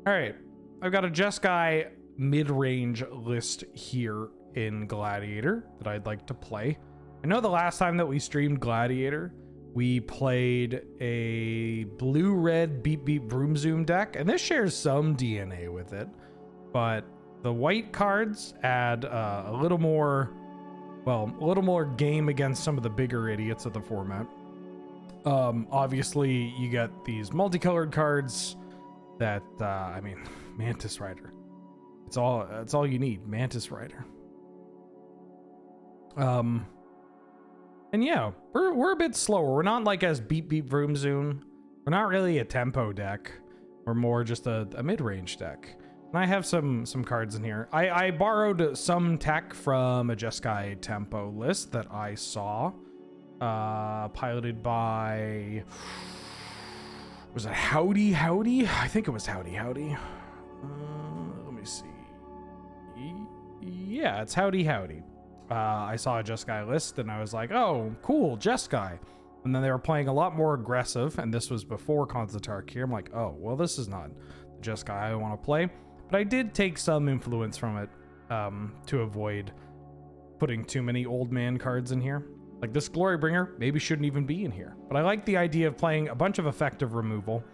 All right, I've got a Jeskai Midrange list here in Gladiator that I'd like to play. I know the last time that we streamed Gladiator, we played a blue-red beep beep vroom zoom deck, and this shares some DNA with it, but the white cards add a little more game against some of the bigger idiots of the format. Obviously you get these multicolored cards that I mean, Mantis Rider. It's all you need, Mantis Rider. And yeah, we're a bit slower. We're not like as beep beep vroom zoom. We're not really a tempo deck. We're more just a mid-range deck. And I have some cards in here. I borrowed some tech from a Jeskai tempo list that I saw, piloted by, was it Howdy Howdy? I think it was Howdy Howdy. Let me see. Yeah, it's Howdy Howdy. I saw a Jeskai list and I was like, oh, cool, Jeskai. And then they were playing a lot more aggressive, and this was before Konzatark here. I'm like, oh, well, this is not the Jeskai I want to play. But I did take some influence from it to avoid putting too many old man cards in here. Like this Glorybringer maybe shouldn't even be in here. But I like the idea of playing a bunch of effective removal,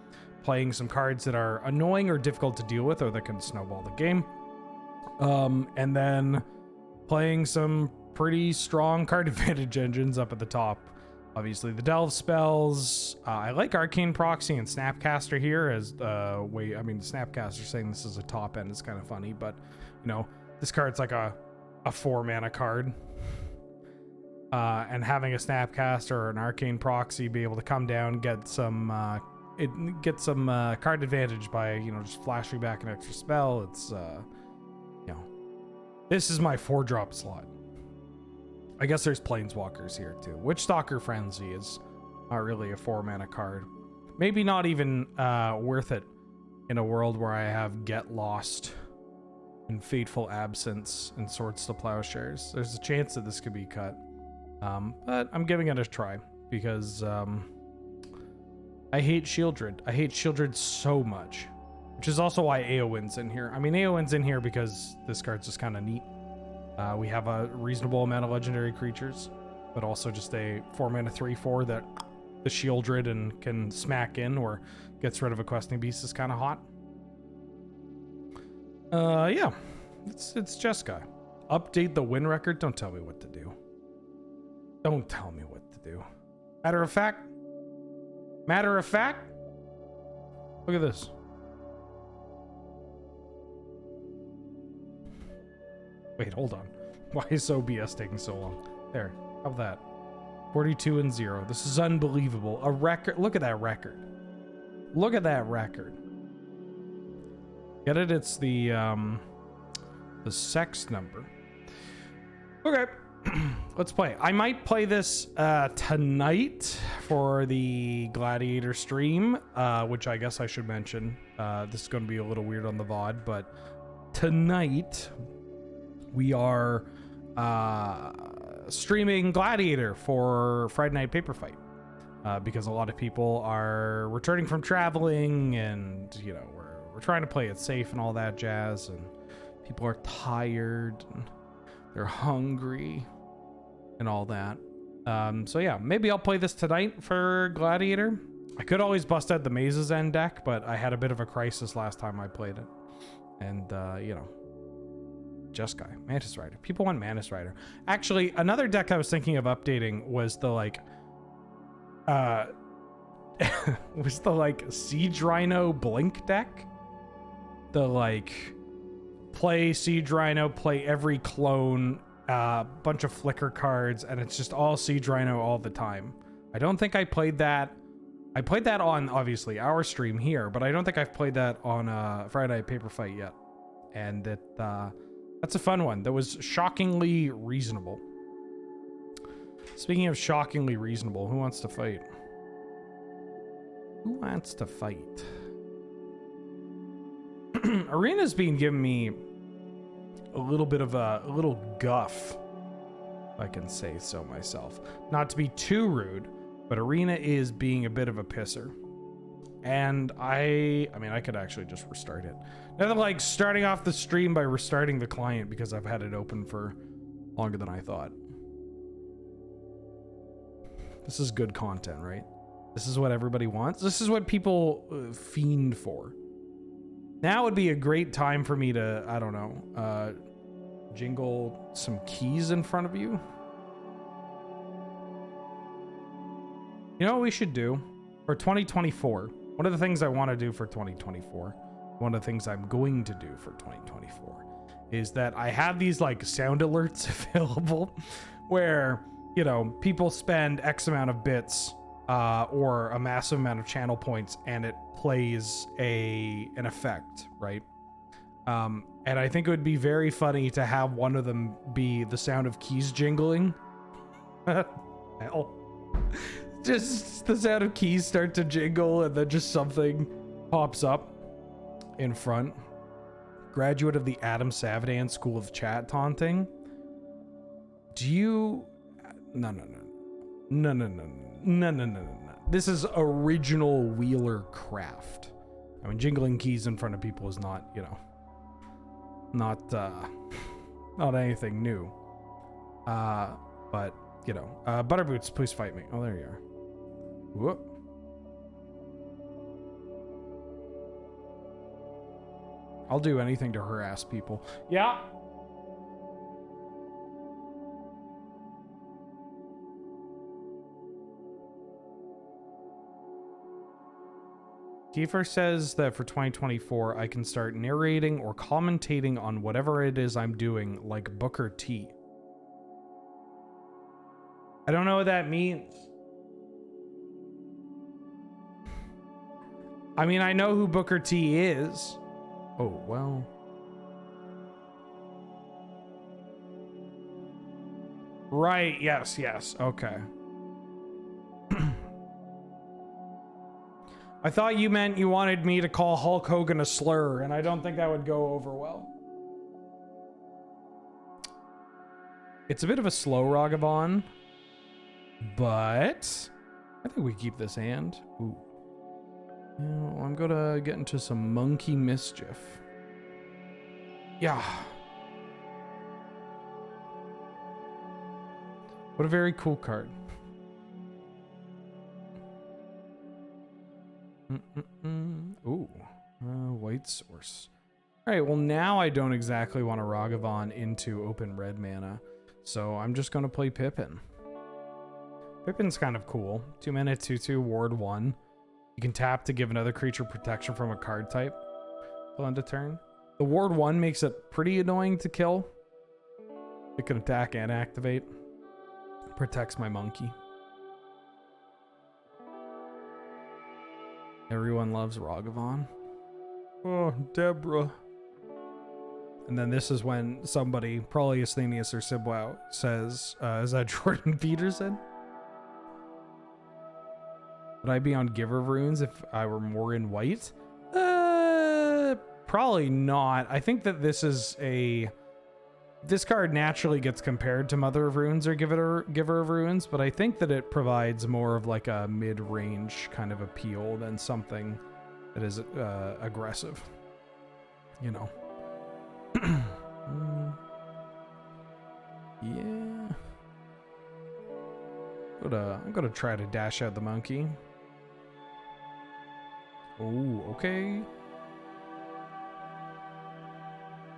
playing some cards that are annoying or difficult to deal with or that can snowball the game. And then playing some pretty strong card advantage engines up at the top. Obviously the Delve spells. I like Arcane Proxy and Snapcaster here as Snapcaster saying this is a top end is kind of funny, but you know, this card's like a 4-mana card. And having a Snapcaster or an Arcane Proxy be able to come down, get some card advantage by, you know, just flashing back an extra spell. It's you know, this is my 4-drop slot. I guess there's Planeswalkers here too. Witchstalker Frenzy is not really a 4-mana card. Maybe not even worth it in a world where I have Get Lost and Fateful Absence and Swords to Plowshares. There's a chance that this could be cut. But I'm giving it a try because I hate Shieldred. I hate Shieldred so much, which is also why Eowyn's in here. I mean, Eowyn's in here because this card's just kind of neat. We have a reasonable amount of legendary creatures, but also just a 4-mana 3/4 that the Shieldred and can smack in or gets rid of a questing beast is kind of hot. Yeah, it's Jeskai. Update the win record. Don't tell me what to do. Don't tell me what to do. Matter of fact, look at this. Wait, hold on. Why is OBS taking so long? There, how about that? 42-0. This is unbelievable. A record. Look at that record. Look at that record. Get it? It's the sex number. Okay. Let's play. I might play this tonight for the Gladiator stream, which I guess I should mention. This is going to be a little weird on the VOD, but tonight we are streaming Gladiator for Friday Night Paper Fight, because a lot of people are returning from traveling, and you know, we're trying to play it safe and all that jazz, and people are tired and they're hungry and all that. So yeah, maybe I'll play this tonight for Gladiator. I could always bust out the Maze's End deck, but I had a bit of a crisis last time I played it, and you know, Jeskai, Mantis Rider. People want Mantis Rider. Actually, another deck I was thinking of updating was the Siege Rhino Blink deck. The play Siege Rhino, play every clone, bunch of flicker cards, and it's just all Siege Rhino all the time. I don't think I played that. I played that on obviously our stream here, but I don't think I've played that on Friday Night Paper Fight yet. And that's a fun one. That was shockingly reasonable. Speaking of shockingly reasonable, who wants to fight? Who wants to fight? Arena's been giving me a little bit of a little guff, if I can say so myself. Not to be too rude, but Arena is being a bit of a pisser. And I mean, I could actually just restart it. Nothing like starting off the stream by restarting the client because I've had it open for longer than I thought. This is good content, right? This is what everybody wants. This is what people fiend for. Now would be a great time for me to, I don't know, jingle some keys in front of you. You know what we should do for 2024? One of the things I want to do for 2024, one of the things I'm going to do for 2024 is that I have these like sound alerts available where, you know, people spend X amount of bits or a massive amount of channel points and it plays an effect, right? And I think it would be very funny to have one of them be the sound of keys jingling. Hell. Just the sound of keys start to jingle and then just something pops up in front. Graduate of the Adam Savadan School of Chat taunting. Do you... No. This is original Wheeler craft. I mean, jingling keys in front of people is not, you know, not anything new. But, you know, Butterboots, please fight me. Oh, there you are. Whoop. I'll do anything to harass people. Yeah. Kiefer says that for 2024, I can start narrating or commentating on whatever it is I'm doing, like Booker T. I don't know what that means. I mean, I know who Booker T is. Oh, well. Right, yes, okay. I thought you meant you wanted me to call Hulk Hogan a slur, and I don't think that would go over well. It's a bit of a slow Ragavan, but I think we keep this hand. Ooh. You know, I'm gonna get into some monkey mischief. Yeah. What a very cool card. Ooh, white source. All right, well now I don't exactly want to Ragavan into open red mana, so I'm just going to play Pippin. Pippin's kind of cool. 2 mana, 2/2, ward 1. You can tap to give another creature protection from a card type till end of turn. The ward 1 makes it pretty annoying to kill. It can attack and activate. Protects my monkey. Everyone loves Ragavan. Oh, Deborah. And then this is when somebody, probably Asthenius or Sibwow, says, is that Jordan Peterson? Would I be on Giver of Runes if I were more in white? Probably not. I think that this is this card naturally gets compared to Mother of Runes or Giver of Runes, but I think that it provides more of like a mid-range kind of appeal than something that is aggressive. You know. Yeah. I'm gonna try to dash out the monkey. Oh, okay.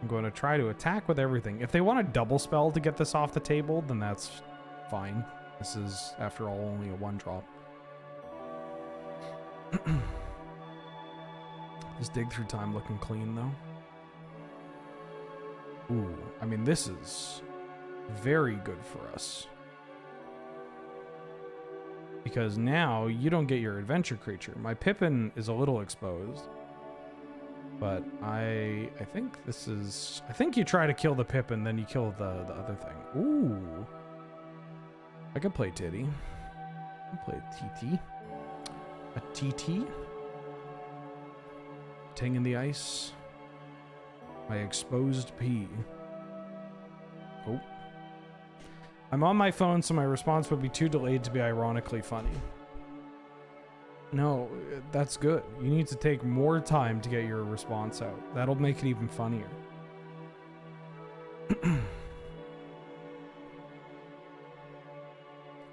I'm going to try to attack with everything. If they want a double spell to get this off the table, then that's fine. This is, after all, only a 1-drop. This dig through time looking clean, though. Ooh, I mean, this is very good for us. Because now you don't get your adventure creature. My Pippin is a little exposed. But I think this is... I think you try to kill the Pippin, then you kill the other thing. Ooh. I could play Titty. I can play TT. A TT. Ting in the ice. My exposed P. Oh. I'm on my phone, so my response would be too delayed to be ironically funny. No, that's good. You need to take more time to get your response out. That'll make it even funnier.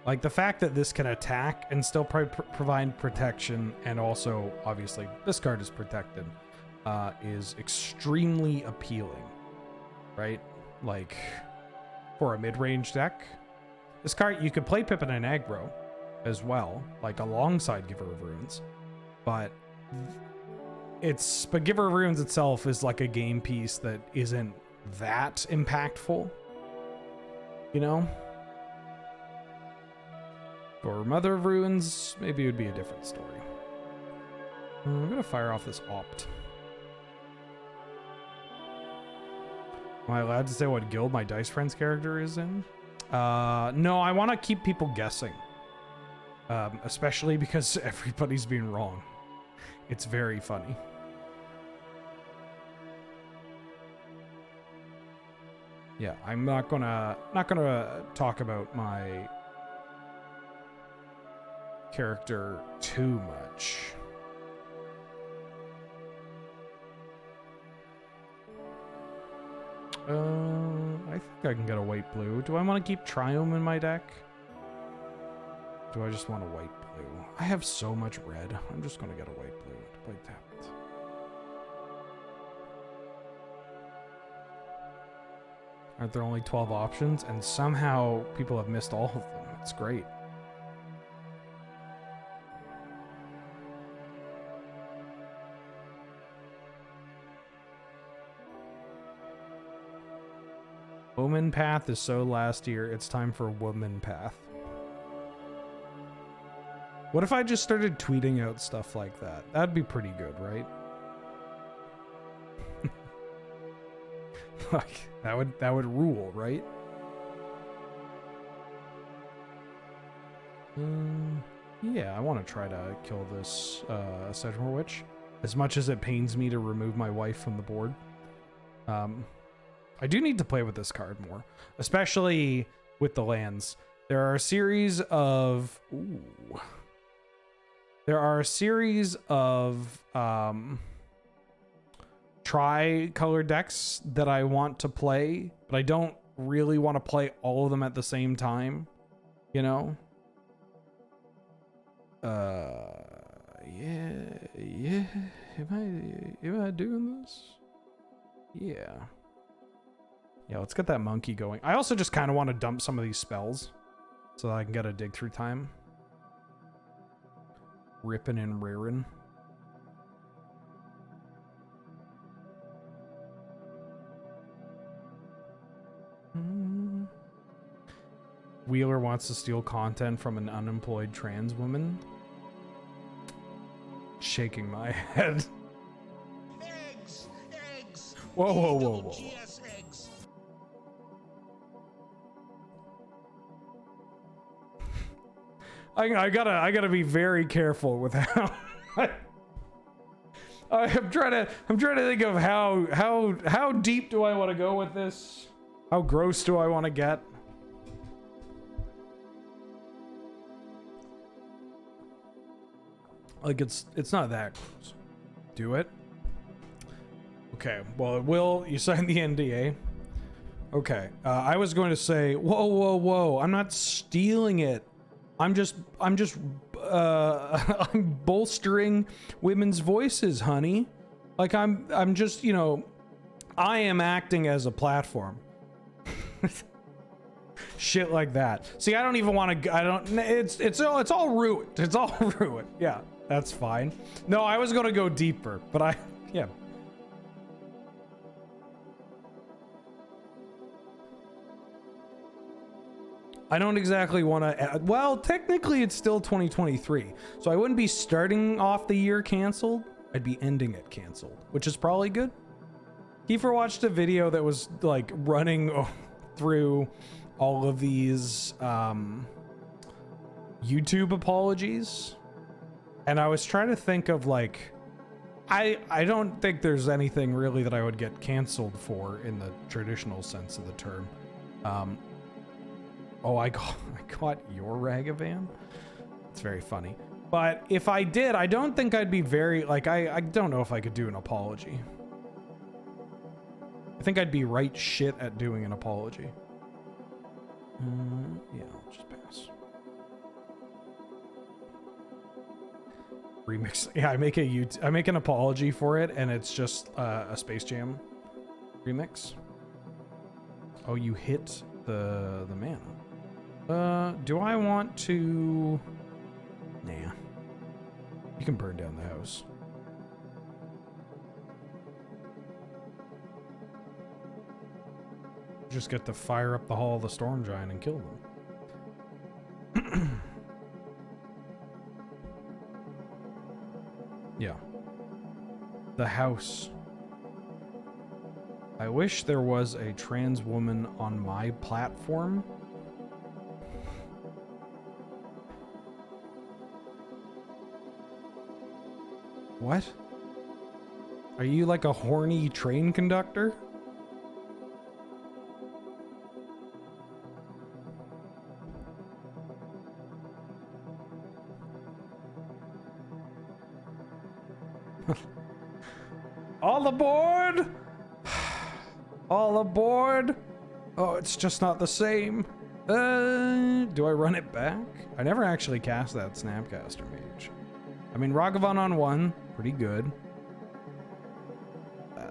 Like the fact that this can attack and still provide protection, and also obviously this card is protected, is extremely appealing, right? Like for a mid-range deck, this card, you could play Pippin and aggro as well, like alongside Giver of Runes, but Giver of Runes itself is like a game piece that isn't that impactful, you know? For Mother of Runes, maybe it would be a different story. I'm gonna fire off this Opt. Am I allowed to say what guild my Dice Friends character is in? No, I want to keep people guessing. Especially because everybody's been wrong. It's very funny. Yeah, I'm not gonna talk about my character too much. I think I can get a white blue. Do I want to keep Triome in my deck? Do I just want a white blue? I have so much red. I'm just going to get a white blue to play tapped. Aren't there only 12 options? And somehow people have missed all of them. It's great. Woman Path is so last year, it's time for Woman Path. What if I just started tweeting out stuff like that? That'd be pretty good, right? Like, that would rule, right? Yeah, I want to try to kill this Sedgemoor Witch. As much as it pains me to remove my wife from the board. I do need to play with this card more, especially with the lands. There are a series of tri-color decks that I want to play, but I don't really want to play all of them at the same time, you know? Yeah. Am I doing this? Yeah. Yeah, let's get that monkey going. I also just kind of want to dump some of these spells so that I can get a dig through time. Rippin' and rearin'. Wheeler wants to steal content from an unemployed trans woman. Shaking my head. Eggs. Whoa. I gotta be very careful with how I'm trying to think of how deep do I want to go with this? How gross do I want to get? Like it's not that gross. Do it? Okay, well it will. You signed the NDA. Okay, I was going to say, whoa, I'm not stealing it. I'm bolstering women's voices, honey. Like I'm just, you know, I am acting as a platform. Shit like that. See, I don't even want to, it's all ruined. It's all ruined. Yeah, that's fine. No, I was going to go deeper, but yeah. I don't exactly want to, well, technically it's still 2023, so I wouldn't be starting off the year canceled. I'd be ending it canceled, which is probably good. Kiefer watched a video that was like running through all of these YouTube apologies, and I was trying to think of like, I don't think there's anything really that I would get canceled for in the traditional sense of the term. Oh, I got your Ragavan? It's very funny. But if I did, I don't think I'd be very, like, I don't know if I could do an apology. I think I'd be right shit at doing an apology. Yeah, I'll just pass. Remix. Yeah, I make an apology for it, and it's just a Space Jam remix. Oh, you hit the mana. Do I want to? Nah. You can burn down the house. Just get to fire up the Hall of the Storm Giant and kill them. Yeah. The house. I wish there was a trans woman on my platform. What? Are you like a horny train conductor? All aboard! All aboard! Oh, it's just not the same. Do I run it back? I never actually cast that Snapcaster Mage. I mean, Ragavan on 1, pretty good. I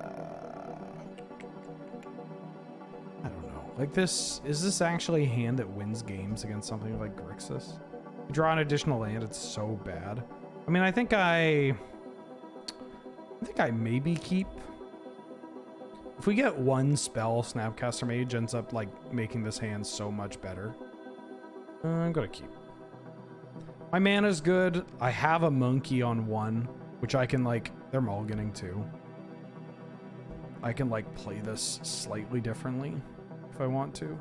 don't know. Like this, is this actually a hand that wins games against something like Grixis? You draw an additional land, it's so bad. I mean, I think I maybe keep. If we get one spell, Snapcaster Mage ends up like making this hand so much better. I'm gonna keep. My mana's good. I have a monkey on 1, which I can like, they're mulliganing too. I can like play this slightly differently if I want to.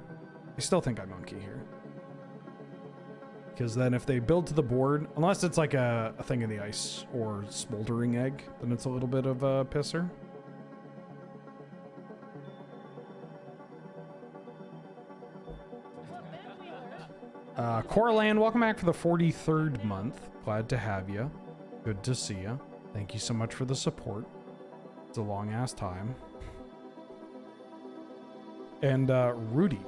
I still think I monkey here. Because then if they build to the board, unless it's like a thing in the ice or smoldering egg, then it's a little bit of a pisser. Corland, welcome back for the 43rd month. Glad to have you. Good to see you. Thank you so much for the support. It's a long ass time. And Rudy.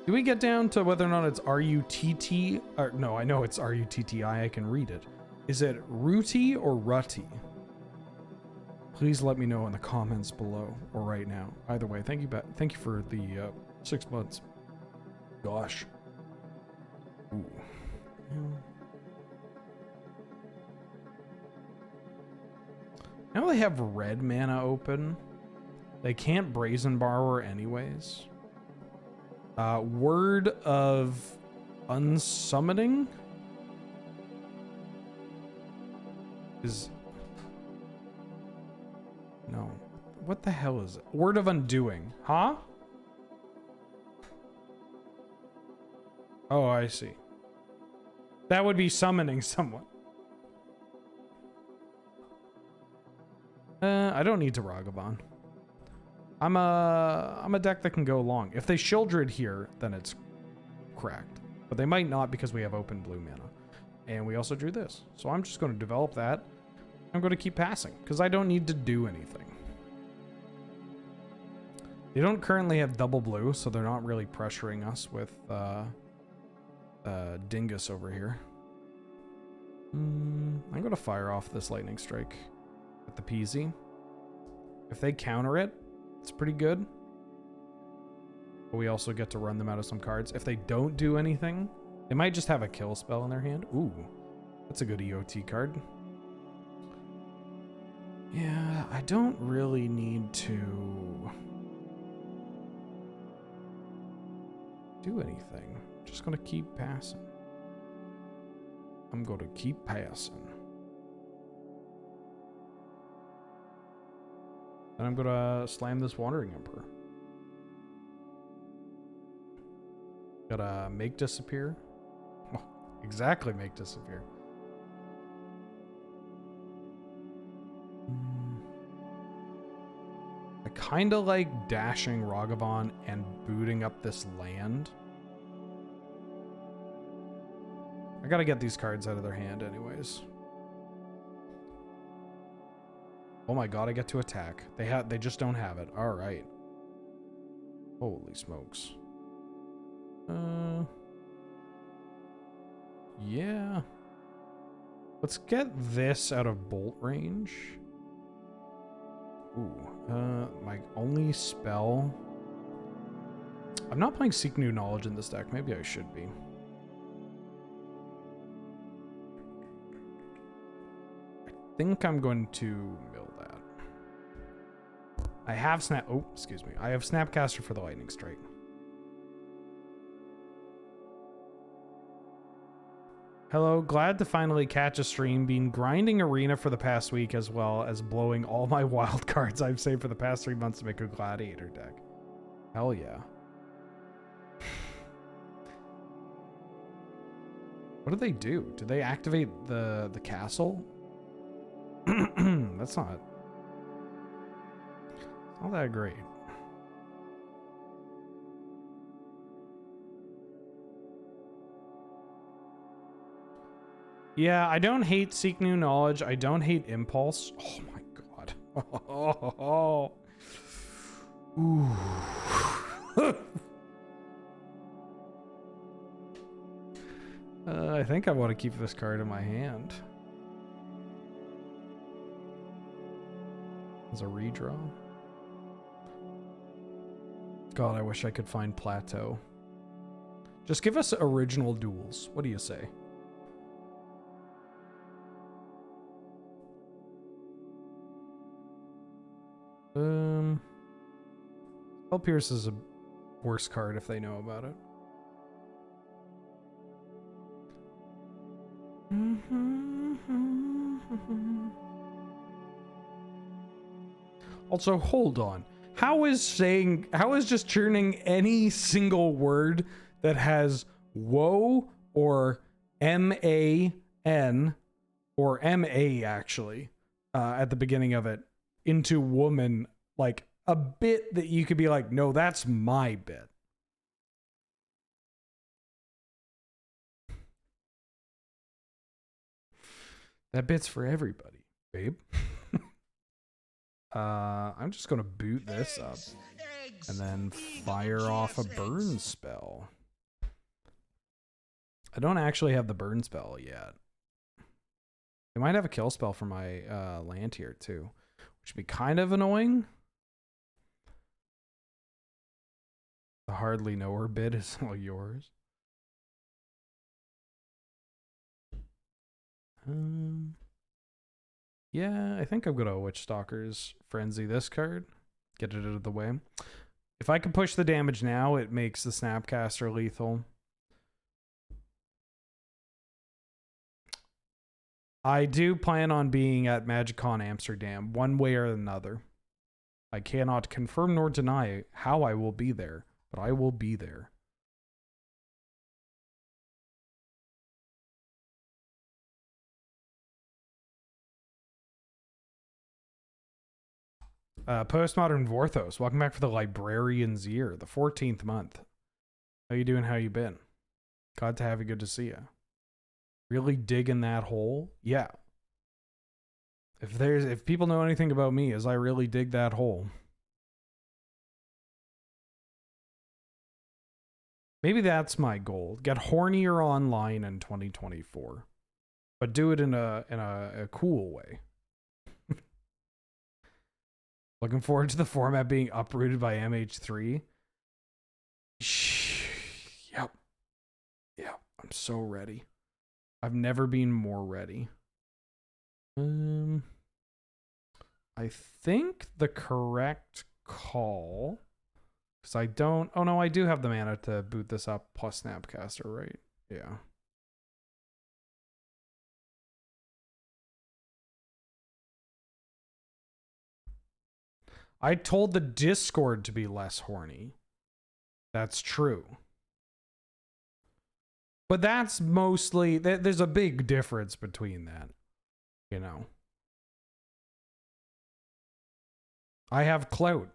Do we get down to whether or not it's R-U-T-T? Or, no, I know it's R-U-T-T-I. I can read it. Is it Rooty or Rutty? Please let me know in the comments below or right now. Either way, thank you for the 6 months. Gosh. Ooh. Now they have red mana open. They can't Brazen Borrower anyways. Word of Unsummoning is... No. What the hell is it? Word of Undoing. Huh? Oh, I see. That would be summoning someone. I don't need to Ragavan. I'm a deck that can go long. If they Shieldred here, then it's cracked. But they might not because we have open blue mana. And we also drew this. So I'm just going to develop that. I'm going to keep passing because I don't need to do anything. They don't currently have double blue, so they're not really pressuring us with Dingus over here. I'm going to fire off this Lightning Strike at the PZ. If they counter it, it's pretty good. But we also get to run them out of some cards. If they don't do anything, they might just have a kill spell in their hand. Ooh, that's a good EOT card. Yeah, I don't really need to do anything. I'm just going to keep passing. I'm going to keep passing. And I'm going to slam this Wandering Emperor. Gotta make disappear. Oh, exactly, make disappear. I kind of like dashing Ragavan and booting up this land. I gotta get these cards out of their hand anyways. Oh my god, I get to attack. They just don't have it. All right. Holy smokes. Yeah. Let's get this out of bolt range. Ooh, my only spell. I'm not playing Seek New Knowledge in this deck. Maybe I should be. I think I'm going to mill that. I have oh, excuse me. I have Snapcaster for the Lightning Strike. Hello, glad to finally catch a stream. Been grinding Arena for the past week as well as blowing all my wild cards I've saved for the past 3 months to make a Gladiator deck. Hell yeah. What do they do? Do they activate the castle? That's not that great. Yeah, I don't hate Seek New Knowledge. I don't hate Impulse. Oh my god. Oh. Ooh. I think I want to keep this card in my hand. As a redraw. God, I wish I could find Plateau. Just give us original duels. What do you say? Spell Pierce is a worse card if they know about it. Also, hold on. How is just churning any single word that has woe or M-A-N or M-A actually at the beginning of it into woman like a bit that you could be like, no, that's my bit. That bit's for everybody, babe. I'm just gonna boot this up and then fire off a burn spell. I don't actually have the burn spell yet. I might have a kill spell for my land here too, which would be kind of annoying. The hardly know her bit is all yours. Yeah, I think I'm gonna Witch Stalker's Frenzy this card. Get it out of the way. If I can push the damage now, it makes the Snapcaster lethal. I do plan on being at MagicCon Amsterdam, one way or another. I cannot confirm nor deny how I will be there, but I will be there. Postmodern Vorthos, welcome back for the Librarian's Year, the 14th month. How you doing? How you been? Glad to have you. Good to see you. Really digging that hole? Yeah. If people know anything about me, is I really dig that hole. Maybe that's my goal. Get hornier online in 2024. But do it in a cool way. Looking forward to the format being uprooted by MH3. Yep. Yep. I'm so ready. I've never been more ready. I think the correct call, because I don't... Oh, no, I do have the mana to boot this up plus Snapcaster, right? Yeah. I told the Discord to be less horny. That's true. But that's mostly... There's a big difference between that. You know. I have clout.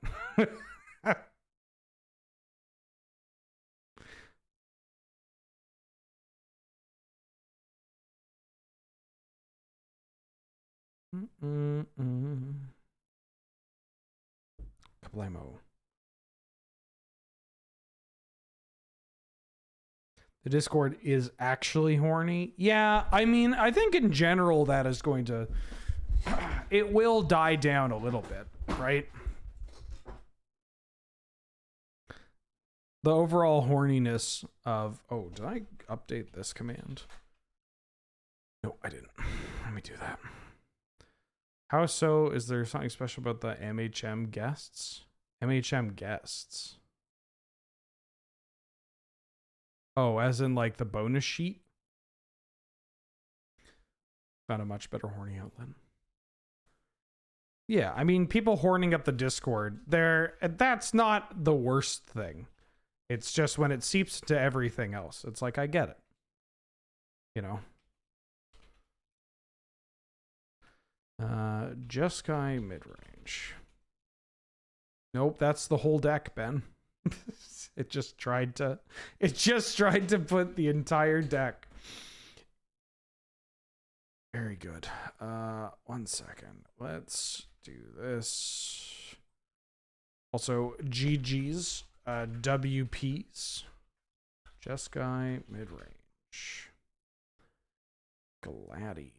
Kablamo. The Discord is actually horny. Yeah, I mean, I think in general that is going to... It will die down a little bit, right? The overall horniness of... Oh, did I update this command? No, I didn't. Let me do that. How so? Is there something special about the MHM guests? MHM guests. Oh, as in like the bonus sheet? Found a much better horny outlet. Yeah, I mean, people horning up the Discord, that's not the worst thing. It's just when it seeps to everything else. It's like, I get it. You know? Jeskai Midrange. Nope, that's the whole deck, Ben. It just tried to put the entire deck. Very good. 1 second. Let's do this. Also, GG's, WP's. Jeskai Midrange. Gladiator.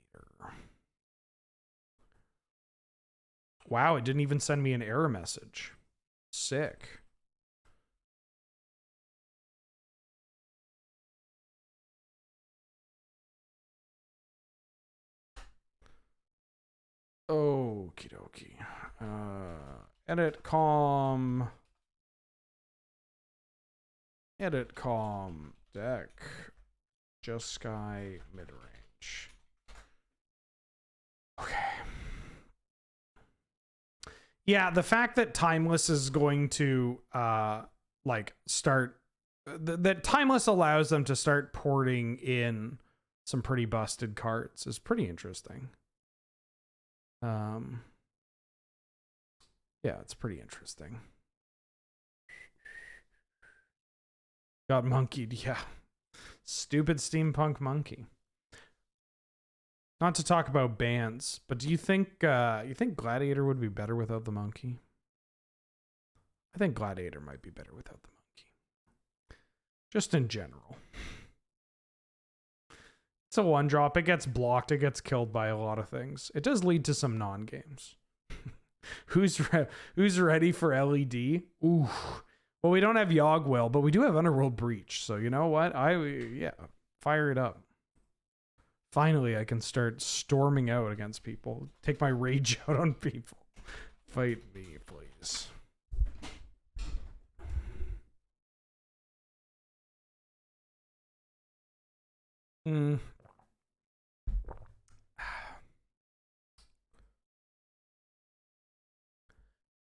Wow, it didn't even send me an error message. Sick. Okie dokie. Edit com deck. Jeskai Midrange. Okay. Yeah, the fact that Timeless is going to like start that Timeless allows them to start porting in some pretty busted cards is pretty interesting. Yeah, it's pretty interesting. Got monkeyed, yeah. Stupid steampunk monkey. Not to talk about bands, but do you think Gladiator would be better without the monkey? I think Gladiator might be better without the monkey. Just in general. It's a one drop. It gets blocked. It gets killed by a lot of things. It does lead to some non-games. Who's ready for LED? Ooh. Well, we don't have Yogwell, but we do have Underworld Breach. So you know what? Yeah, fire it up. Finally, I can start storming out against people. Take my rage out on people. Fight me, please.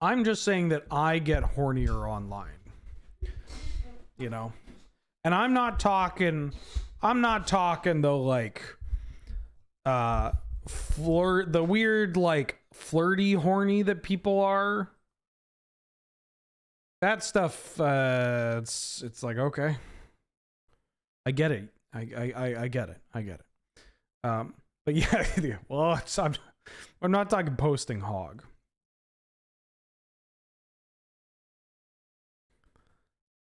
I'm just saying that I get hornier online. You know? And I'm not talking the like the weird like flirty horny that people are. That stuff it's like, okay. I get it. I get it. I get it. But yeah, well, I'm not talking posting hog.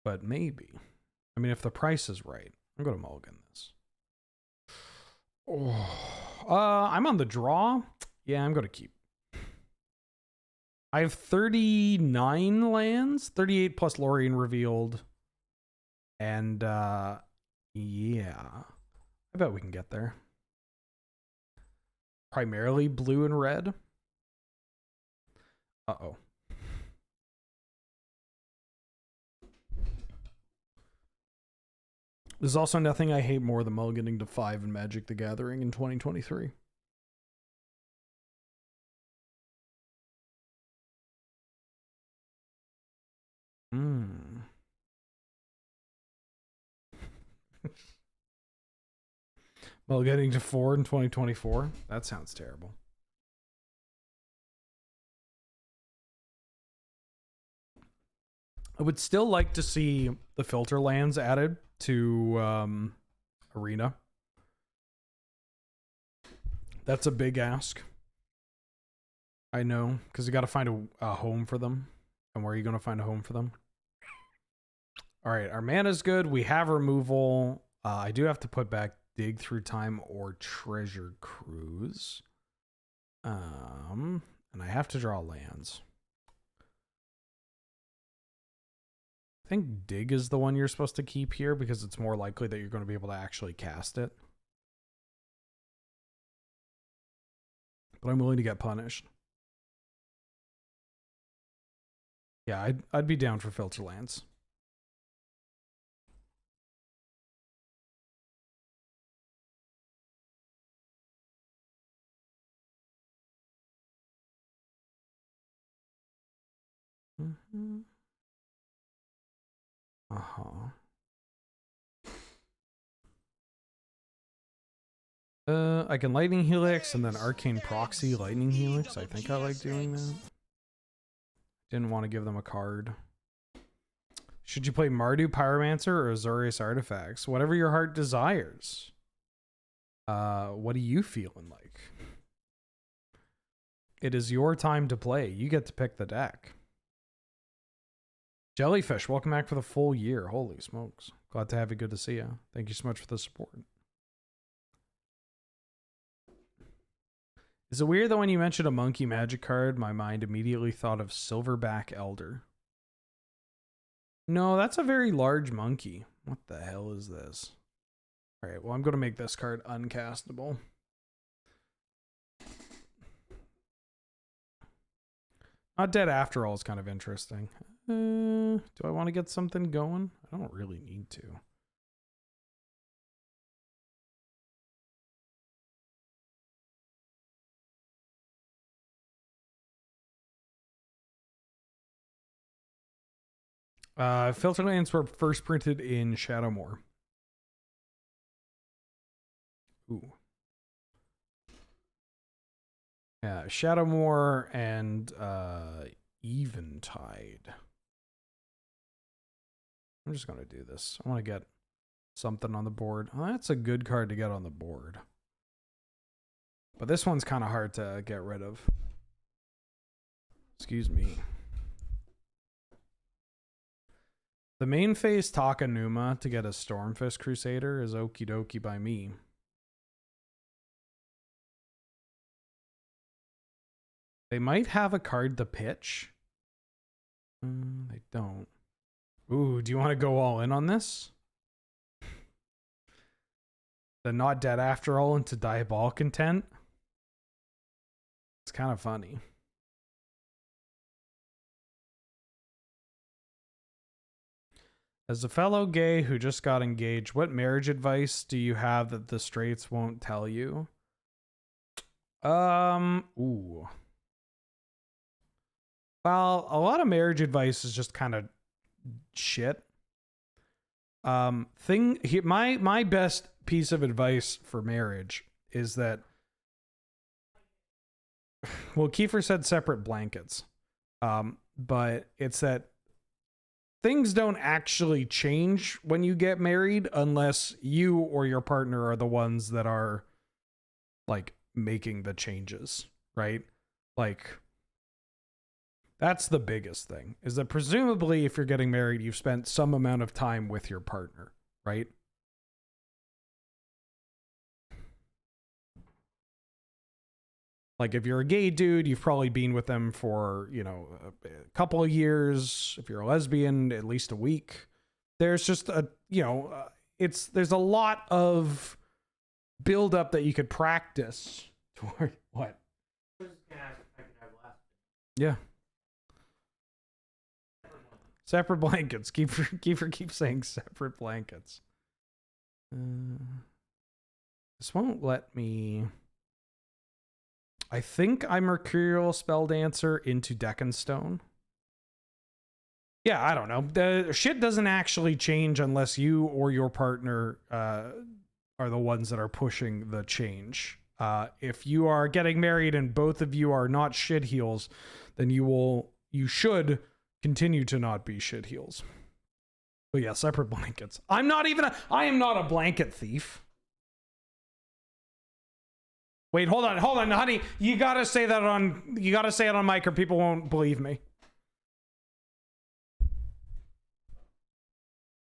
But maybe. I mean, if the price is right, I'm going to mulligan this. Oh, I'm on the draw. Yeah, I'm going to keep. I have 39 lands, 38 plus Lorien revealed. And, yeah. I bet we can get there. Primarily blue and red. Uh-oh. There's also nothing I hate more than mulliganing to 5 in Magic the Gathering in 2023. Mulliganing to 4 in 2024? That sounds terrible. I would still like to see the filter lands added to Arena. That's a big ask. I know, because you got to find a home for them. And where are you going to find a home for them? All right, our mana's good. We have removal. I do have to put back dig through time or treasure cruise. And I have to draw lands. I think dig is the one you're supposed to keep here because it's more likely that you're going to be able to actually cast it. But I'm willing to get punished. Yeah, I'd be down for filter lands. Mm-hmm. Uh-huh. I can Lightning Helix and then Arcane Proxy Lightning Helix. I think I like doing that. Didn't want to give them a card. Should you play Mardu Pyromancer or Azorius Artifacts? Whatever your heart desires. What are you feeling like? It is your time to play. You get to pick the deck. Jellyfish, welcome back for the full year. Holy smokes. Glad to have you. Good to see you. Thank you so much for the support. Is it weird that when you mentioned a monkey magic card, my mind immediately thought of Silverback Elder? No, that's a very large monkey. What the hell is this? All right, well, I'm going to make this card uncastable. Not dead after all is kind of interesting. Do I want to get something going? I don't really need to. Filter lands were first printed in Shadowmoor. Ooh. Yeah, Shadowmoor and Eventide. I'm just going to do this. I want to get something on the board. Oh, that's a good card to get on the board. But this one's kind of hard to get rid of. Excuse me. The main phase Takanuma to get a Stormfist Crusader is okie dokie by me. They might have a card to pitch. They don't. Ooh, do you want to go all in on this? The not dead after all into Diabolic Intent? It's kind of funny. As a fellow gay who just got engaged, what marriage advice do you have that the straights won't tell you? Ooh. Well, a lot of marriage advice is just kind of shit. My best piece of advice for marriage is that, well, Kiefer said separate blankets. But it's that things don't actually change when you get married unless you or your partner are the ones that are like making the changes, right? Like, that's the biggest thing, is that presumably if you're getting married, you've spent some amount of time with your partner, right? Like if you're a gay dude, you've probably been with them for, you know, a couple of years. If you're a lesbian, at least a week. There's just a, you know, there's a lot of build up that you could practice toward what? Yeah. Separate blankets. Kiefer keeps saying separate blankets. This won't let me. I think I'm Mercurial Spelldancer into Deccanstone. Yeah, I don't know. The shit doesn't actually change unless you or your partner are the ones that are pushing the change. If you are getting married and both of you are not shitheels, then you should continue to not be shitheels. But yeah, separate blankets. I am not a blanket thief. Wait, hold on, honey. You gotta say that on. You gotta say it on mic, or people won't believe me.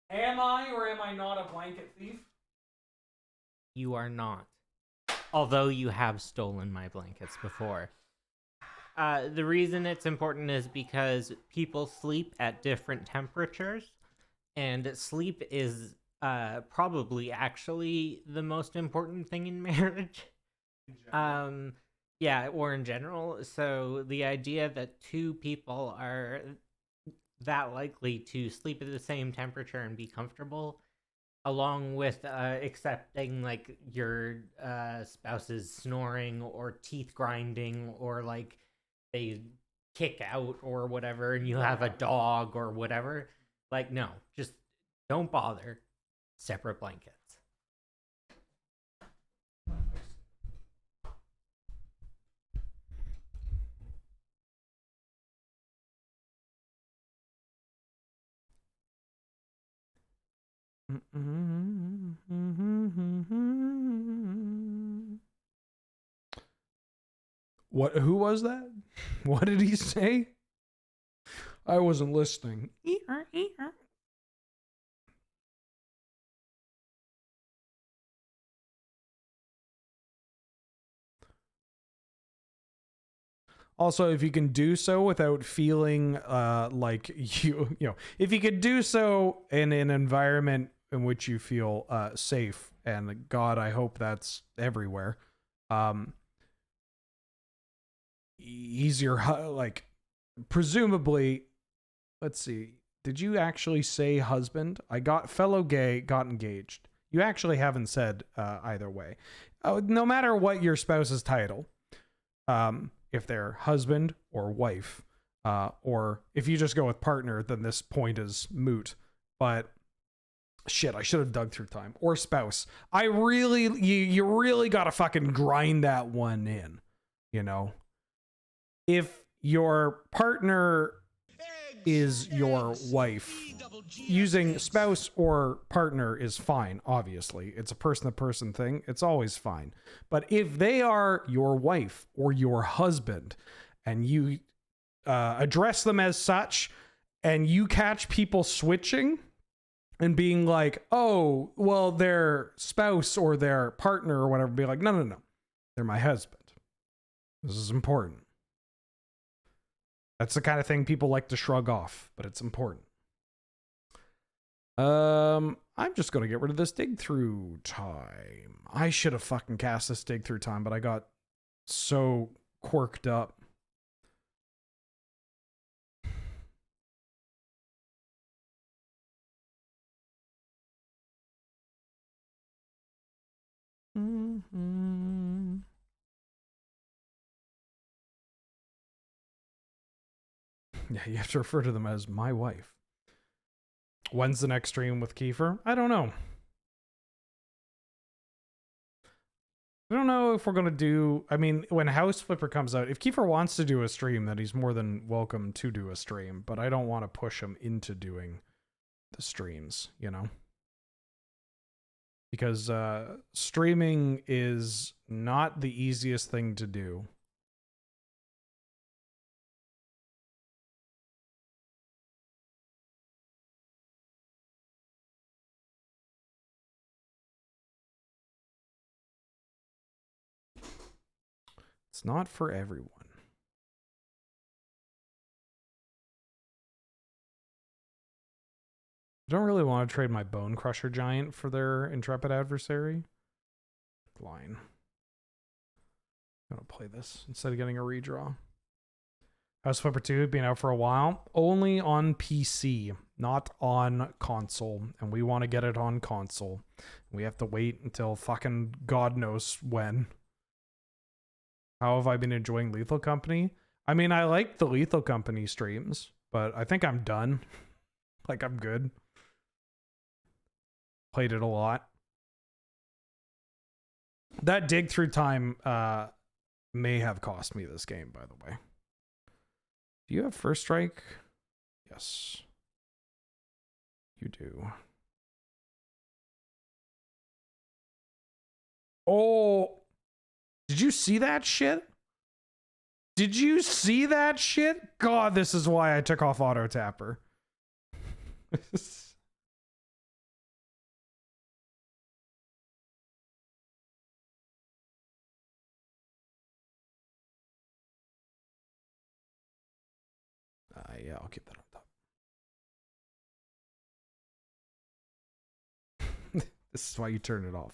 Am I or am I not a blanket thief? You are not. Although you have stolen my blankets before. The reason it's important is because people sleep at different temperatures, and sleep is probably actually the most important thing in marriage. Yeah, or in general. So the idea that two people are that likely to sleep at the same temperature and be comfortable, along with accepting like your spouse's snoring or teeth grinding, or like they kick out or whatever, and you have a dog or whatever, like, no, just don't bother. Separate blankets. What? Who was that? What did he say? I wasn't listening. Also, if you can do so without feeling like if you could do so in an environment in which you feel safe, and God, I hope that's everywhere. He's your like, presumably. Let's see. Did you actually say husband? I got fellow gay, got engaged. You actually haven't said either way. No matter what your spouse's title. If they're husband or wife, or if you just go with partner, then this point is moot. But shit, I should have dug through time. Or spouse. You really gotta fucking grind that one in, you know? If your partner is your wife, using spouse or partner is fine, obviously. It's a person-to-person thing. It's always fine. But if they are your wife or your husband, and you address them as such, and you catch people switching and being like, oh, well, their spouse or their partner or whatever, be like, no. They're my husband. This is important. That's the kind of thing people like to shrug off, but it's important. I'm just gonna get rid of this dig through time. I should have fucking cast this dig through time, but I got so quirked up. Yeah, you have to refer to them as my wife. When's the next stream with Kiefer? I don't know. I don't know if we're going to do... I mean, when House Flipper comes out, if Kiefer wants to do a stream, then he's more than welcome to do a stream. But I don't want to push him into doing the streams, you know? Because streaming is not the easiest thing to do. It's not for everyone. I don't really want to trade my Bone Crusher Giant for their Intrepid Adversary. Line. I'm going to play this instead of getting a redraw. House Flipper 2 being out for a while. Only on PC, not on console. And we want to get it on console. We have to wait until fucking God knows when. How have I been enjoying Lethal Company? I mean, I like the Lethal Company streams, but I think I'm done. Like, I'm good. Played it a lot. That dig through time may have cost me this game, by the way. Do you have First Strike? Yes. You do. Oh! Did you see that shit? Did you see that shit? God, this is why I took off auto tapper. Yeah, I'll keep that on top. This is why you turn it off.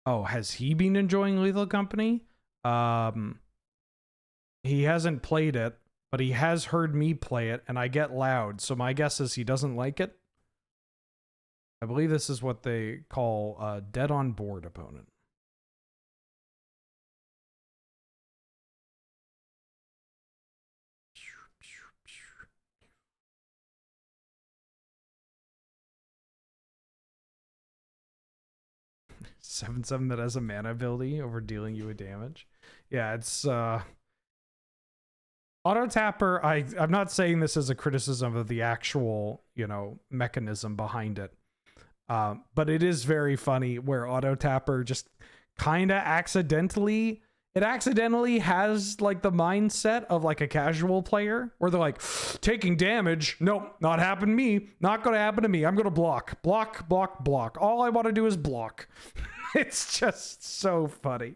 Oh, has he been enjoying Lethal Company? He hasn't played it, but he has heard me play it, and I get loud, so my guess is he doesn't like it. I believe this is what they call a dead on board opponent. Seven that has a mana ability over dealing you a damage. Yeah, it's auto tapper. I'm not saying this as a criticism of the actual, you know, mechanism behind it. But it is very funny where auto tapper just kind of accidentally has like the mindset of like a casual player where they're like, taking damage, nope, not happen to me, not gonna happen to me, I'm gonna block. All I want to do is block. It's just so funny.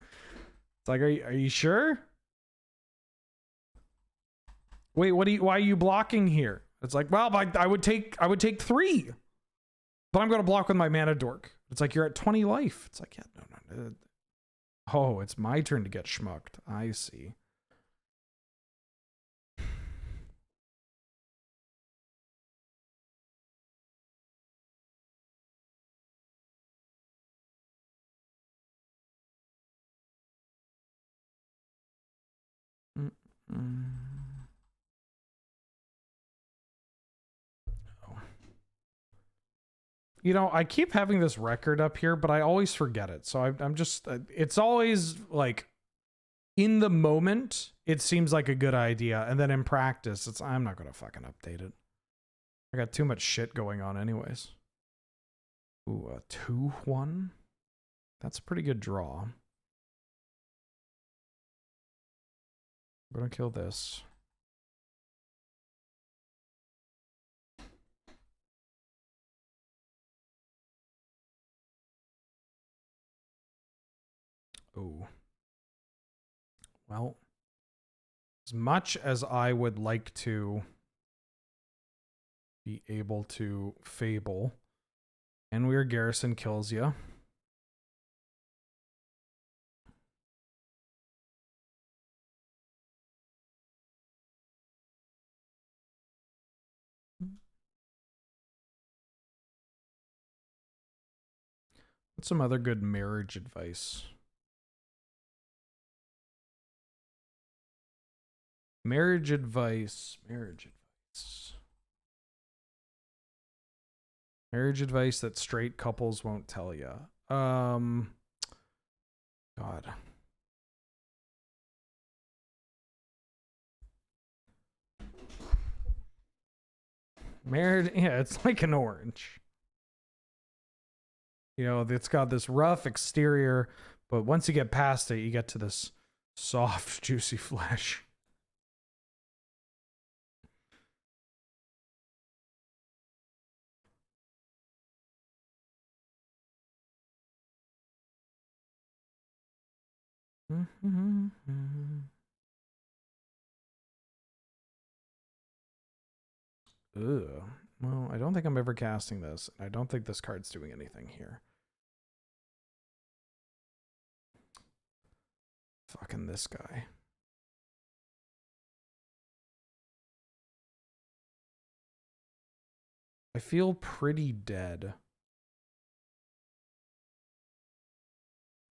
It's like, are you sure? Wait, why are you blocking here? It's like, well, I would take 3, but I'm gonna block with my mana dork. It's like, you're at 20 life. It's like, yeah, no. Oh, it's my turn to get schmucked. I see. You know, I keep having this record up here, but I always forget it. So I'm just, it's always like in the moment, it seems like a good idea. And then in practice, I'm not going to fucking update it. I got too much shit going on anyways. Ooh, a 2-1. That's a pretty good draw. I'm going to kill this. Oh. Well, as much as I would like to be able to Fable, and Weird Garrison kills you. What's some other good marriage advice? Marriage advice. Marriage that straight couples won't tell you. God. Marriage, yeah, it's like an orange. You know, it's got this rough exterior, but once you get past it, you get to this soft, juicy flesh. Ugh. Well, I don't think I'm ever casting this. I don't think this card's doing anything here. Fucking this guy. I feel pretty dead.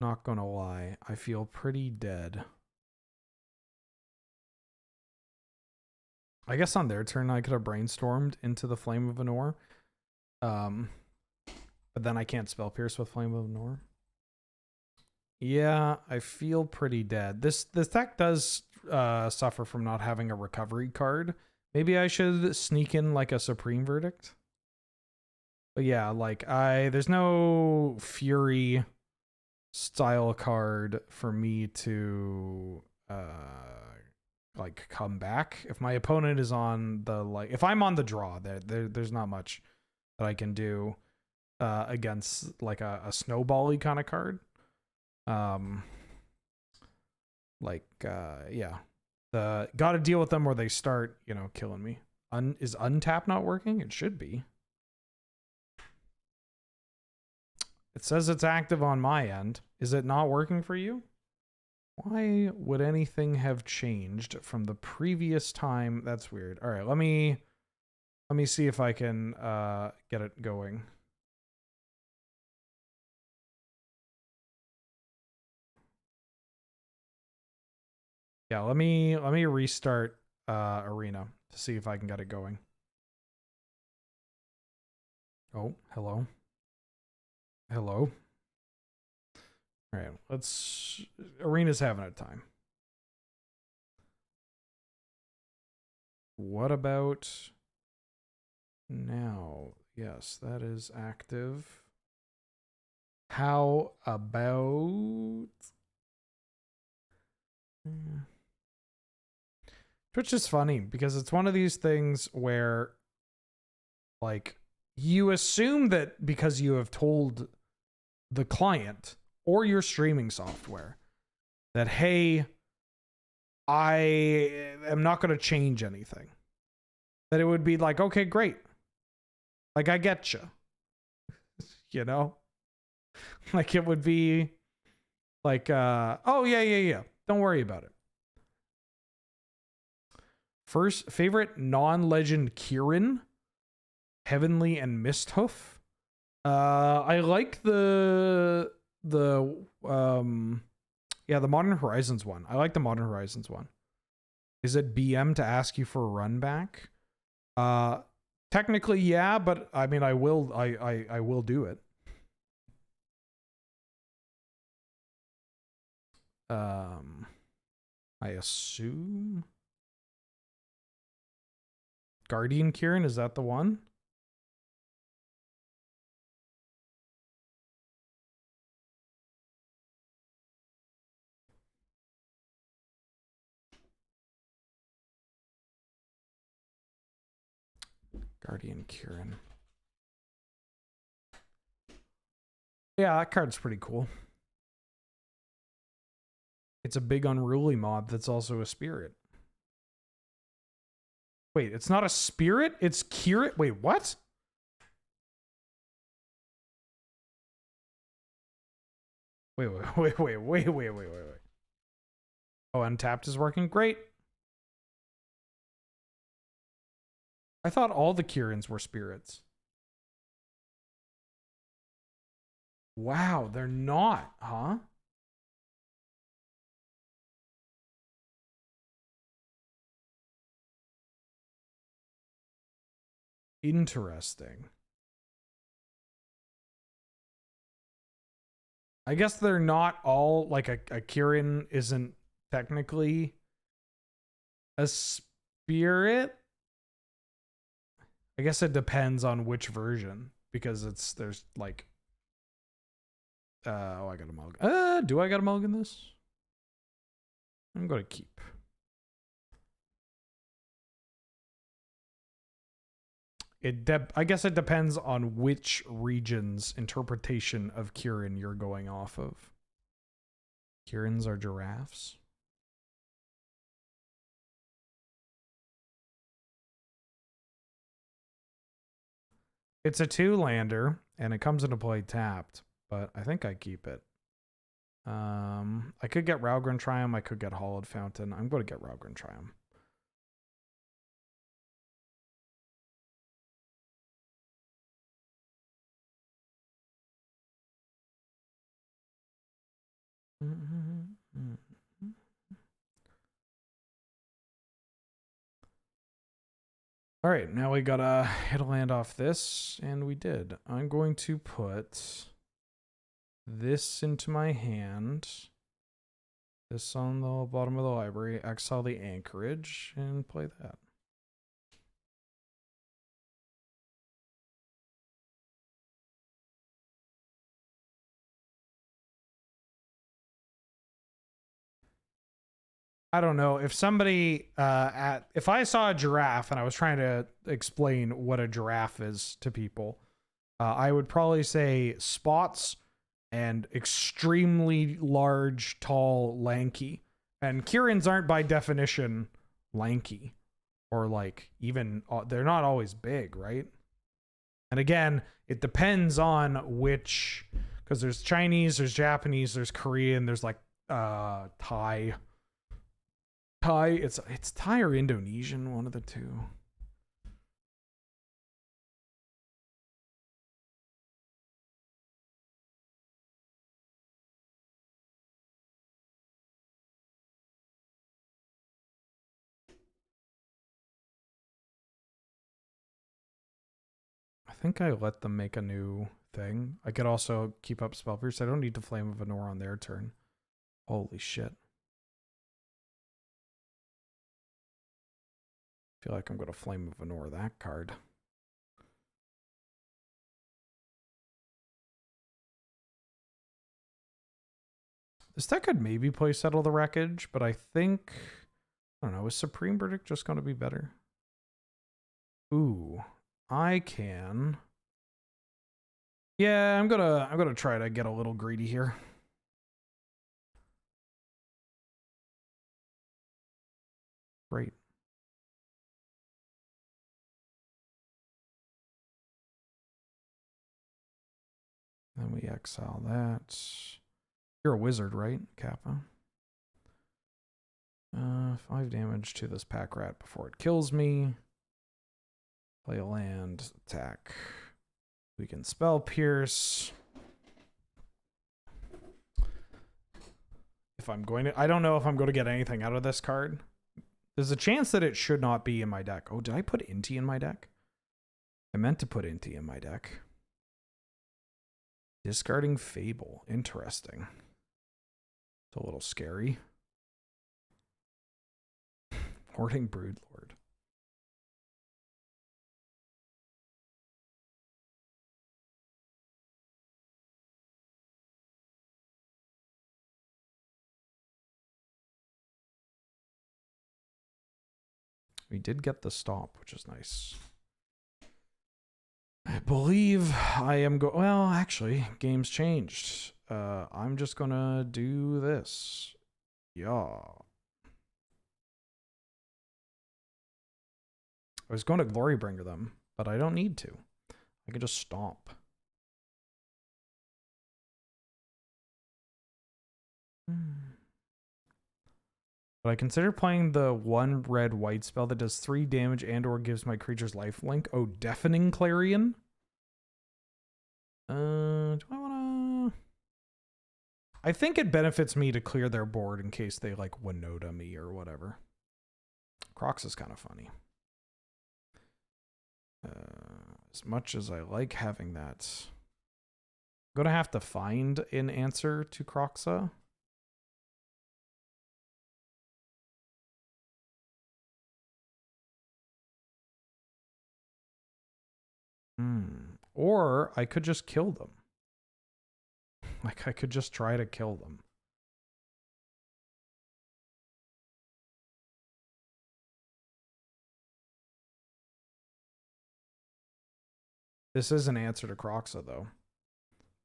Not gonna lie. I feel pretty dead. I guess on their turn I could have brainstormed into the Flame of Anor. But then I can't spell pierce with Flame of Anor. Yeah, I feel pretty dead. This deck does suffer from not having a recovery card. Maybe I should sneak in like a Supreme Verdict. But yeah, like there's no Fury style card for me to like come back. If my opponent is on the like, if I'm on the draw, there's not much that I can do against like a snowbally kind of card. Yeah, gotta deal with them where they start, you know, killing me. Is untap not working? It should be. It says it's active on my end. Is it not working for you? Why would anything have changed from the previous time? That's weird. All right, let me see if I can get it going. Yeah, let me restart Arena to see if I can get it going. Oh, hello. Hello. All right, Arena's having a time. What about now? Yes, that is active. How about Twitch is funny because it's one of these things where like you assume that because you have told the client or your streaming software that, hey, I am not going to change anything, that it would be like, okay, great. Like, I get you. You know? Like, it would be like, oh, yeah. Don't worry about it. First, favorite non-legend Kieran, Heavenly and Misthoof. I like the Modern Horizons one. I like the Modern Horizons one. Is it BM to ask you for a run back? Technically, yeah, but I mean, I will do it. I assume Guardian Kieran, is that the one? Guardian Kieran. Yeah, that card's pretty cool. It's a big unruly mob that's also a spirit. Wait, it's not a spirit? It's Kieran? Wait, what? Wait. Oh, Untapped is working? Great. I thought all the Kierans were spirits. Wow, they're not, huh? Interesting. I guess they're not all, like a Kieran isn't technically a spirit. I guess it depends on which version, because there's like oh, I got a mulligan. Do I got a mulligan this? I'm gonna keep. I guess it depends on which region's interpretation of Kieran you're going off of. Kierans are giraffes. It's a 2-lander, and it comes into play tapped, but I think I keep it. I could get Raugrin Triumph, I could get Hollowed Fountain. I'm going to get Raugrin Triumph. All right, now we gotta hit a land off this, and we did. I'm going to put this into my hand, this on the bottom of the library, exile the Anchorage, and play that. I don't know if somebody if I saw a giraffe and I was trying to explain what a giraffe is to people, I would probably say spots and extremely large, tall, lanky. And Kiryans aren't by definition lanky, or like even they're not always big, right? And again, it depends on which, because there's Chinese, there's Japanese, there's Korean, there's like Thai. It's Thai or Indonesian, one of the two. I think I let them make a new thing. I could also keep up spell pierce. I don't need to Flame of Anor on their turn. Holy shit. I feel like I'm going to Flame of Anor that card. This deck could maybe play Settle the Wreckage, but I think, I don't know, is Supreme Verdict just going to be better? Ooh, I can. Yeah, I'm gonna try to get a little greedy here. Great. Then we exile that. You're a wizard, right, Kappa? 5 damage to this pack rat before it kills me. Play a land, attack. We can spell pierce. If I'm going to, I don't know if I'm going to get anything out of this card. There's a chance that it should not be in my deck. Oh, did I put Inti in my deck? I meant to put Inti in my deck. Discarding Fable. Interesting. It's a little scary. Hoarding Broodlord. We did get the stop, which is nice. I believe I am well, actually, game's changed. I'm just gonna do this. Yeah. I was going to Glorybringer them, but I don't need to. I can just stomp. But I consider playing the 1 red white spell that does 3 damage and or gives my creatures lifelink. Oh, Deafening Clarion? Do I wanna... I think it benefits me to clear their board in case they like Winota me or whatever. Crocs is kind of funny. As much as I like having that, I'm gonna have to find an answer to Croxa. Or I could just kill them. Like, I could just try to kill them. This is an answer to Croxa, though.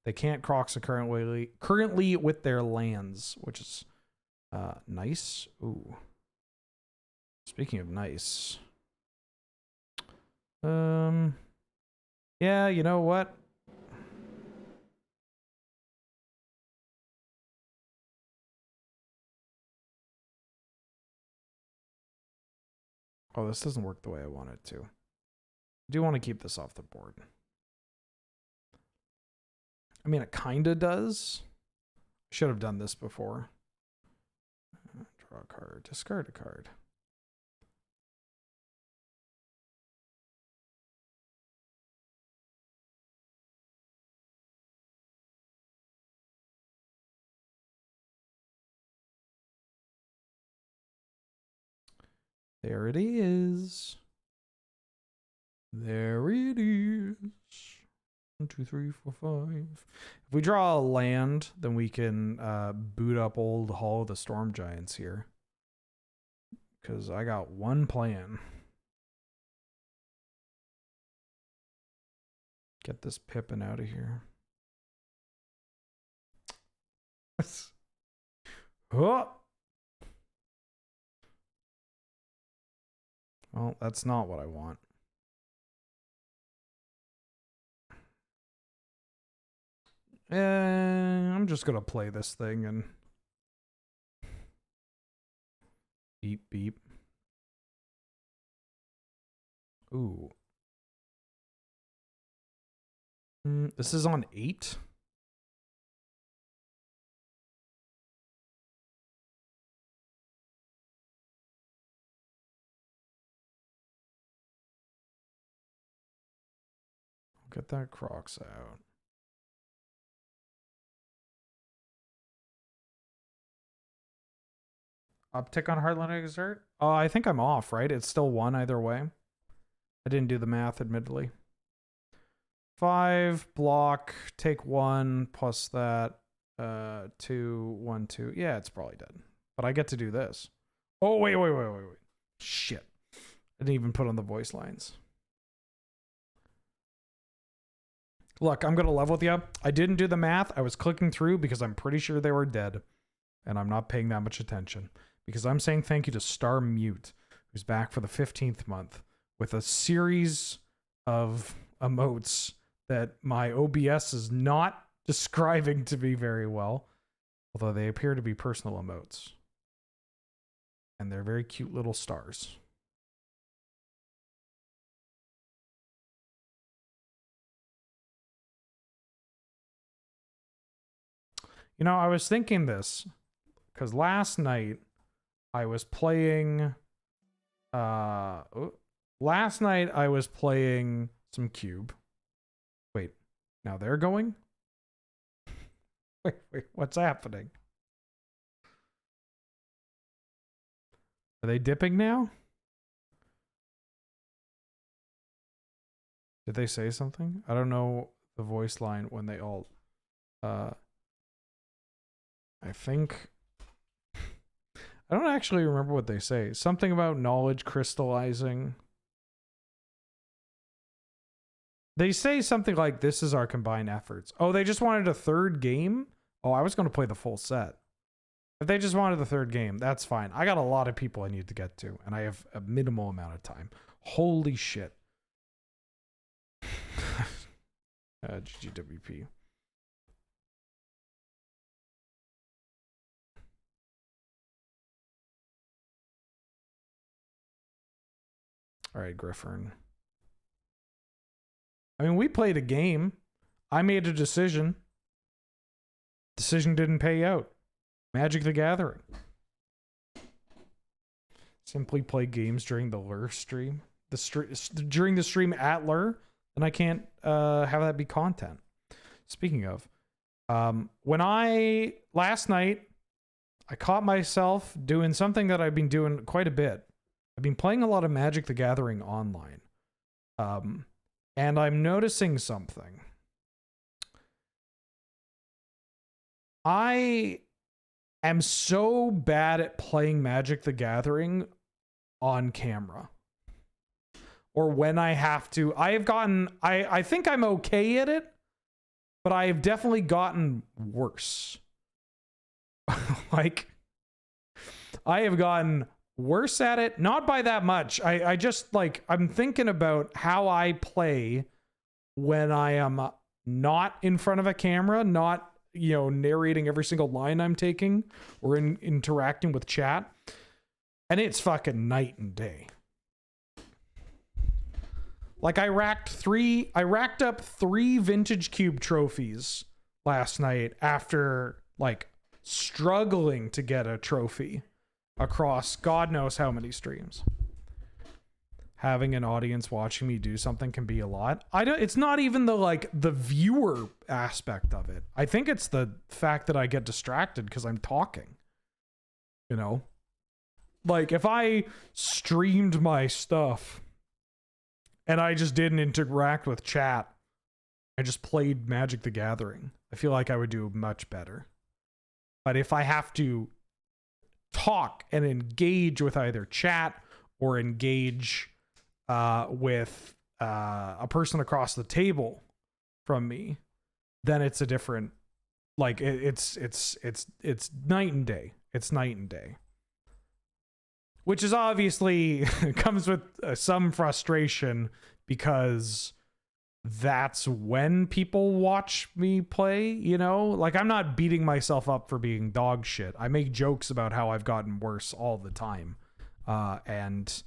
They can't Croxa currently with their lands, which is nice. Ooh. Speaking of nice. Yeah, you know what? Oh, this doesn't work the way I want it to. I do want to keep this off the board. I mean, it kind of does. Should have done this before. Draw a card. Discard a card. There it is. There it is. 1, 2, 3, 4, 5. If we draw a land, then we can boot up old Hall of the Storm Giants here. because I got one plan. Get this Pippin out of here. Oh! Well, that's not what I want. I'm just gonna play this thing and beep beep. Ooh. This is on 8. Get that Crocs out. Uptick on Heartland Exert? I think I'm off, right? It's still 1 either way. I didn't do the math, admittedly. 5, block, take 1, plus that. 2, 1, 2. Yeah, it's probably dead. But I get to do this. Oh, wait. Shit. I didn't even put on the voice lines. Look, I'm going to level with you. I didn't do the math. I was clicking through because I'm pretty sure they were dead. And I'm not paying that much attention. Because I'm saying thank you to Star Mute, who's back for the 15th month with a series of emotes that my OBS is not describing to me very well. Although they appear to be personal emotes. And they're very cute little stars. You know, I was thinking this because last night I was playing some Cube. Wait, now they're going? Wait, what's happening? Are they dipping now? Did they say something? I don't know the voice line when they all I think I don't actually remember what they say. Something about knowledge crystallizing. They say something like, this is our combined efforts. Oh, they just wanted a 3rd game? Oh, I was going to play the full set. If they just wanted the 3rd game, that's fine. I got a lot of people I need to get to, and I have a minimal amount of time. Holy shit. GGWP. All right, Griffin. I mean, we played a game. I made a decision. Decision didn't pay out. Magic the Gathering. Simply play games during the Lure stream. During the stream at Lure, and I can't have that be content. Speaking of, last night, I caught myself doing something that I've been doing quite a bit. I've been playing a lot of Magic the Gathering online. And I'm noticing something. I am so bad at playing Magic the Gathering on camera. Or when I have to. I think I'm okay at it, but I have definitely gotten worse. Like, I have gotten worse at it, not by that much. I just, like, I'm thinking about how I play when I am not in front of a camera, not, you know, narrating every single line I'm taking or interacting with chat. And it's fucking night and day. Like, I racked up 3 Vintage Cube trophies last night after, like, struggling to get a trophy across God knows how many streams. Having an audience watching me do something can be a lot. It's not even the viewer aspect of it. I think it's the fact that I get distracted because I'm talking. You know? Like, if I streamed my stuff and I just didn't interact with chat, I just played Magic the Gathering, I feel like I would do much better. But if I have to talk and engage with either chat or engage with a person across the table from me, then it's a different, like it's night and day. It's night and day. Which is obviously comes with some frustration, because that's when people watch me play, you know? Like, I'm not beating myself up for being dog shit. I make jokes about how I've gotten worse all the time. And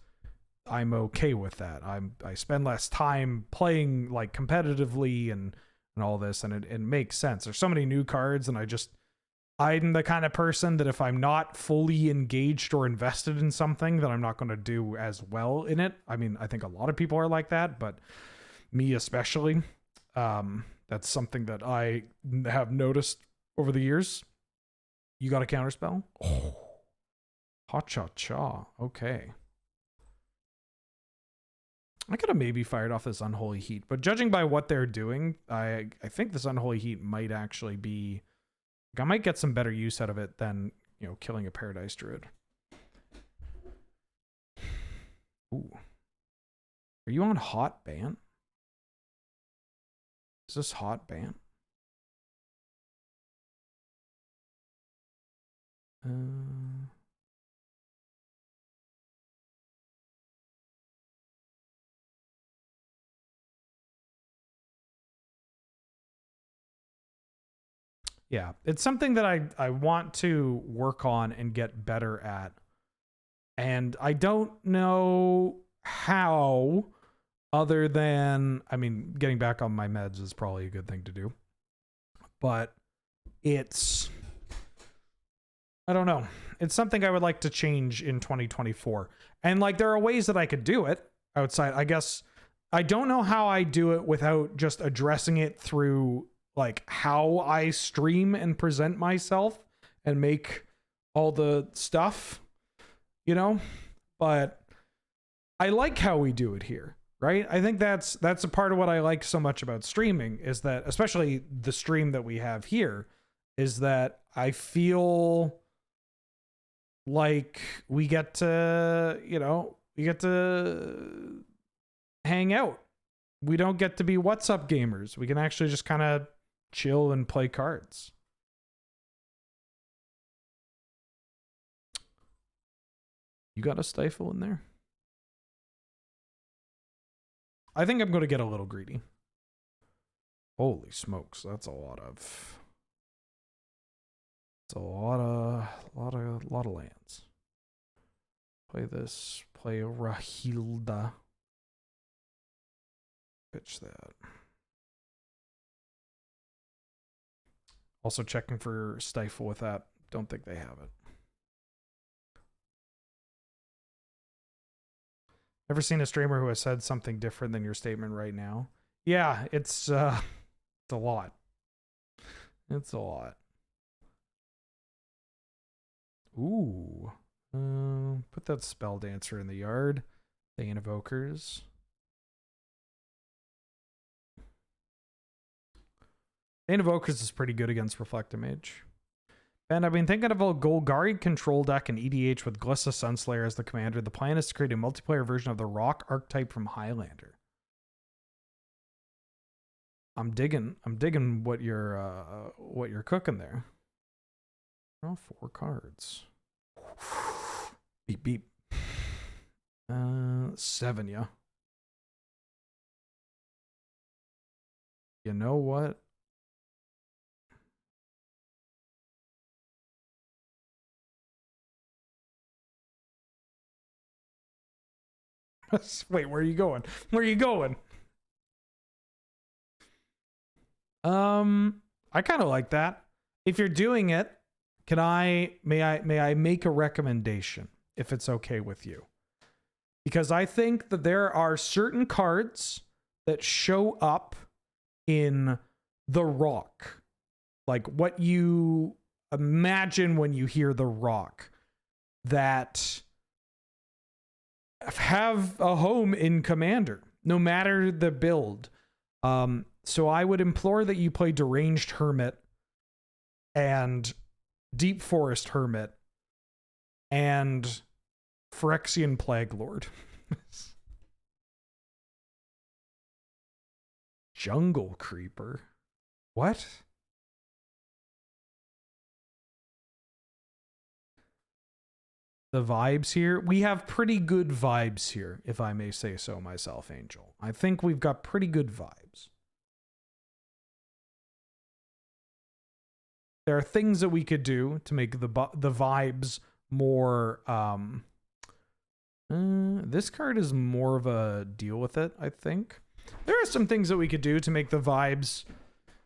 I'm okay with that. I spend less time playing like competitively and all this, and it makes sense. There's so many new cards, and I'm the kind of person that if I'm not fully engaged or invested in something, then I'm not going to do as well in it. I mean, I think a lot of people are like that, but me especially. That's something that I have noticed over the years. You got a counterspell? Oh, ha-cha-cha. Okay. I could have maybe fired off this Unholy Heat, but judging by what they're doing, I think this Unholy Heat might actually be... I might get some better use out of it than, you know, killing a Paradise Druid. Ooh. Are you on hot ban? Is this hot ban? Yeah, it's something that I want to work on and get better at. And I don't know how, other than, I mean, getting back on my meds is probably a good thing to do. But it's, I don't know. It's something I would like to change in 2024. And like, there are ways that I could do it outside. I guess I don't know how I do it without just addressing it through like how I stream and present myself and make all the stuff, you know, but I like how we do it here, right? I think that's a part of what I like so much about streaming, is that, especially the stream that we have here, is that I feel like we get to, you know, we get to hang out. We don't get to be what's up gamers. We can actually just kind of chill and play cards. You got a stifle in there? I think I'm going to get a little greedy. Holy smokes, that's a lot of... It's a lot of lands. Play this. Play Rahilda. Pitch that. Also checking for stifle with that. Don't think they have it. Ever seen a streamer who has said something different than your statement right now? Yeah, it's a lot. It's a lot. Ooh. Put that Spell Dancer in the yard. Thane Evokers. Thane Evokers is pretty good against Reflector Mage. Ben, I've been thinking of a Golgari control deck in EDH with Glissa Sunslayer as the commander. The plan is to create a multiplayer version of the Rock archetype from Highlander. I'm digging what you're cooking there. Oh, 4 cards. Beep beep. 7, yeah. You know what? Wait, where are you going? Where are you going? I kind of like that. If you're doing it, may I make a recommendation, if it's okay with you? Because I think that there are certain cards that show up in the Rock, like what you imagine when you hear the Rock, that have a home in Commander, no matter the build. So I would implore that you play Deranged Hermit and Deep Forest Hermit and Phyrexian Plague Lord. Jungle Creeper. What? The vibes here, we have pretty good vibes here, if I may say so myself, Angel. I think we've got pretty good vibes. There are things that we could do to make the vibes more, this card is more of a deal with it, I think. There are some things that we could do to make the vibes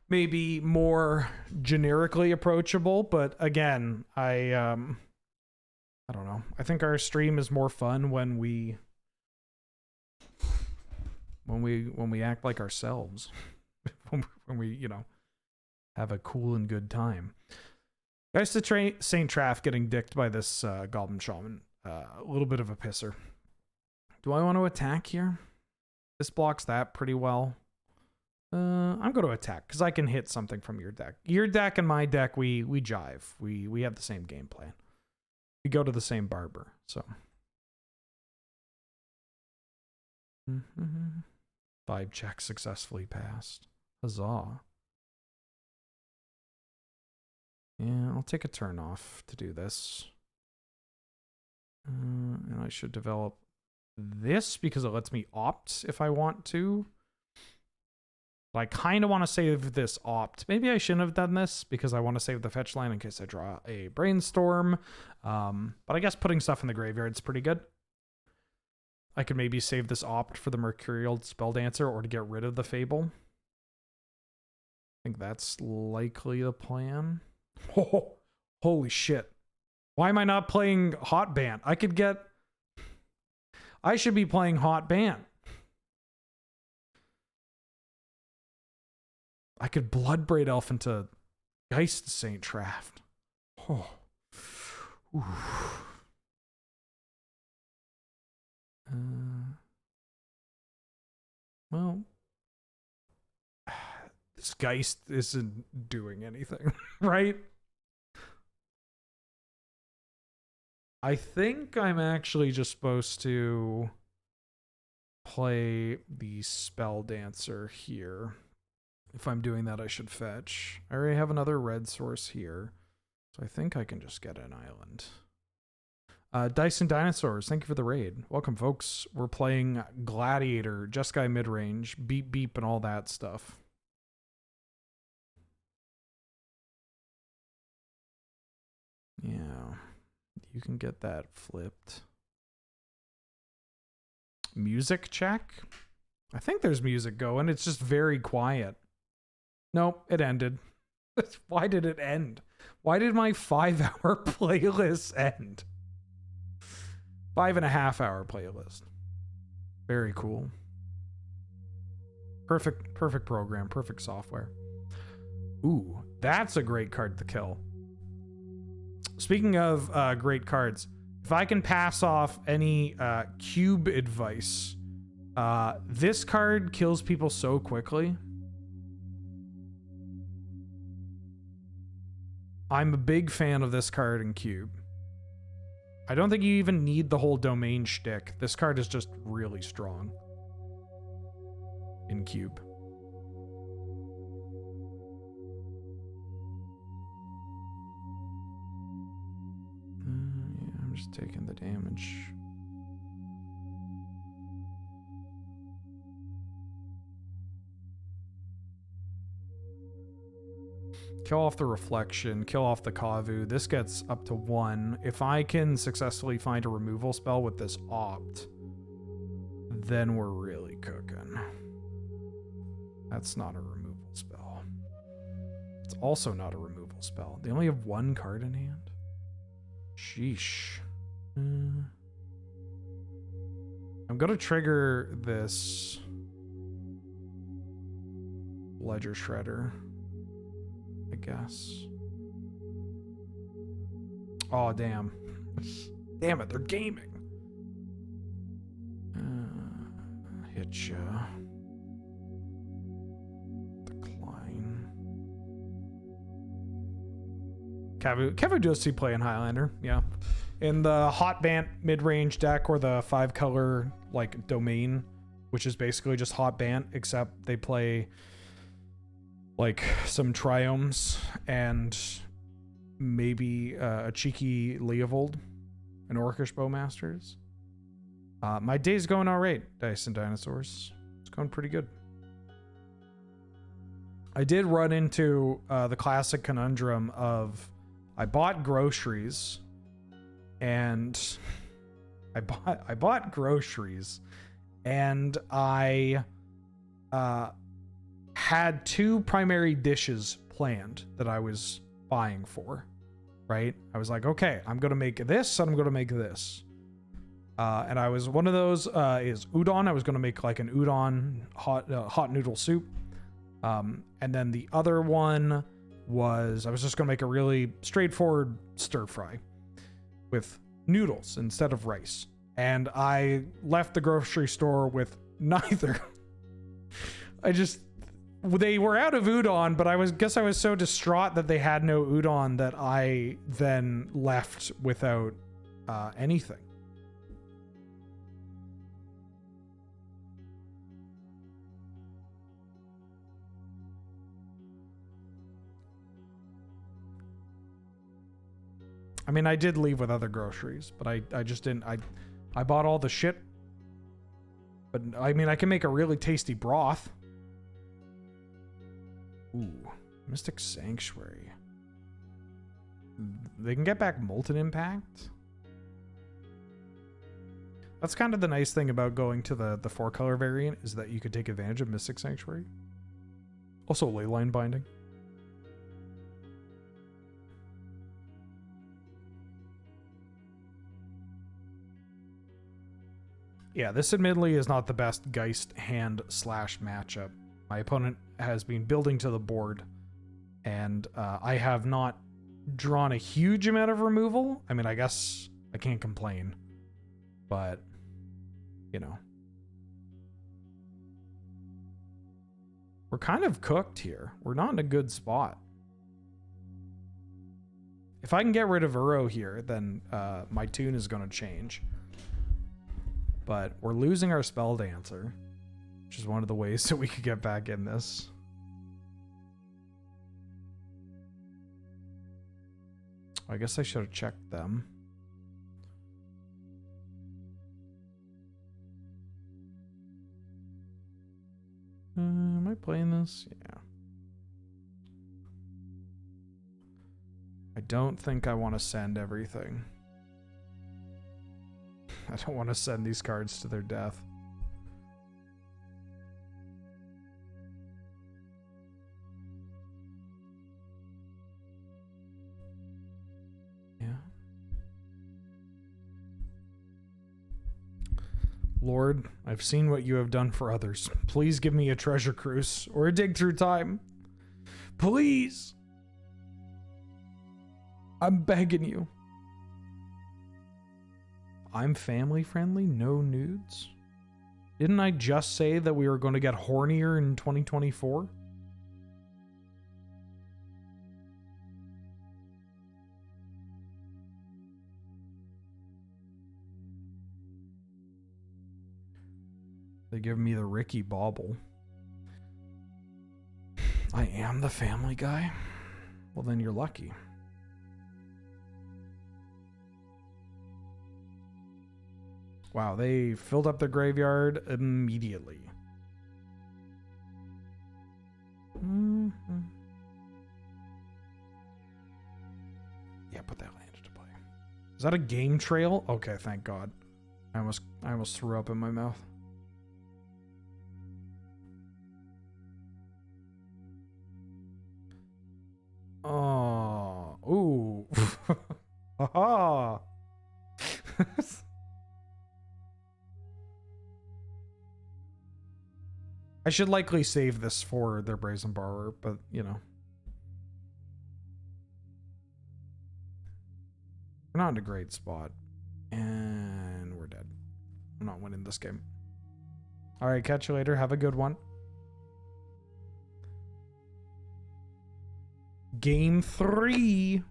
maybe more generically approachable, but again, I don't know. I think our stream is more fun when we act like ourselves. when we, you know, have a cool and good time. Guys, to Saint Traff getting dicked by this Goblin Shaman. A little bit of a pisser. Do I want to attack here? This blocks that pretty well. I'm going to attack because I can hit something from your deck. Your deck and my deck, we jive. We have the same game plan. We go to the same barber, so. Vibe check successfully passed. Huzzah. Yeah, I'll take a turn off to do this. And I should develop this because it lets me opt if I want to. But I kind of want to save this opt. Maybe I shouldn't have done this because I want to save the fetch line in case I draw a brainstorm. But I guess putting stuff in the graveyard is pretty good. I could maybe save this opt for the Mercurial Spelldancer or to get rid of the Fable. I think that's likely the plan. Oh, holy shit. Why am I not playing Hot Band? I should be playing Hot Band. I could Bloodbraid Elf into Geist Saint Traff. Oh. Well, this Geist isn't doing anything, right? I think I'm actually just supposed to play the Spelldancer here. If I'm doing that, I should fetch. I already have another red source here, so I think I can just get an island. Dyson Dinosaurs, thank you for the raid. Welcome, folks. We're playing Gladiator, Jeskai Midrange, Beep Beep, and all that stuff. Yeah, you can get that flipped. Music check? I think there's music going. It's just very quiet. Nope, it ended. Why did it end? Why did my 5-hour playlist end? 5.5-hour playlist. Very cool. Perfect program, perfect software. Ooh, that's a great card to kill. Speaking of great cards, if I can pass off any cube advice, this card kills people so quickly. I'm a big fan of this card in Cube. I don't think you even need the whole domain shtick. This card is just really strong in Cube. Yeah, I'm just taking the damage. Kill off the Reflection, kill off the Kavu. This gets up to 1. If I can successfully find a removal spell with this opt, then we're really cooking. That's not a removal spell. It's also not a removal spell. They only have 1 card in hand. Sheesh. I'm gonna trigger this Ledger Shredder, I guess. Oh, damn. Damn it, they're gaming. Hit ya. Decline. Kavu does see play in Highlander, yeah. In the hot bant mid-range deck, or the 5-color like domain, which is basically just hot bant, except they play like some triomes and maybe a cheeky Leovold and Orcish Bowmasters. My day's going all right, Dice and Dinosaurs. It's going pretty good. I did run into the classic conundrum of I bought groceries and I bought groceries and I had 2 primary dishes planned that I was buying for, right? I was like, okay, I'm going to make this and I'm going to make this. And I was, one of those is udon. I was going to make like an udon hot noodle soup. And then the other one was, I was just going to make a really straightforward stir fry with noodles instead of rice. And I left the grocery store with neither. They were out of udon, but I guess I was so distraught that they had no udon that I then left without anything. I mean, I did leave with other groceries, but I just didn't. I bought all the shit. But I mean, I can make a really tasty broth. Ooh, Mystic Sanctuary. They can get back Molten Impact. That's kind of the nice thing about going to the 4-color variant, is that you could take advantage of Mystic Sanctuary. Also, Leyline Binding. Yeah, this admittedly is not the best Geist hand / matchup. My opponent has been building to the board, and I have not drawn a huge amount of removal. I mean, I guess I can't complain, but, you know. We're kind of cooked here. We're not in a good spot. If I can get rid of Uro here, then my tune is going to change. But we're losing our Spell Dancer, which is one of the ways that we could get back in this. I guess I should have checked them. Am I playing this? Yeah. I don't think I want to send everything. I don't want to send these cards to their death. Yeah. Lord, I've seen what you have done for others. Please give me a treasure cruise or a dig through time. Please. I'm begging you. I'm family friendly, no nudes? Didn't I just say that we were going to get hornier in 2024? They give me the Ricky Bauble. I am the family guy? Well, then you're lucky. Wow, they filled up their graveyard immediately. Mm-hmm. Yeah, put that land into play. Is that a game trail? Okay, thank God. I almost threw up in my mouth. Oh, ooh. Haha. I should likely save this for their Brazen Borrower, but, you know. We're not in a great spot. And we're dead. I'm not winning this game. Alright, catch you later. Have a good one. Game 3.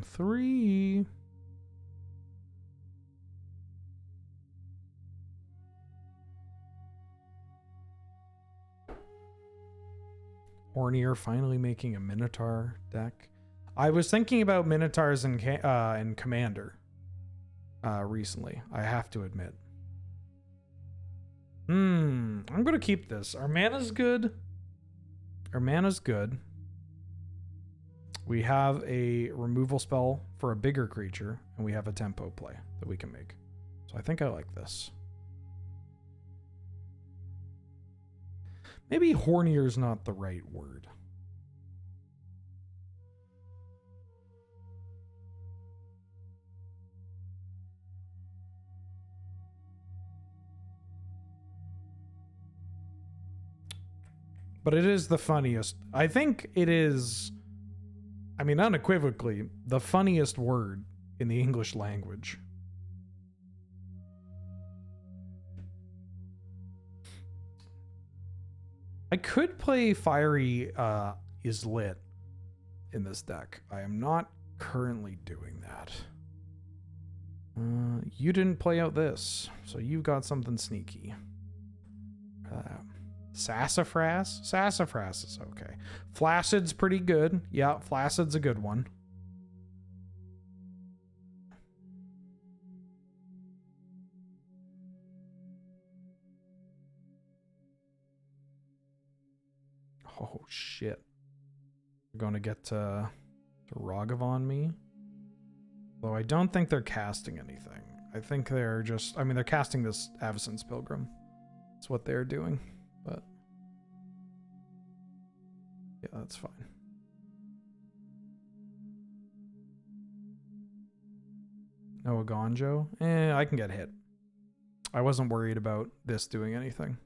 3. Hornier finally making a Minotaur deck. I was thinking about Minotaurs in Commander recently, I have to admit. I'm gonna keep this. Our mana's good. We have a removal spell for a bigger creature, and we have a tempo play that we can make. So I think I like this. Maybe hornier's not the right word. But it is the funniest. I think it is, I mean, unequivocally, the funniest word in the English language. I could play Fiery is Lit in this deck. I am not currently doing that. You didn't play out this, so you've got something sneaky. Sassafras? Sassafras is okay. Flaccid's pretty good. Yeah, Flaccid's a good one. Oh, shit. We're going to get to Ragav on me. Though I don't think they're casting anything. I think they're just... I mean, they're casting this Avacyn's Pilgrim. That's what they're doing. But... yeah, that's fine. No Agonjo? I can get hit. I wasn't worried about this doing anything.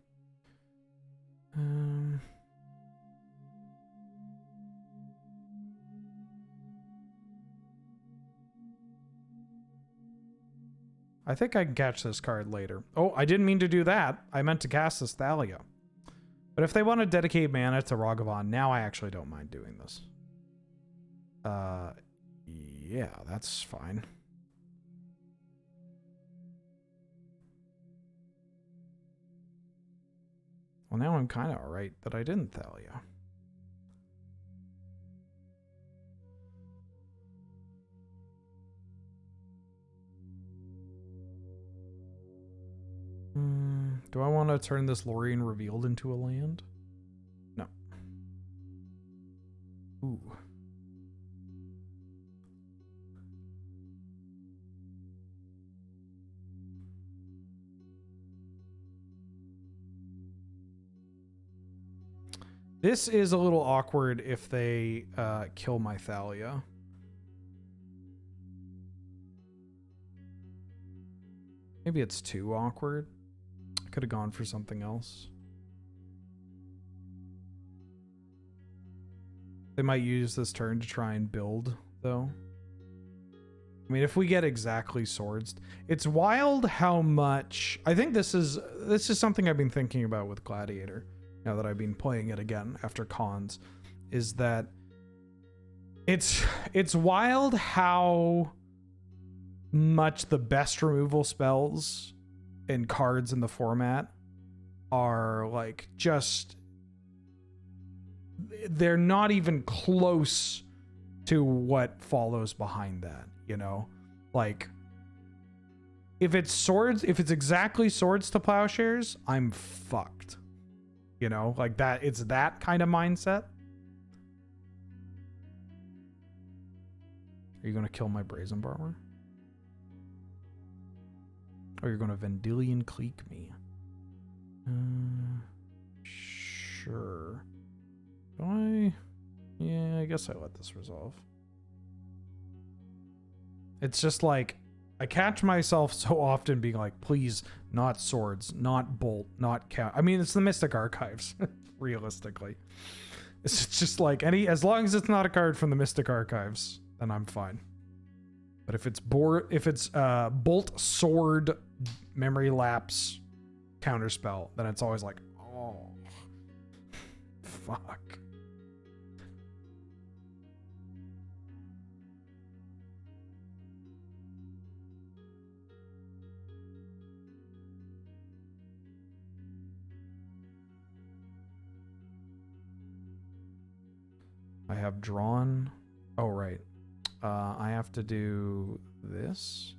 I think I can catch this card later. Oh, I didn't mean to do that. I meant to cast this Thalia. But if they want to dedicate mana to Ragavan, now I actually don't mind doing this. Yeah, that's fine. Well, now I'm kind of alright that I didn't Thalia. Do I want to turn this Lorien Revealed into a land? No. Ooh. This is a little awkward if they kill my Thalia. Maybe it's too awkward. I could have gone for something else. They might use this turn to try and build, though. I mean, if we get exactly swords, it's wild how much. I think this is something I've been thinking about with Gladiator. Now that I've been playing it again after cons, is that it's wild how much the best removal spells and cards in the format are like just, they're not even close to what follows behind that, you know? Like, if it's swords, if it's exactly swords to plowshares, I'm fucked. You know, like that, it's that kind of mindset. Are you going to kill my Brazen Barber? Or you're going to Vendilion Cleek me? Sure. Do I? Yeah, I guess I let this resolve. It's just like, I catch myself so often being like, please, not swords, not bolt, not count. I mean, it's the Mystic Archives, realistically. It's just like, as long as it's not a card from the Mystic Archives, then I'm fine. But if it's bolt, sword, memory lapse, counterspell, then it's always like, oh, fuck. have drawn. Oh, right. I have to do this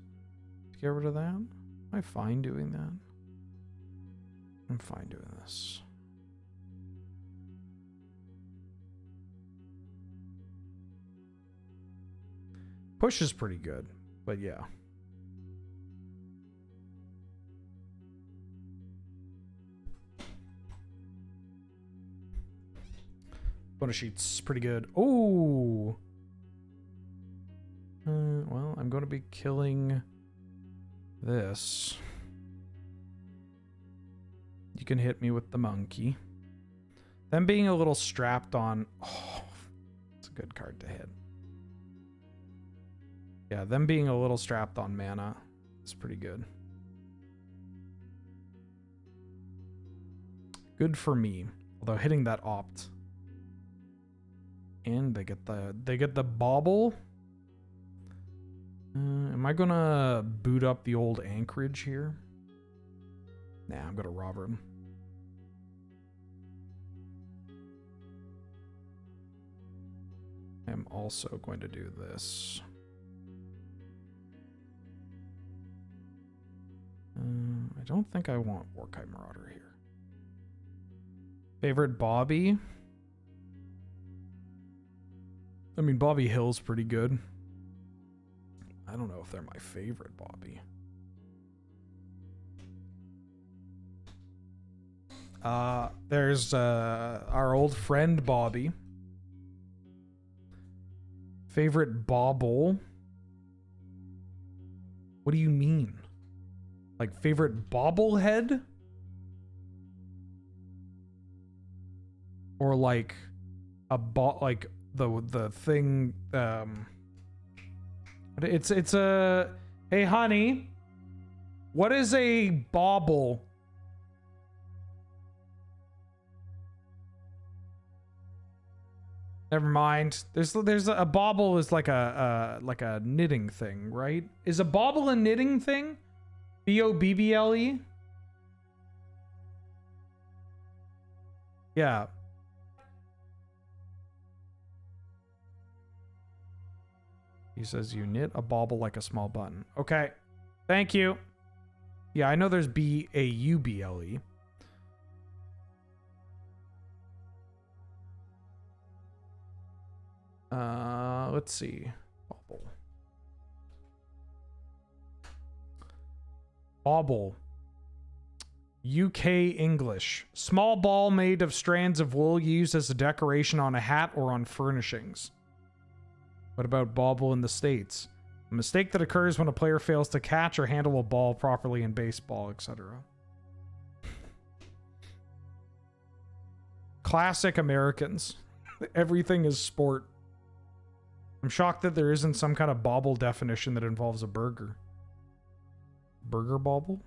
to get rid of that. Am I fine doing that? I'm fine doing this. Push is pretty good, but yeah. Bonus sheet's pretty good. Oh! Well, I'm going to be killing this. You can hit me with the monkey. Them being a little strapped on... Oh, it's a good card to hit. Yeah, them being a little strapped on mana is pretty good. Good for me. Although hitting that opt. And they get the bauble. Am I gonna boot up the old Anchorage here? Nah, I'm gonna rob him. I'm also going to do this. I don't think I want Warkai Marauder here. Favorite Bobby? I mean, Bobby Hill's pretty good. I don't know if they're my favorite Bobby. There's our old friend Bobby. Favorite bauble? What do you mean? Like favorite bobblehead? Or like a like the thing it's a hey honey, what is a bauble? Never mind. There's a bauble is like a knitting thing, right? Is a bauble a knitting thing? BOBBLE? Yeah. He says you knit a bauble like a small button. Okay. Thank you. Yeah, I know there's BAUBLE. Let's see. Bauble. Bauble. UK English. Small ball made of strands of wool used as a decoration on a hat or on furnishings. What about bauble in the States? A mistake that occurs when a player fails to catch or handle a ball properly in baseball, etc. Classic Americans. Everything is sport. I'm shocked that there isn't some kind of bauble definition that involves a burger. Burger bauble?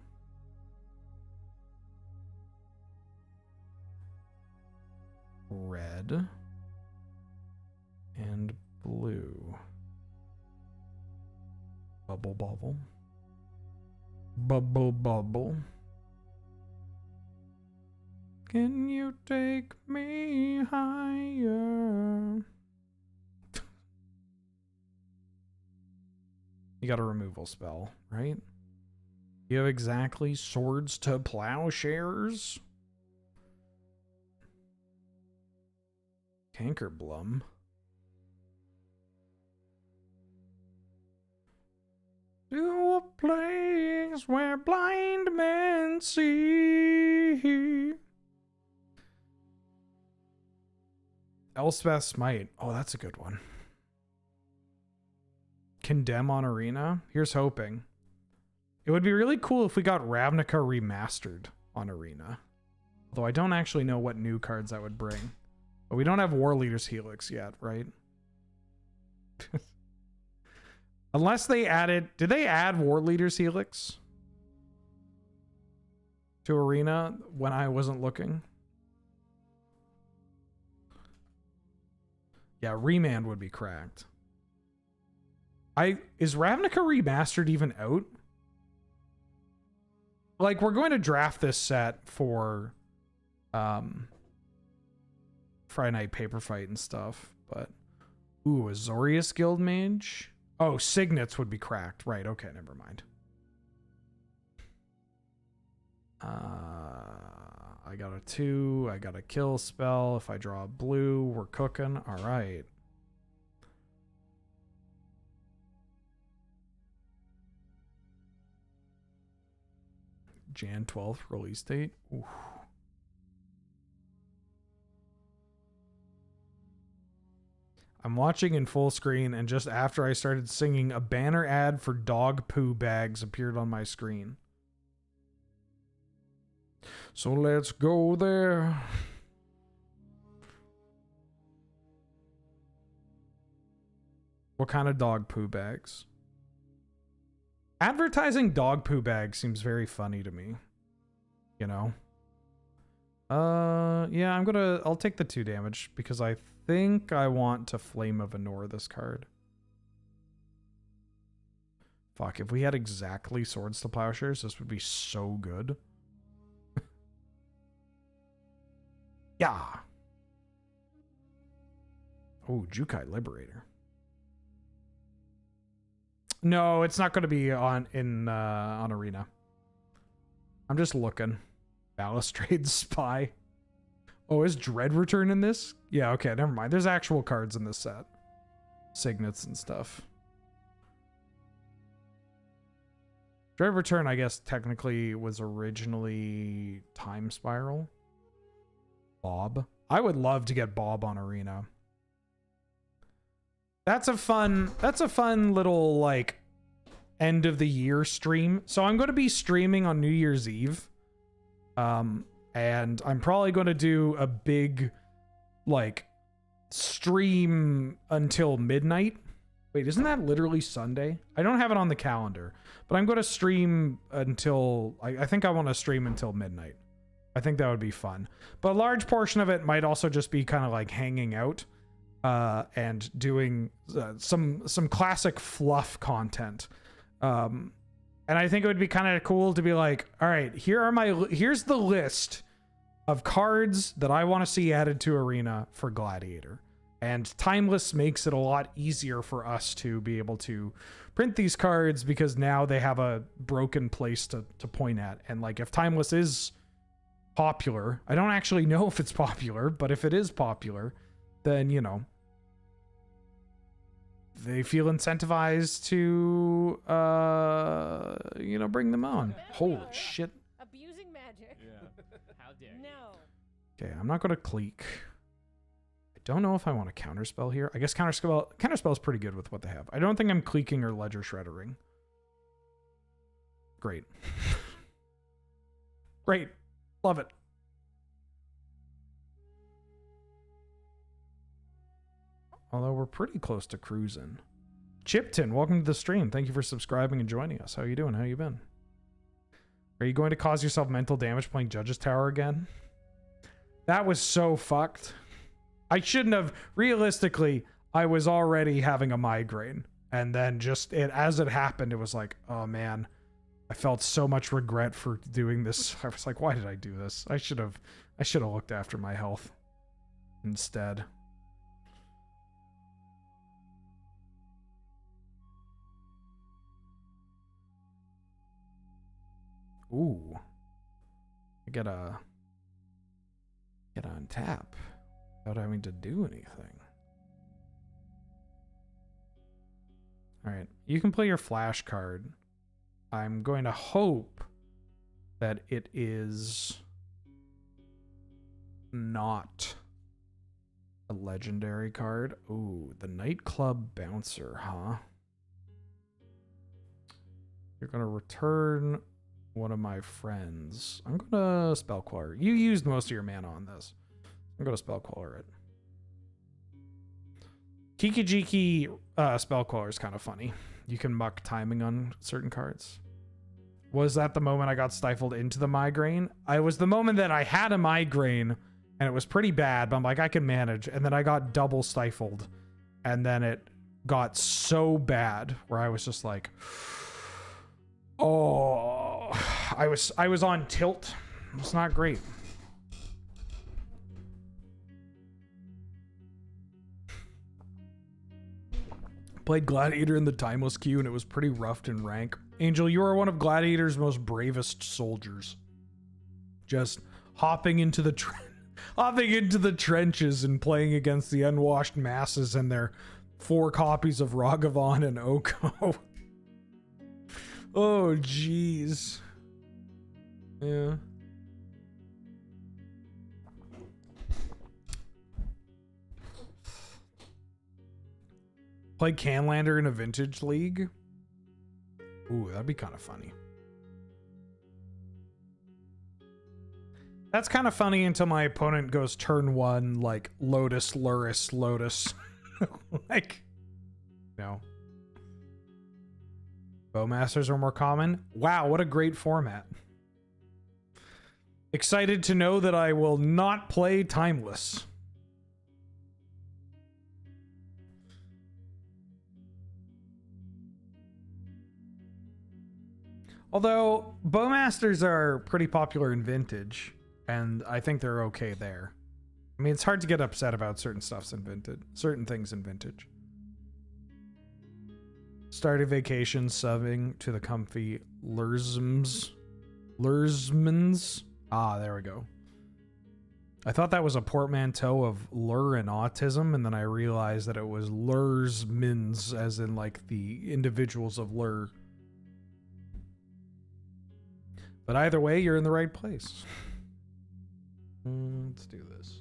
Red. And blue. Bubble bubble. Bubble bubble. Can you take me higher? You got a removal spell, right? You have exactly swords to plowshares. Cankerblum. To a place where blind men see. Elspeth Smite. Oh, that's a good one. Condemn on Arena. Here's hoping. It would be really cool if we got Ravnica remastered on Arena. Although I don't actually know what new cards that would bring. But we don't have War Leader's Helix yet, right? Unless they added... Did they add War Leader's Helix to Arena when I wasn't looking? Yeah, Remand would be cracked. Is Ravnica Remastered even out? Like, we're going to draft this set for Friday Night Paper Fight and stuff, but Ooh, Azorius Guild Mage? Oh, Signets would be cracked. Right, okay, never mind. I got a 2. I got a kill spell. If I draw a blue, we're cooking. All right. Jan 12th release date. Ooh. I'm watching in full screen, and just after I started singing, a banner ad for dog poo bags appeared on my screen. So let's go there. What kind of dog poo bags? Advertising dog poo bags seems very funny to me. You know? Yeah, I'll take the 2 damage because I think I want to Flame of Anor this card. Fuck, if we had exactly Swords to Plowshares, this would be so good. Yeah. Oh, Jeskai Liberator. No, it's not going to be on Arena. I'm just looking. Balustrade Spy. Oh, is Dread Return in this? Yeah, okay, never mind. There's actual cards in this set. Signets and stuff. Dread Return, I guess, technically was originally Time Spiral. Bob. I would love to get Bob on Arena. That's a fun little, like, end of the year stream. So I'm going to be streaming on New Year's Eve. And I'm probably going to do a big, like, stream until midnight. Wait, isn't that literally Sunday? I don't have it on the calendar, but I'm going to stream until, I think I want to stream until midnight. I think that would be fun. But a large portion of it might also just be kind of like hanging out and doing some classic fluff content. And I think it would be kind of cool to be like, all right, here's the list of cards that I want to see added to Arena for Gladiator. And Timeless makes it a lot easier for us to be able to print these cards because now they have a broken place to point at. And like, if Timeless is popular, I don't actually know if it's popular, but if it is popular, then, you know, they feel incentivized to, you know, bring them on. Holy shit. Abusing magic. Yeah. How dare you? No. Okay, I'm not going to clique. I don't know if I want to counterspell here. I guess counterspell is pretty good with what they have. I don't think I'm cliquing or ledger shreddering. Great. Great. Love it. Although we're pretty close to cruising. Chipton, welcome to the stream. Thank you for subscribing and joining us. How you doing? How you been? Are you going to cause yourself mental damage playing Judge's Tower again? That was so fucked. I shouldn't have. Realistically, I was already having a migraine. And then just as it happened, it was like, oh man, I felt so much regret for doing this. I was like, why did I do this? I should have looked after my health instead. Ooh. I gotta untap without having to do anything. Alright, you can play your flash card. I'm going to hope that it is not a legendary card. Ooh, the Nightclub Bouncer, huh? You're gonna return one of my friends. I'm gonna Spellqueller. You used most of your mana on this. I'm gonna Spellqueller it. Kiki-Jiki Spellqueller is kind of funny. You can muck timing on certain cards. Was that the moment I got stifled into the migraine? I was the moment that I had a migraine and it was pretty bad, but I'm like, I can manage. And then I got double stifled. And then it got so bad where I was just like, oh, I was on tilt. It's not great. Played Gladiator in the timeless queue, and it was pretty rough in rank. Angel, you are one of Gladiator's most bravest soldiers. Just hopping into the trenches and playing against the unwashed masses and their 4 copies of Ragavan and Oko. Oh, jeez. Yeah. Play Canlander in a vintage league? Ooh, that'd be kind of funny. That's kind of funny until my opponent goes turn 1, like, Lotus, Luris, Lotus. Like, no. Bowmasters are more common? Wow, what a great format. Excited to know that I will not play Timeless. Although, Bowmasters are pretty popular in Vintage, and I think they're okay there. I mean, it's hard to get upset about certain things in Vintage. Started vacation, subbing to the comfy Lursmans. Ah, there we go. I thought that was a portmanteau of lure and autism, and then I realized that it was Lursmans, as in like the individuals of lure. But either way, you're in the right place. Let's do this.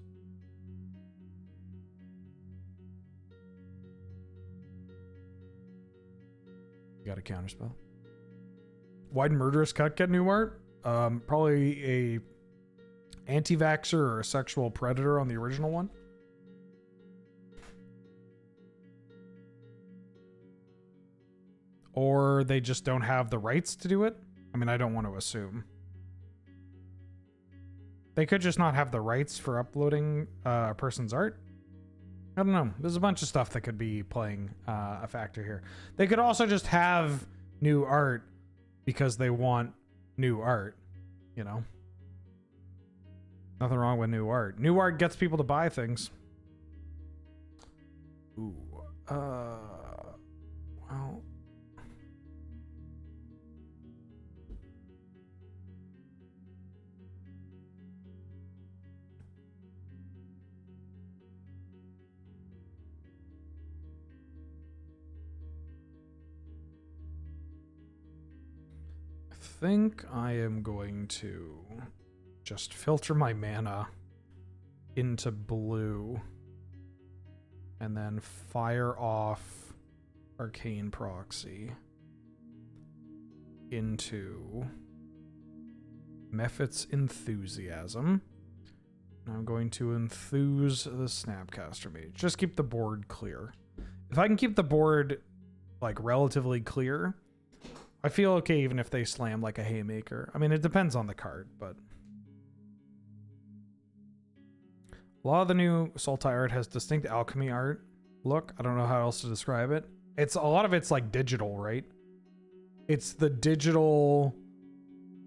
You got a counterspell. Why'd Murderous Cut get new art? Probably a anti-vaxxer or a sexual predator on the original one. Or they just don't have the rights to do it. I mean, I don't want to assume. They could just not have the rights for uploading a person's art. I don't know. There's a bunch of stuff that could be playing a factor here. They could also just have new art because they want new art, you know? Nothing wrong with new art. New art gets people to buy things. Ooh. Well... I think I am going to just filter my mana into blue and then fire off Arcane Proxy into Mephit's Enthusiasm. And I'm going to enthuse the Snapcaster Mage. Just keep the board clear. If I can keep the board like relatively clear, I feel okay even if they slam like a Haymaker. I mean, it depends on the card, but... A lot of the new Sultai art has distinct alchemy art look. I don't know how else to describe it. A lot of it's like digital, right? It's the digital,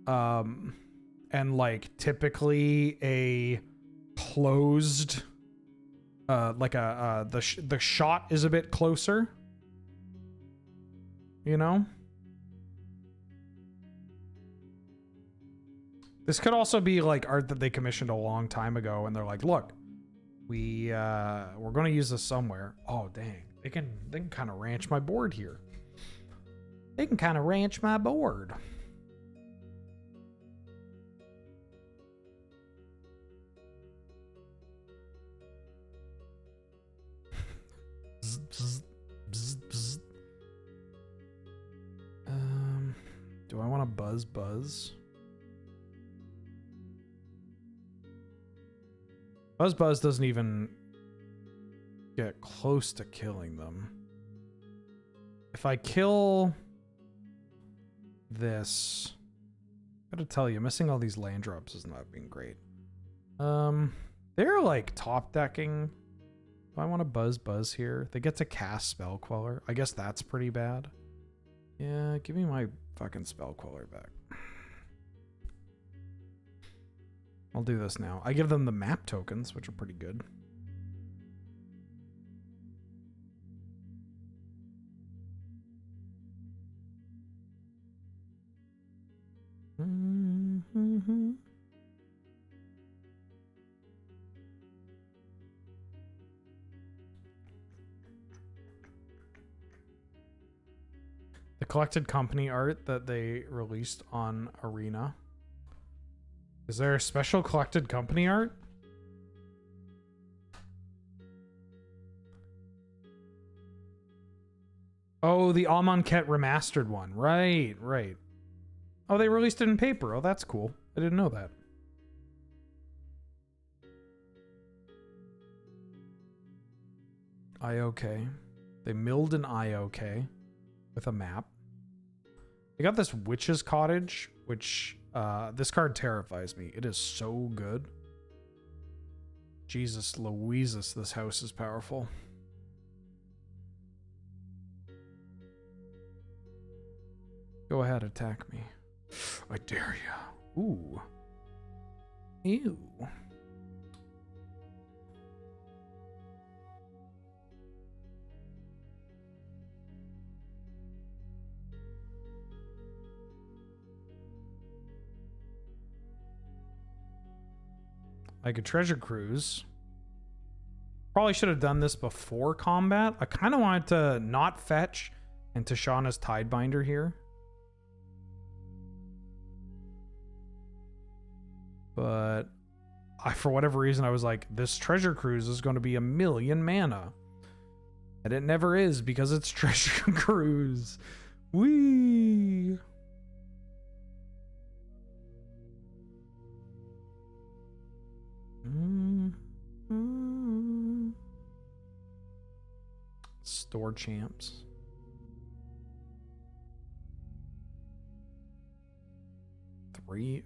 and like typically a closed, the shot is a bit closer, you know? This could also be like art that they commissioned a long time ago, and they're like, "Look, we're going to use this somewhere." Oh, dang! They can kind of ranch my board here. They can kind of ranch my board. Bzz, bzz, bzz, bzz. Do I want to buzz? Buzz doesn't even get close to killing them. If I kill this, I gotta tell you, missing all these land drops is not being great. They're like top decking. Do I want to buzz here? They get to cast Spell Queller. I guess that's pretty bad. Yeah, give me my fucking Spell Queller back. I'll do this now. I give them the map tokens, which are pretty good. The collected company art that they released on Arena. Is there a special collected company art? Oh, the Amonkhet remastered one. Right, right. Oh, they released it in paper. Oh, that's cool. I didn't know that. IOK. They milled an IOK with a map. They got this witch's cottage, which this card terrifies me. It is so good. Jesus Louises, this house is powerful. Go ahead, attack me. I dare you. Ooh. Ew. Like a treasure cruise. Probably should have done this before combat. I kind of wanted to not fetch and Tishana's Tidebinder here. But for whatever reason, I was like, this treasure cruise is going to be 1,000,000 mana. And it never is because it's treasure cruise. Whee! Store champs.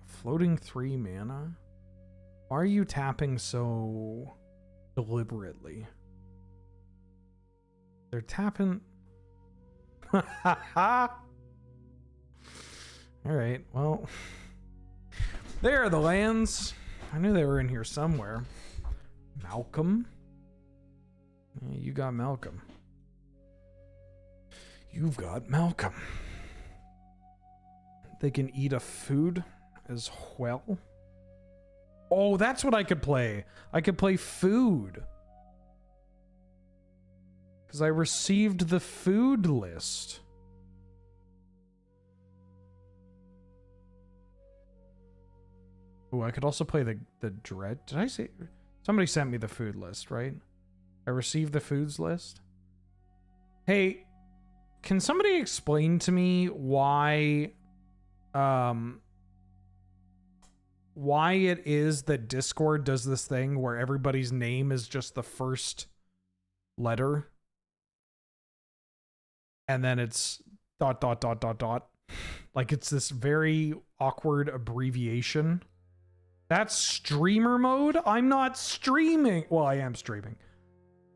Floating 3 mana. Why are you tapping so deliberately? They're tapping. All right, well, there are the lands. I knew they were in here somewhere. Malcolm. Yeah, you got Malcolm. You've got Malcolm. They can eat a food as well. Oh, that's what I could play. I could play food. Because I received the food list. Oh, I could also play the dread. Did I say... Somebody sent me the food list, right? I received the foods list. Hey, can somebody explain to me why it is that Discord does this thing where everybody's name is just the first letter and then it's ... Like it's this very awkward abbreviation. That's streamer mode? I'm not streaming. Well, I am streaming.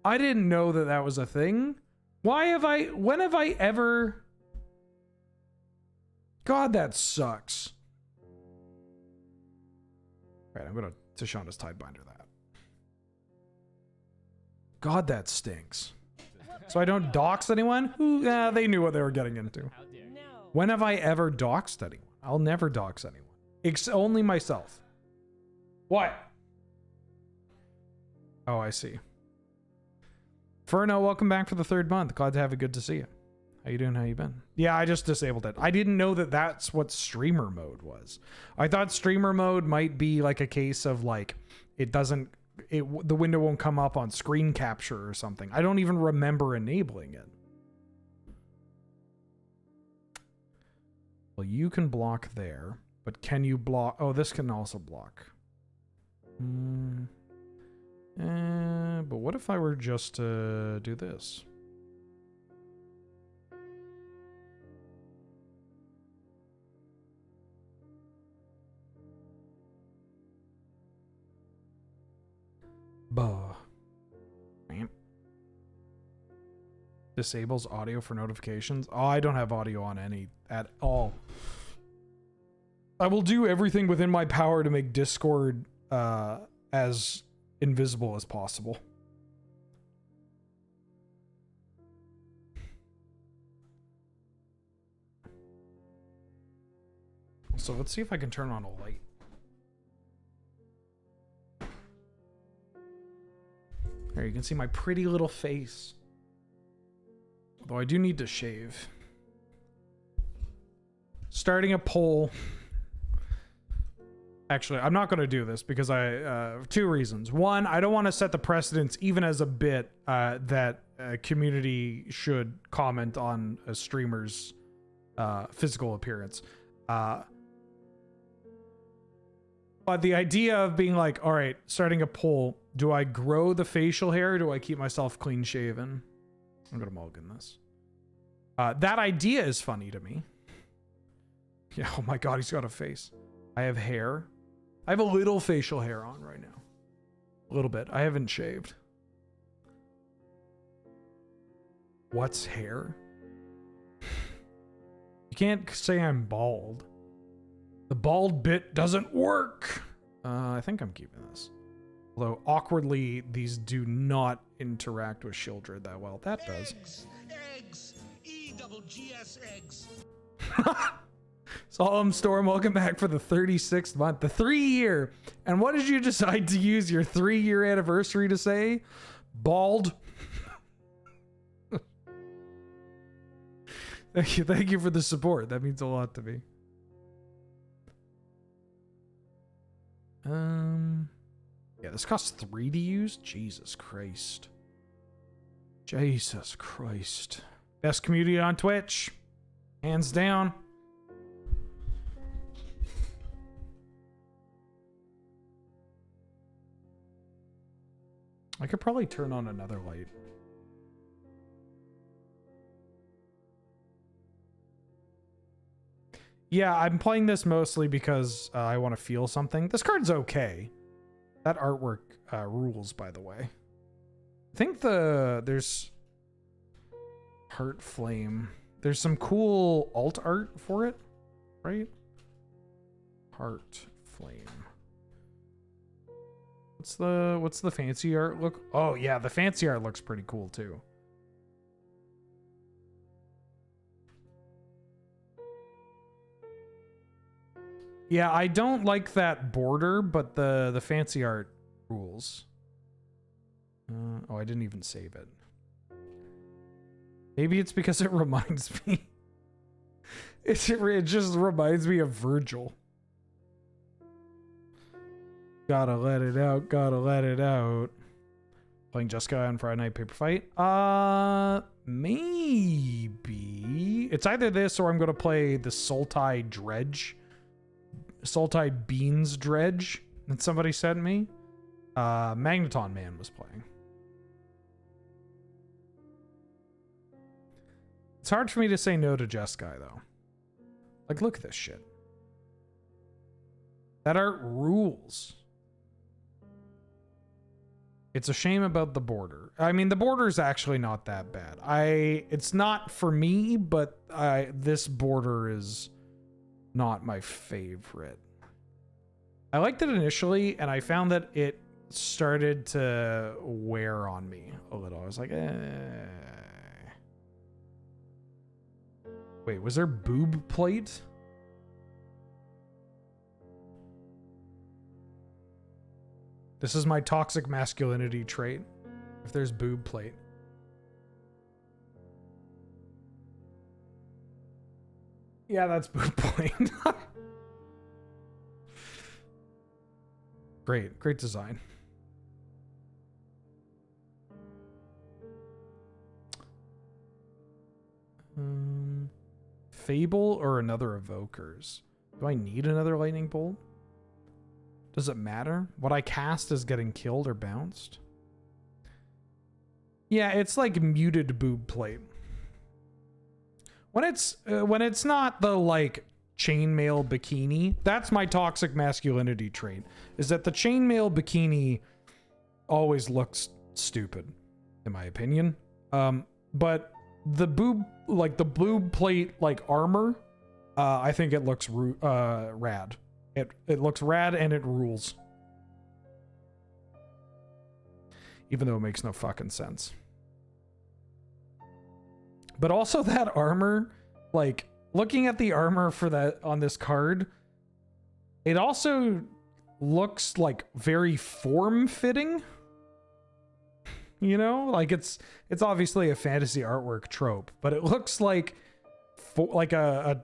I didn't know that that was a thing. When have I ever... God, that sucks. Right, I'm gonna Tishana's Tidebinder that. God, that stinks. So I don't dox anyone? Yeah, they knew what they were getting into. When have I ever doxed anyone? I'll never dox anyone. Only myself. What? Oh, I see. Furno, welcome back for the 3rd month. Glad to have you. Good to see you. How you doing? How you been? Yeah, I just disabled it. I didn't know that that's what streamer mode was. I thought streamer mode might be like a case of like, the window won't come up on screen capture or something. I don't even remember enabling it. Well, you can block there, but can you block? Oh, this can also block. But what if I were just to do this? Buh. Disables audio for notifications. Oh, I don't have audio on at all. I will do everything within my power to make Discord as invisible as possible. So let's see if I can turn on a light. There, you can see my pretty little face. Although I do need to shave. starting a poll. Actually, I'm not going to do this because two reasons. One, I don't want to set the precedence, even as a bit, that a community should comment on a streamer's physical appearance. But the idea of being like, all right, starting a poll, do I grow the facial hair or do I keep myself clean shaven? I'm going to mulligan this. That idea is funny to me. Yeah, oh my god, he's got a face. I have hair. I have a little facial hair on right now. A little bit. I haven't shaved. What's hair? You can't say I'm bald. The bald bit doesn't work. I think I'm keeping this. Although, awkwardly, these do not interact with Shieldred that well. That does. Eggs. E-double-G-S eggs. Solemn Storm, welcome back for the 36th month. The 3-year. And what did you decide to use your 3-year anniversary to say? Bald. Thank you for the support. That means a lot to me. Yeah, this costs 3 to use. Jesus Christ. Jesus Christ. Best community on Twitch. Hands down. I could probably turn on another light. Yeah, I'm playing this mostly because I want to feel something. This card's okay. That artwork rules, by the way. I think there's Heart Flame. There's some cool alt art for it, right? Heart Flame. What's the fancy art look? Oh yeah, the fancy art looks pretty cool too. Yeah, I don't like that border, but the fancy art rules. Oh, I didn't even save it. Maybe it's because it reminds me. It just reminds me of Virgil. Gotta let it out, gotta let it out. Playing Jeskai on Friday Night Paper Fight? Maybe. It's either this or I'm gonna play the Sultai Dredge. Sultai Beans Dredge that somebody sent me. Magneton Man was playing. It's hard for me to say no to Jeskai though. Like, look at this shit. That art rules. It's a shame about the border. I mean, the border is actually not that bad. It's not for me, but this border is not my favorite. I liked it initially, and I found that it started to wear on me a little. I was like, eh. Wait, was there boob plate? This is my toxic masculinity trait. If there's boob plate. Yeah, that's boob plate. Great design. Fable or another Evokers? Do I need another lightning bolt? Does it matter? What I cast is getting killed or bounced? Yeah, it's like muted boob plate. When it's not the like chainmail bikini, that's my toxic masculinity trait. Is that the chainmail bikini always looks stupid, in my opinion. But the boob plate like armor, I think it looks rad. It looks rad and it rules. Even though it makes no fucking sense. But also that armor, like looking at the armor for that on this card, it also looks like very form-fitting. You know, like it's obviously a fantasy artwork trope, but it looks like a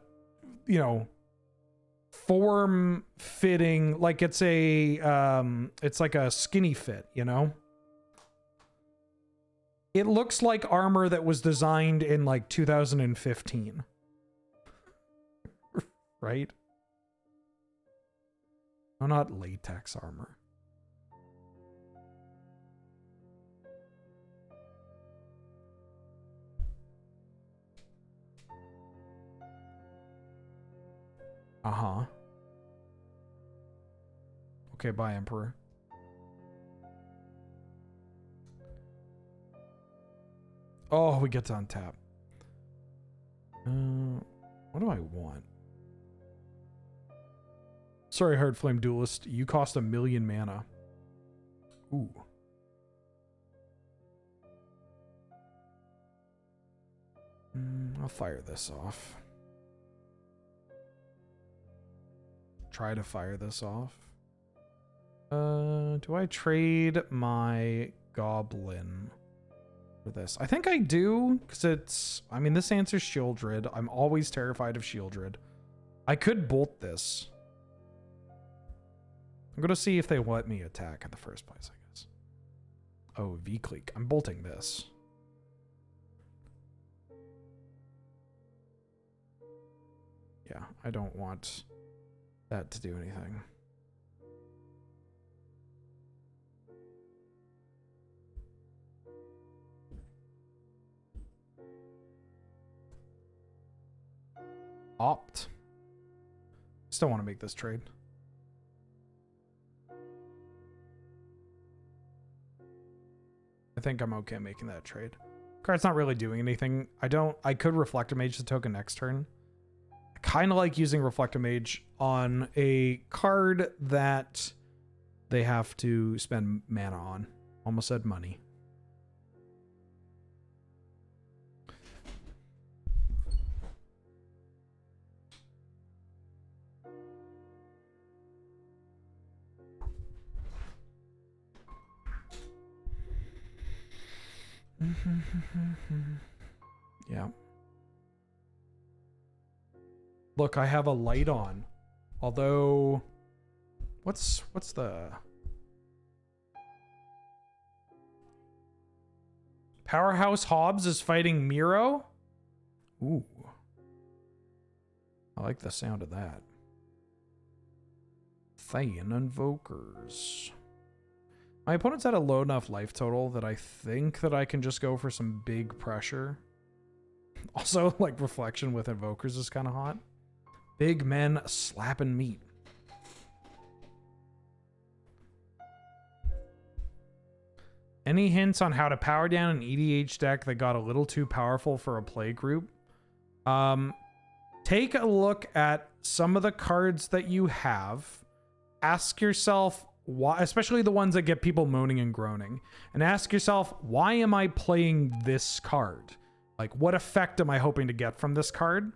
you know, form fitting, like it's like a skinny fit, you know? It looks like armor that was designed in like 2015. Right? No, not latex armor. Uh-huh. Okay, bye, Emperor. Oh, we get to untap. What do I want? Sorry, Hard Flame Duelist. You cost 1,000,000 mana. Ooh. I'll fire this off. Try to fire this off. Do I trade my Goblin for this? I think I do, because it's... I mean, this answers Shieldred. I'm always terrified of Shieldred. I could bolt this. I'm going to see if they let me attack in the first place, I guess. Oh, V-Click. I'm bolting this. Yeah, I don't want that to do anything. Opt. Still want to make this trade. I think I'm okay making that trade. Card's not really doing anything. I could Reflector Mage the token next turn. I kind of like using Reflector Mage on a card that they have to spend mana on. Almost said money. Yeah. Look, I have a light on. Although, what's the... Powerhouse Hobbs is fighting Miro? Ooh. I like the sound of that. Thayan Invokers. My opponent's at a low enough life total that I think that I can just go for some big pressure. Also, like, Reflection with Invokers is kind of hot. Big men slapping meat. Any hints on how to power down an EDH deck that got a little too powerful for a play group? Take a look at some of the cards that you have. Ask yourself why, especially the ones that get people moaning and groaning, and ask yourself, why am I playing this card? Like, what effect am I hoping to get from this card?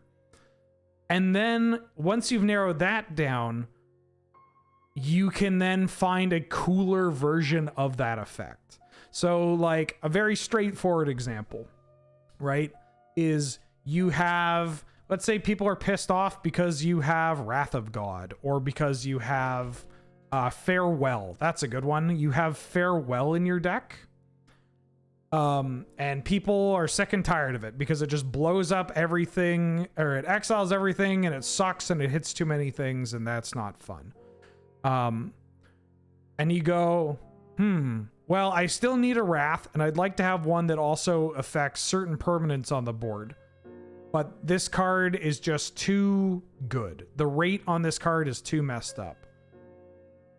And then once you've narrowed that down, you can then find a cooler version of that effect. So, like, a very straightforward example, right, is you have, let's say people are pissed off because you have Wrath of God, or because you have Farewell. That's a good one. You have Farewell in your deck. And people are sick and tired of it because it just blows up everything, or it exiles everything, and it sucks and it hits too many things, and that's not fun. And you go, well, I still need a Wrath, and I'd like to have one that also affects certain permanents on the board. But this card is just too good. The rate on this card is too messed up.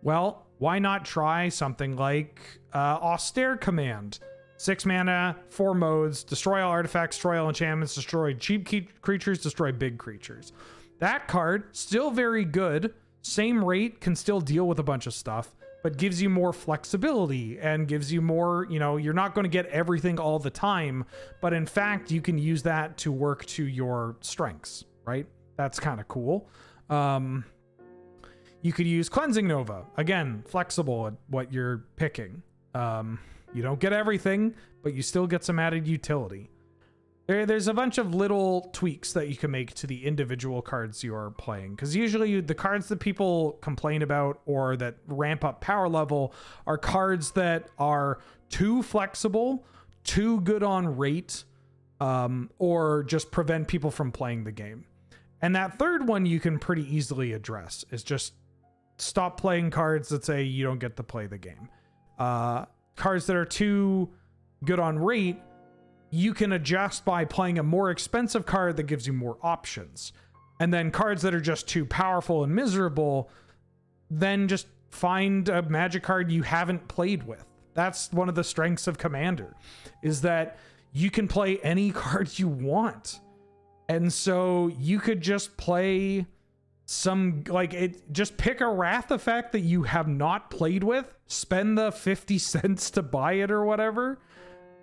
Well, why not try something like Austere Command? 6 mana, 4 modes, destroy all artifacts, destroy all enchantments, destroy cheap creatures, destroy big creatures. That card, still very good. Same rate, can still deal with a bunch of stuff, but gives you more flexibility and gives you more, you know, you're not going to get everything all the time, but in fact, you can use that to work to your strengths, right? That's kind of cool. You could use Cleansing Nova. Again, flexible at what you're picking. You don't get everything, but you still get some added utility. There's a bunch of little tweaks that you can make to the individual cards you are playing, because usually the cards that people complain about or that ramp up power level are cards that are too flexible, too good on rate, or just prevent people from playing the game. And that third one you can pretty easily address, is just stop playing cards that say you don't get to play the game. Cards that are too good on rate, you can adjust by playing a more expensive card that gives you more options. And then cards that are just too powerful and miserable, then just find a magic card you haven't played with. That's one of the strengths of Commander, is that you can play any card you want. And so you could just play just pick a Wrath effect that you have not played with, spend the 50 cents to buy it or whatever,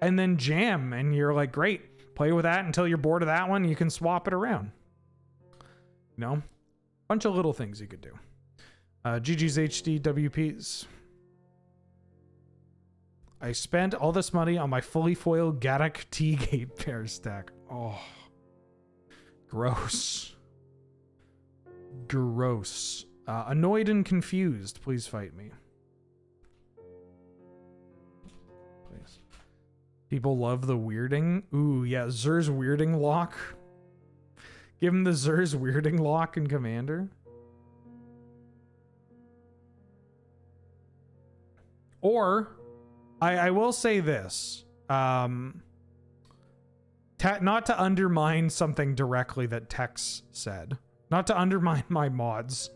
and then jam, and you're like, great, play with that until you're bored of that one. You can swap it around. You know, bunch of little things you could do. GG's HD WPs. I spent all this money on my fully foiled Gaddock T-Gate pair stack. Oh, gross. Gross. Annoyed and confused. Please fight me. Please. People love the weirding. Ooh, yeah, Zer's weirding lock. Give him the Zer's weirding lock in Commander. Or, I will say this. Not to undermine something directly that Tex said. Not to undermine my mods.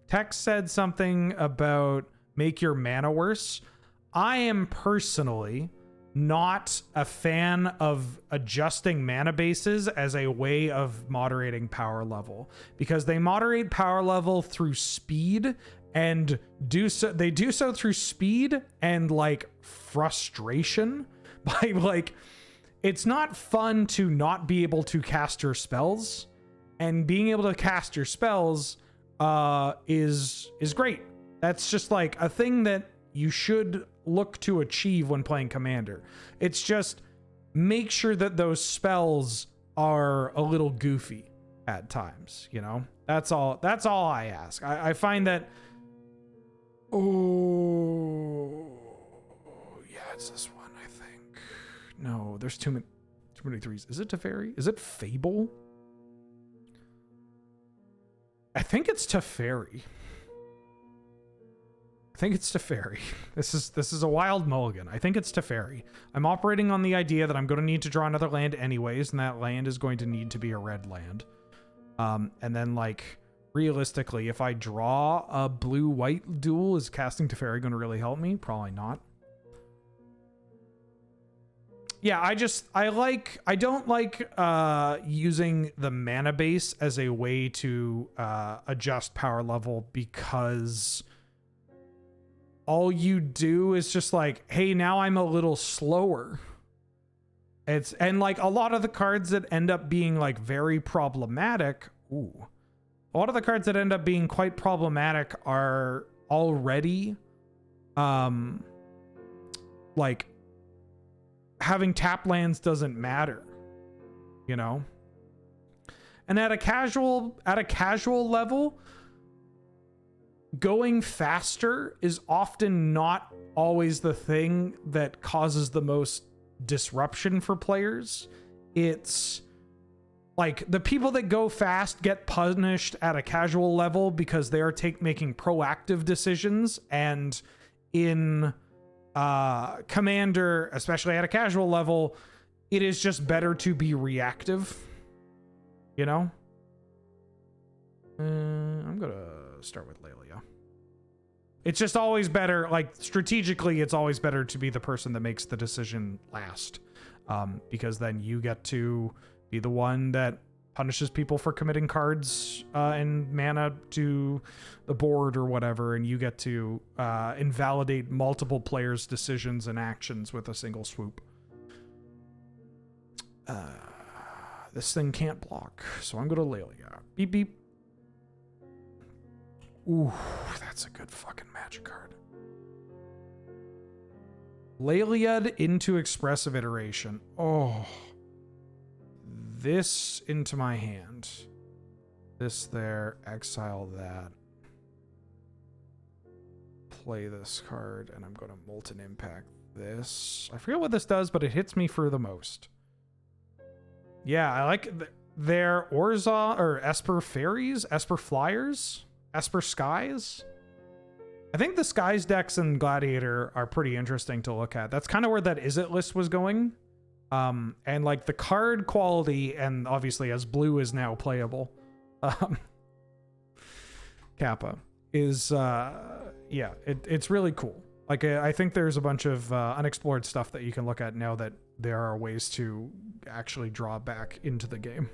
Tex said something about make your mana worse. I am personally not a fan of adjusting mana bases as a way of moderating power level, because they moderate power level through speed and they do so through speed and like frustration by like, it's not fun to not be able to cast your spells, and being able to cast your spells is great. That's just like a thing that you should look to achieve when playing Commander. It's just make sure that those spells are a little goofy at times, you know? That's all I ask. I find that, oh yeah, it's this one, I think. No, there's too many threes. Is it Teferi? Is it Fable? I think it's Teferi. This is a wild mulligan. I think it's Teferi. I'm operating on the idea that I'm going to need to draw another land anyways, and that land is going to need to be a red land. And then, like, realistically, if I draw a blue-white duel, is casting Teferi going to really help me? Probably not. Yeah, I don't like using the mana base as a way to adjust power level, because all you do is just like, hey, now I'm a little slower. And like a lot of the cards that end up being like very problematic. Ooh. A lot of the cards that end up being quite problematic are already like having tap lands doesn't matter, you know? And at a casual level, going faster is often not always the thing that causes the most disruption for players. It's like the people that go fast get punished at a casual level because they are making proactive decisions, and in Commander, especially at a casual level, it is just better to be reactive, you know? I'm gonna start with Lelia. It's just always better, like strategically, it's always better to be the person that makes the decision last, because then you get to be the one that punishes people for committing cards and mana to the board or whatever, and you get to invalidate multiple players' decisions and actions with a single swoop. This thing can't block, so I'm gonna Lelia. Beep beep. Ooh, that's a good fucking magic card. Lelia into Expressive Iteration. Oh, this into my hand. This there, exile that. Play this card, and I'm going to Molten Impact this. I forget what this does, but it hits me for the most. Yeah, I like their Orza or Esper Fairies, Esper Flyers, Esper Skies. I think the Skies decks in Gladiator are pretty interesting to look at. That's kind of where that Is It list was going. And like the card quality, and obviously as blue is now playable, Kappa is, yeah, it's really cool. Like, I think there's a bunch of unexplored stuff that you can look at now that there are ways to actually draw back into the game.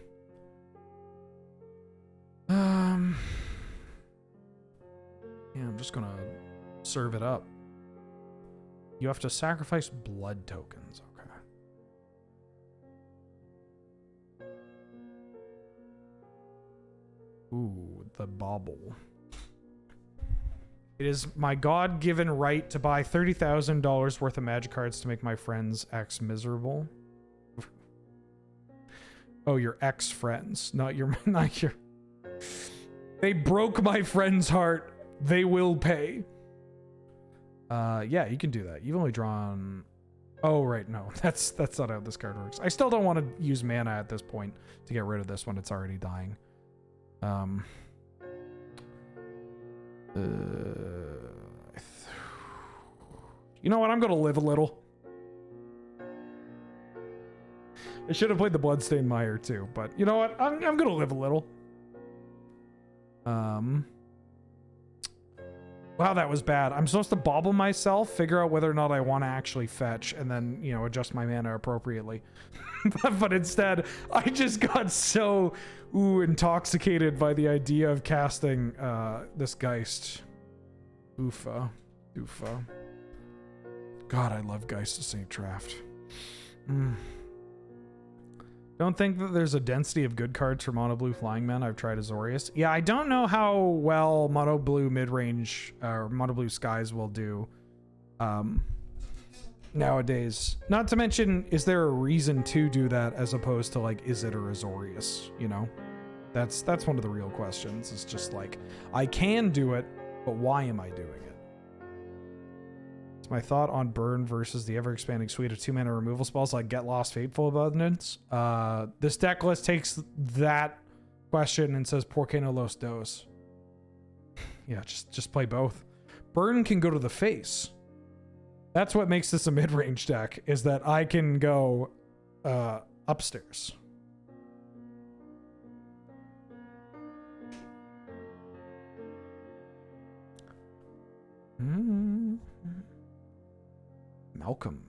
Yeah, I'm just gonna serve it up. You have to sacrifice blood tokens. Okay. Ooh, the bauble. It is my God-given right to buy $30,000 worth of magic cards to make my friends X miserable. Oh, your ex-friends, not your. They broke my friend's heart. They will pay. Yeah, you can do that. You've only drawn. Oh, right, no, that's not how this card works. I still don't want to use mana at this point to get rid of this when it's already dying. You know what? I'm gonna live a little. I should have played the Bloodstained Mire too, but you know what? I'm gonna live a little. Wow, that was bad. I'm supposed to bobble myself, figure out whether or not I want to actually fetch, and then, you know, adjust my mana appropriately. but instead, I just got so intoxicated by the idea of casting this Geist. Oofa. God, I love Geist of St. Traft. Don't think that there's a density of good cards for mono blue flying men. I've tried Azorius. Yeah, I don't know how well mono blue midrange or mono blue skies will do nowadays. Not to mention, is there a reason to do that as opposed to like, is it or Azorius? You know, that's one of the real questions. It's just like, I can do it, but why am I doing it? My thought on burn versus the ever-expanding suite of 2-mana removal spells like Get Lost, Fateful Abundance. This deck list takes that question and says, ¿Por qué no los dos? Yeah, just play both. Burn can go to the face. That's what makes this a mid-range deck, is that I can go upstairs. Malcolm.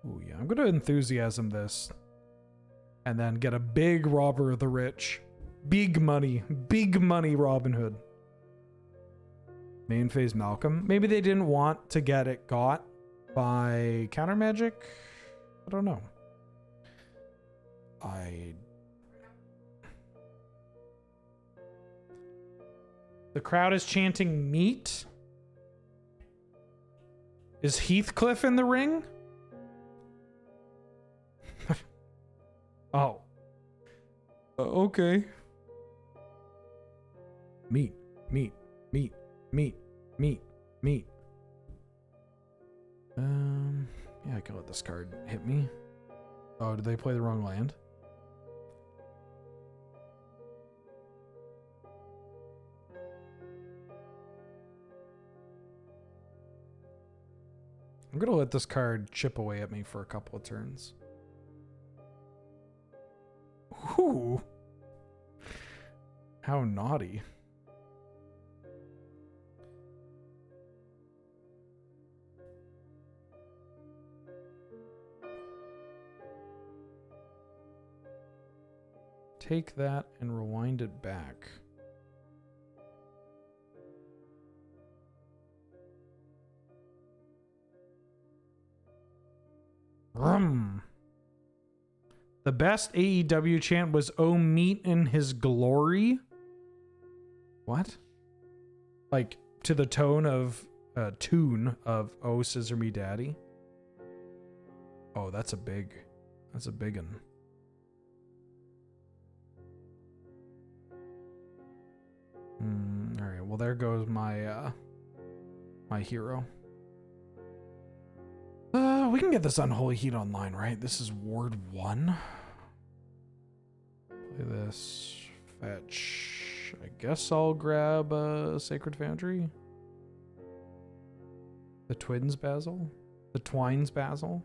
Oh yeah, I'm gonna enthusiasm this, and then get a big Robber of the Rich, big money Robin Hood. Main phase Malcolm. Maybe they didn't want to get it got by counter magic. I don't know. The crowd is chanting meat. Is Heathcliff in the ring? Oh. Okay. Meat. Yeah, I can let this card hit me. Oh, did they play the wrong land? I'm gonna let this card chip away at me for a couple of turns. Ooh. How naughty. Take that and rewind it back. The best AEW chant was "Oh, meat in his glory." What? Like to the tune of "Oh, Scissor Me Daddy." Oh, that's a big one. All right. Well, there goes my my hero. We can get this Unholy Heat online, right? This is Ward 1. Play this. Fetch. I guess I'll grab Sacred Foundry. The Twins Basil. The Twines Basil.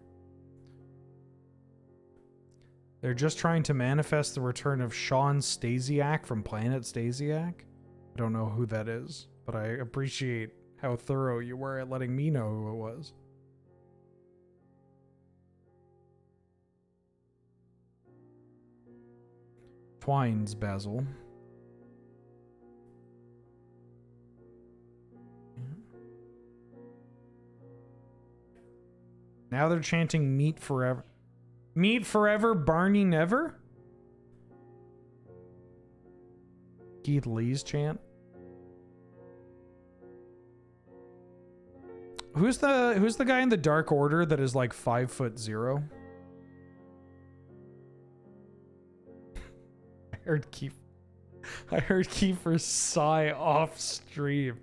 They're just trying to manifest the return of Sean Stasiak from Planet Stasiak. I don't know who that is, but I appreciate how thorough you were at letting me know who it was. Twines Basil. Now they're chanting meat forever. Meat forever, Barney never? Keith Lee's chant. Who's the guy in the Dark Order that is like 5'0"? I heard Kiefer sigh off stream.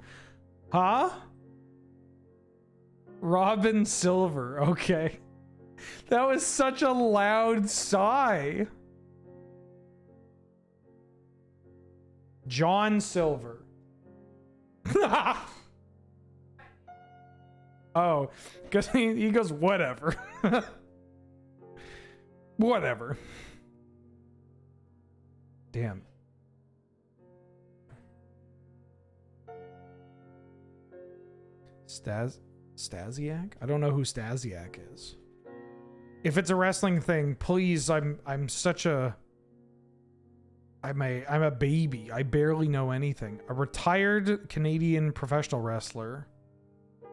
Huh? Robin Silver. Okay. That was such a loud sigh. John Silver. Oh, because he goes, whatever. Whatever. Damn. Stasiak? I don't know who Stasiak is. If it's a wrestling thing, please, I'm a baby. I barely know anything. A retired Canadian professional wrestler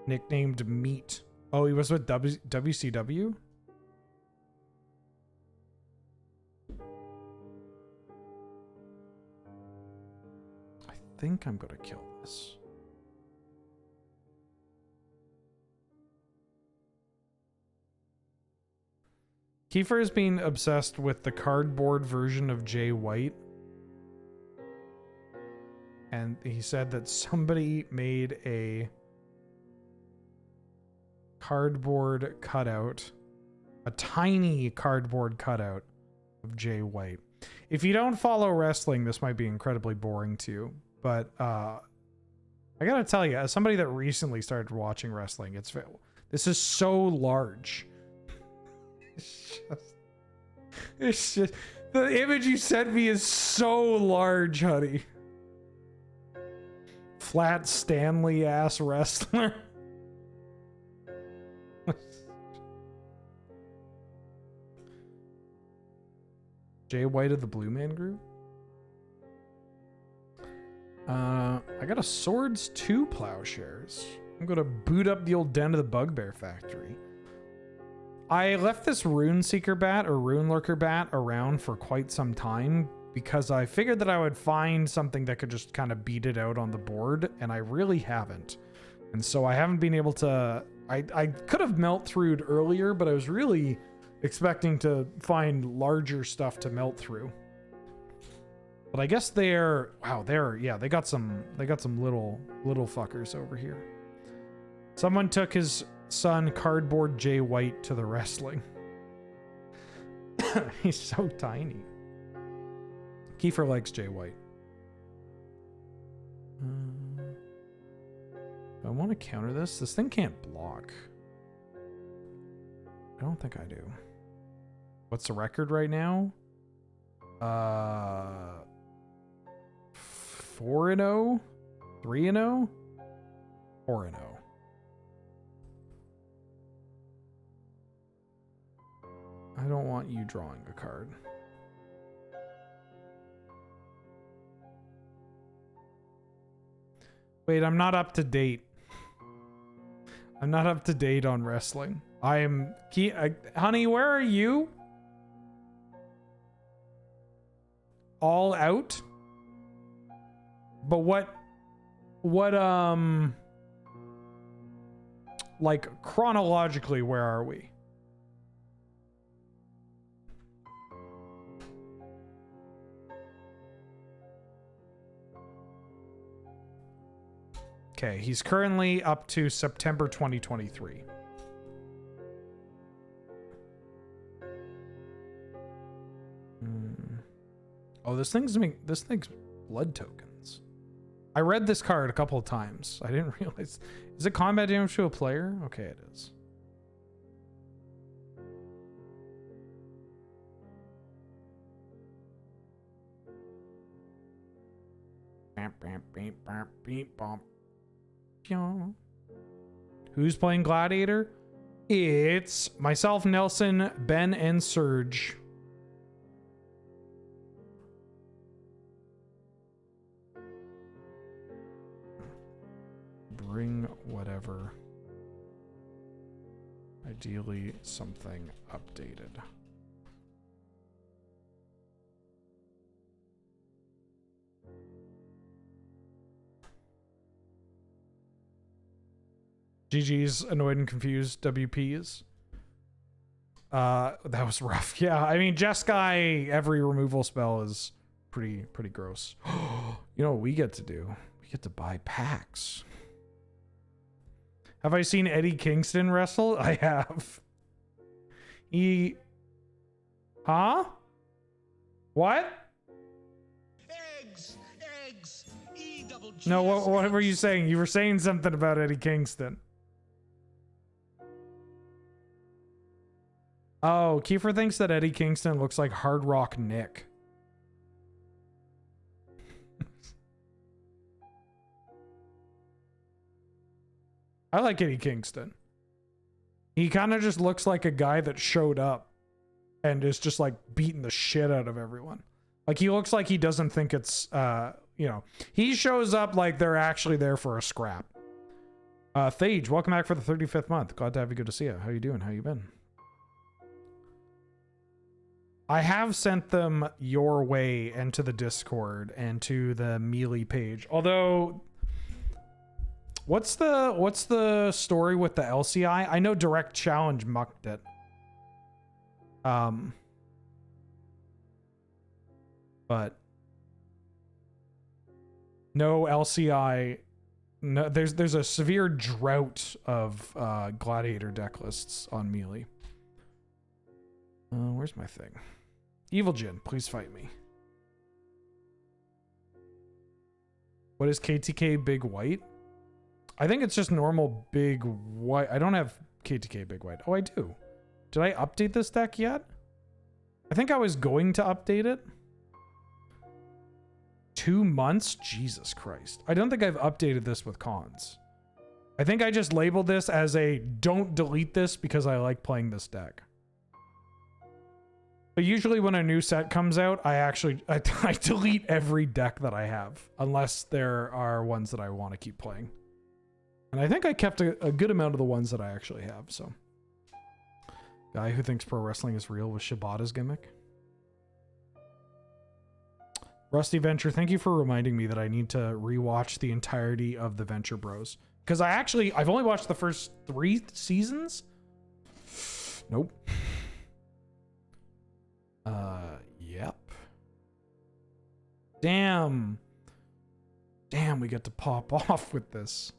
nicknamed Meat. Oh, he was with WCW? I think I'm gonna kill this. Kiefer has been obsessed with the cardboard version of Jay White. And he said that somebody made a cardboard cutout, a tiny cardboard cutout of Jay White. If you don't follow wrestling, this might be incredibly boring to you. But I gotta tell you, as somebody that recently started watching wrestling, this is so large. It's just the image you sent me is so large, honey. Flat Stanley ass wrestler. Jay White of the Blue Man Group. I got a Swords 2 Plowshares. I'm gonna boot up the old Den of the Bugbear Factory. I left this Rune Seeker bat or Rune Lurker bat around for quite some time because I figured that I would find something that could just kind of beat it out on the board, and I really haven't. And so I haven't been able to... I could have melt through'd earlier, but I was really expecting to find larger stuff to melt through. But I guess they're... Wow, they got some little fuckers over here. Someone took his son Cardboard Jay White to the wrestling. He's so tiny. Kiefer likes Jay White. I want to counter this. This thing can't block. I don't think I do. What's the record right now? 4-0? 3-0? 4-0. I don't want you drawing a card. Wait, I'm not up to date. I'm not up to date on wrestling. I am... honey, where are you? All out? But what... like, chronologically, where are we? Okay, he's currently up to September 2023. Oh, this thing's blood tokens. I read this card a couple of times. I didn't realize. Is it combat damage to a player? Okay, it is. Who's playing Gladiator? It's myself, Nelson, Ben, and Serge. Bring whatever. Ideally, something updated. GG's annoyed and confused WPs. That was rough. Yeah, I mean, Jeskai, every removal spell is pretty gross. You know what we get to do? We get to buy packs. Have I seen Eddie Kingston wrestle? I have. Huh? What? Eggs! No, what were you saying? You were saying something about Eddie Kingston. Oh, Kiefer thinks that Eddie Kingston looks like Hard Rock Nick. I like Eddie Kingston. He kind of just looks like a guy that showed up and is just like beating the shit out of everyone. Like he looks like he doesn't think it's, he shows up like they're actually there for a scrap. Thage, welcome back for the 35th month. Glad to have you. Good to see you. How you doing? How you been? I have sent them your way and to the Discord and to the Melee page. Although, what's the story with the LCI? I know Direct Challenge mucked it. But no LCI. No, there's a severe drought of Gladiator deck lists on Melee. Where's my thing? Evil Jin, please fight me. What is KTK Big White? I think it's just normal Big White. I don't have KTK Big White. Oh, I do. Did I update this deck yet? I think I was going to update it. 2 months? Jesus Christ. I don't think I've updated this with cons. I think I just labeled this as a don't delete this because I like playing this deck. But usually when a new set comes out, I delete every deck that I have, unless there are ones that I want to keep playing. And I think I kept a good amount of the ones that I actually have, so. Guy who thinks pro wrestling is real with Shibata's gimmick. Rusty Venture, thank you for reminding me that I need to rewatch the entirety of the Venture Bros. Because I've only watched the first 3 seasons. Nope. Yep. Damn, we get to pop off with this.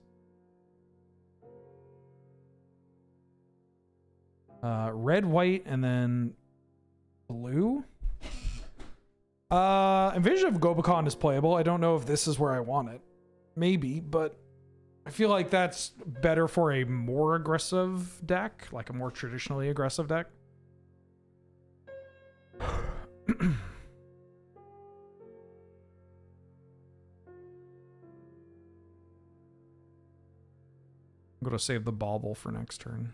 Red, white, and then blue. Invasion of Gobakon is playable. I don't know if this is where I want it. Maybe, but I feel like that's better for a more aggressive deck, like a more traditionally aggressive deck. I'm going to save the bauble for next turn.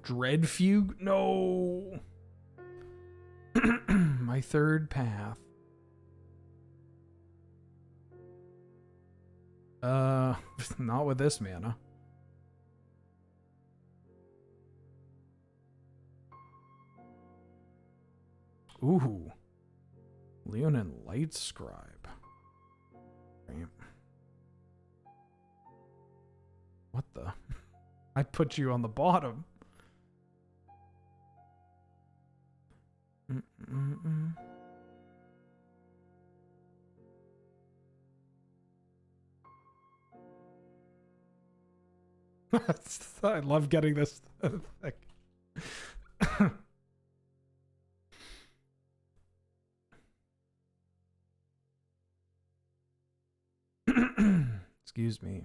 Dread Fugue? No. My third path. Not with this mana. Ooh. Leonin Light Scribe. Right. the? I put you on the bottom. I love getting this thing. Excuse me.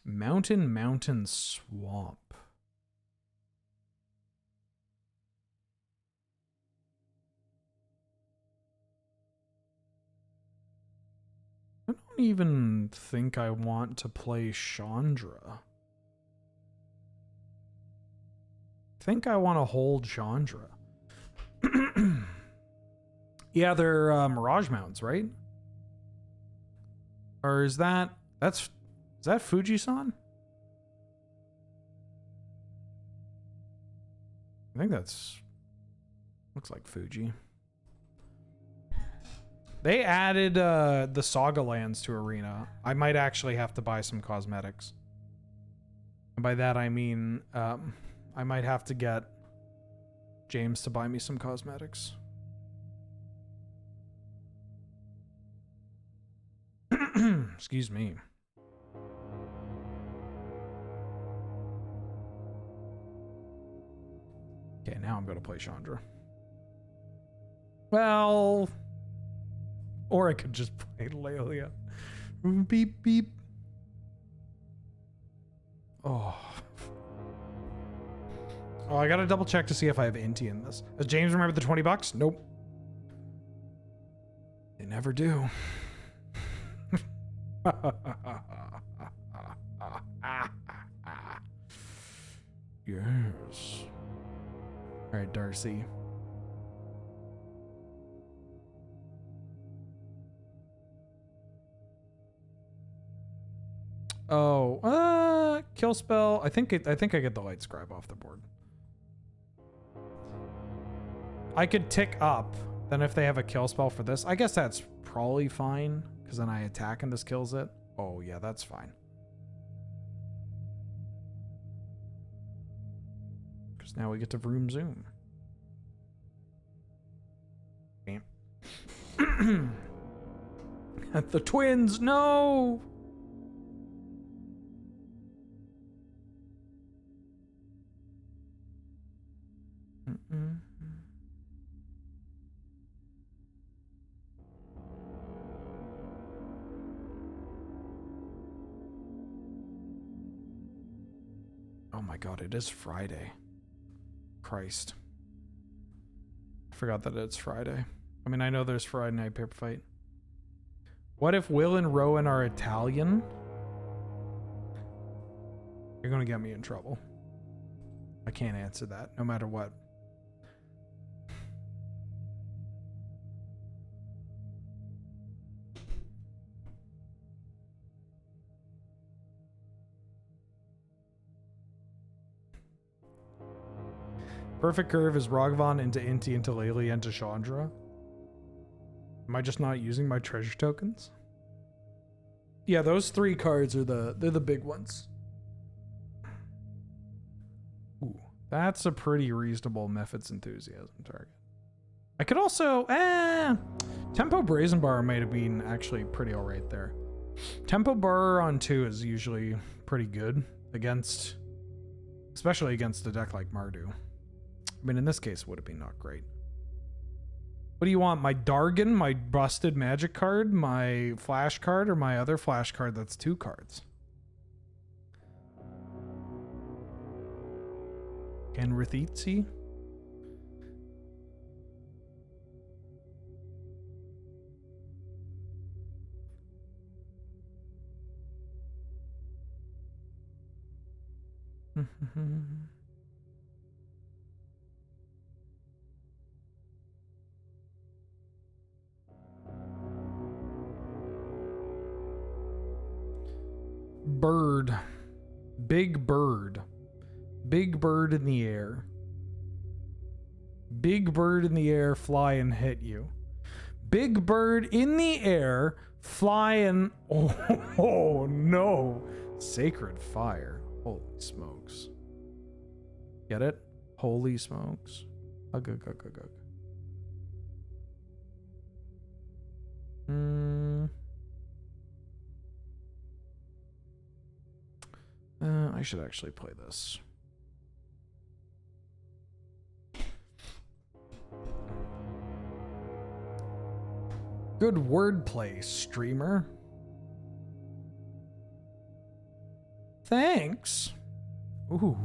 Mountain Swamp. I don't even think I want to play Chandra. I think I want to hold Chandra. Yeah, they're Mirage Mounts, right? Or is that Fuji-san? I think that's looks like Fuji. They added the Saga lands to Arena. I might actually have to buy some cosmetics. And by that I mean I might have to get James to buy me some cosmetics. Excuse me. Okay, now I'm going to play Chandra. Well, or I could just play Lelia. Beep, beep. Oh. Oh, I gotta double check to see if I have Inti in this. Does James remember the $20? Nope. They never do. Yes. All right, Darcy. Oh, kill spell. I think I get the light scribe off the board. I could tick up. Then if they have a kill spell for this, I guess that's probably fine because then I attack and this kills it. Oh yeah, that's fine. Because now we get to vroom zoom. At the twins, no. Oh my god, it is Friday. Christ. I forgot that it's Friday. I mean, I know there's Friday Night Paper Fight. What if Will and Rowan are Italian? You're gonna get me in trouble. I can't answer that, no matter what. Perfect curve is Ragavan into Inti into Laylee into Chandra. Am I just not using my treasure tokens? Yeah, those three cards are they're the big ones. Ooh, that's a pretty reasonable Mephits Enthusiasm target. I could also Tempo Brazen Bar might have been actually pretty alright there. Tempo Bar on 2 is usually pretty good against, especially against a deck like Mardu. I mean, in this case, it would have been not great. What do you want? My Dargon, my busted magic card, my flash card, or my other flash card that's 2 cards? Kenrithitsi? Bird. Big Bird. Big bird in the air. Big bird in the air, fly and hit you. Big bird in the air, fly and... Oh, no. Sacred fire. Holy smokes. Get it? Holy smokes. Ugh, ugh, ugh, ugh, ugh. I should actually play this. Good wordplay, streamer. Thanks. Ooh.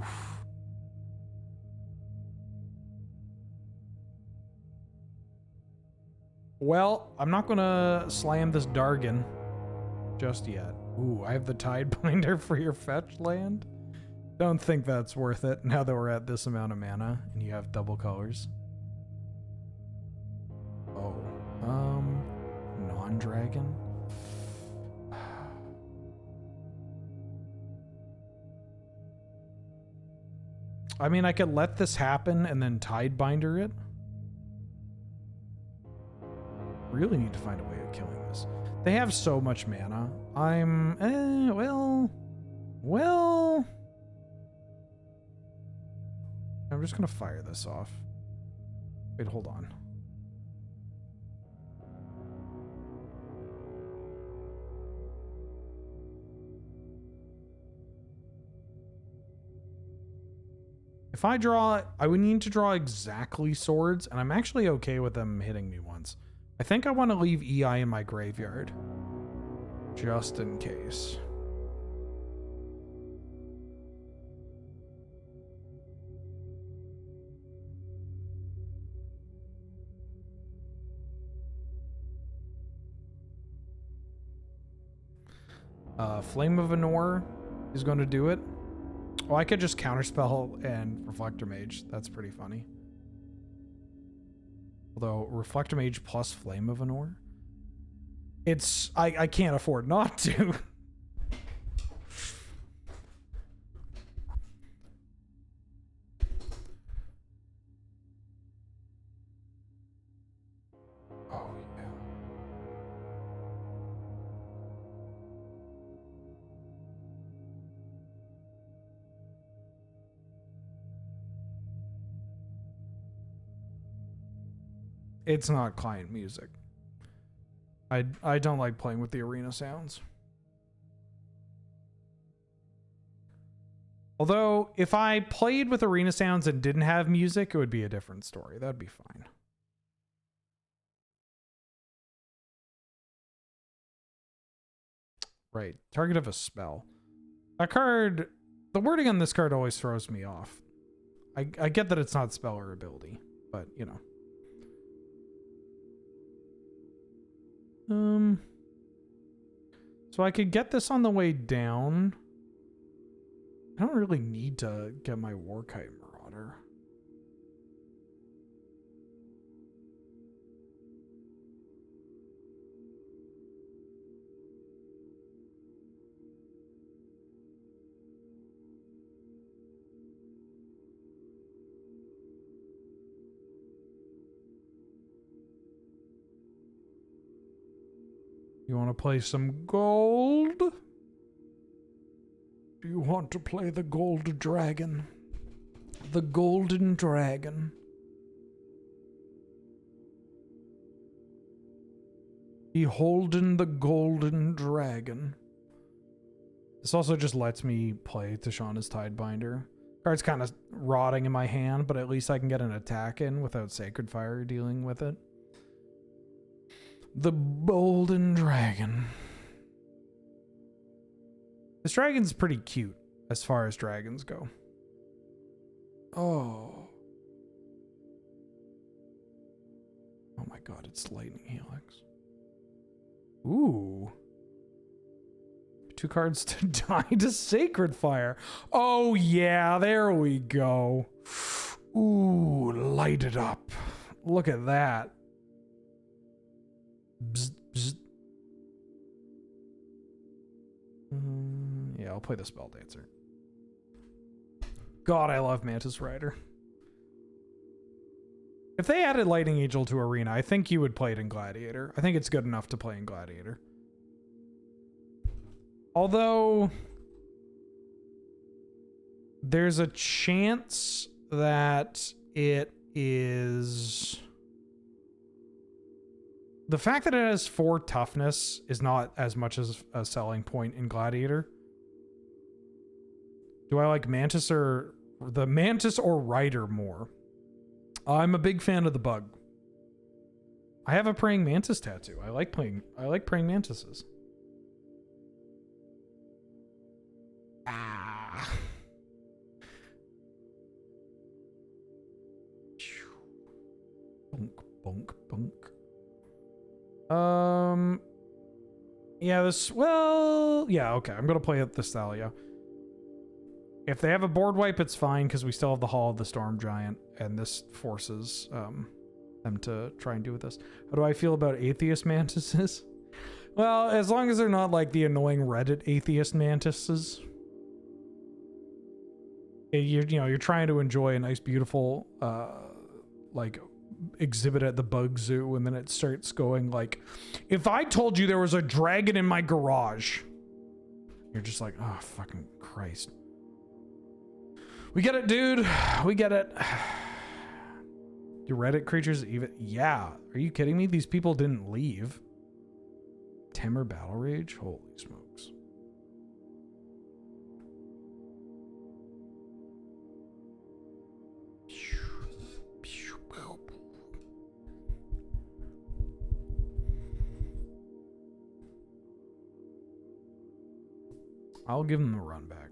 Well, I'm not gonna slam this Dargon just yet. Ooh, I have the Tidebinder for your fetch land. Don't think that's worth it now that we're at this amount of mana and you have double colors. Oh, non-dragon. I mean, I could let this happen and then Tidebinder it. Really need to find a way of killing this. They have so much mana. Well. I'm just gonna fire this off. Wait, hold on. If I draw, I would need to draw exactly swords, and I'm actually okay with them hitting me once. I think I want to leave EI in my graveyard, just in case. Flame of Anor is going to do it. Oh, I could just counterspell and Reflector Mage. That's pretty funny. Although Reflector Mage plus Flame of Anor, it's I can't afford not to. Oh yeah. It's not client music. I don't like playing with the arena sounds. Although, if I played with arena sounds and didn't have music, it would be a different story. That'd be fine. Right. Target of a spell. That card, the wording on this card always throws me off. I get that it's not spell or ability, but, you know. So I could get this on the way down. I don't really need to get my Warkite Marauder. You want to play some gold? Do you want to play the gold dragon? The golden dragon. Beholden the golden dragon. This also just lets me play Tishana's Tidebinder. Card's kind of rotting in my hand, but at least I can get an attack in without Sacred Fire dealing with it. The Golden Dragon. This dragon's pretty cute as far as dragons go. Oh. Oh my god, it's Lightning Helix. Ooh. 2 cards to die to Sacred Fire. Oh yeah, there we go. Ooh, light it up. Look at that. Bzz, bzz. Yeah, I'll play the Spell Dancer. God, I love Mantis Rider. If they added Lightning Angel to Arena, I think you would play it in Gladiator. I think it's good enough to play in Gladiator. Although there's a chance that it is... The fact that it has 4 toughness is not as much as a selling point in Gladiator. Do I like Mantis or Rider more? I'm a big fan of the bug. I have a praying mantis tattoo. I like praying mantises. Ah. Bunk, bunk, bunk. Yeah, okay. I'm gonna play it the Thalia. If they have a board wipe, it's fine because we still have the Hall of the Storm Giant, and this forces them to try and do with this. How do I feel about atheist mantises? Well, as long as they're not like the annoying Reddit atheist mantises. You're trying to enjoy a nice, beautiful, like exhibit at the bug zoo, and then it starts going like, if I told you there was a dragon in my garage, you're just like, oh fucking Christ. We get it, dude. We get it. Do Reddit creatures even? Yeah. Are you kidding me? These people didn't leave. Temur Battle Rage? Holy smokes. I'll give them the run back.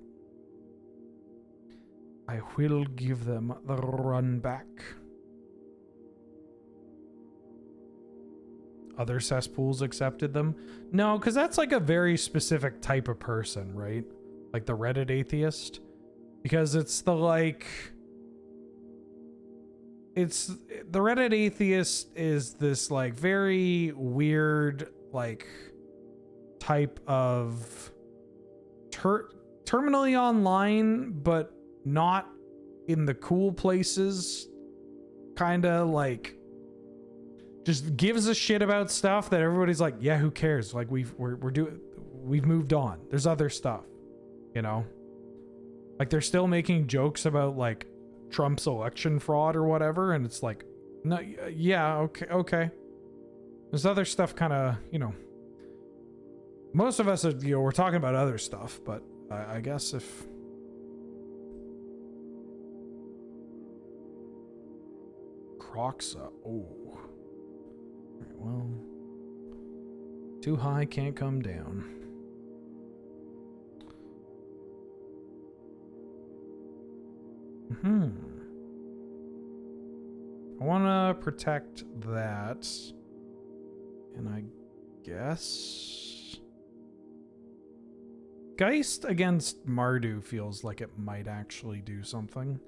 I will give them the run back. Other cesspools accepted them? No, because that's like a very specific type of person, right? Like the Reddit atheist. Because it's the like... It's... The Reddit atheist is this like very weird like type of... terminally online, but not in the cool places, kind of like just gives a shit about stuff that everybody's like, yeah, who cares? Like we've moved on. There's other stuff, you know? Like they're still making jokes about like Trump's election fraud or whatever, and it's like, no, yeah, okay. There's other stuff, kind of, you know. Most of us are, we're talking about other stuff, but I guess if. Croxa. Oh. Right, well. Too high, can't come down. I want to protect that. And I guess... Geist against Mardu feels like it might actually do something.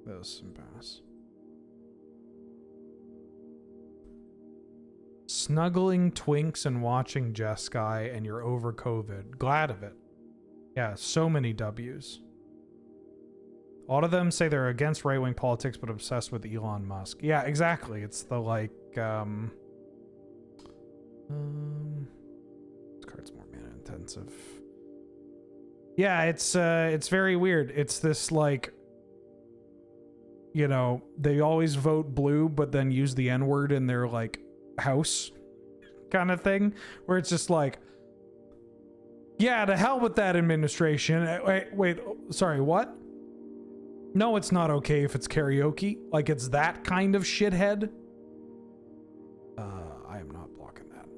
This and pass. Snuggling Twinks and watching Jeskai, and you're over COVID. Glad of it. Yeah, so many W's. A lot of them say they're against right-wing politics but obsessed with Elon Musk. Yeah, exactly. It's the like this card's more mana intensive. Yeah, it's very weird. It's this like, you know, they always vote blue but then use the N-word in their like house kind of thing, where it's just like, yeah, to hell with that administration. Wait, sorry, what? No, it's not okay if it's karaoke. Like, it's that kind of shithead. I am not blocking that.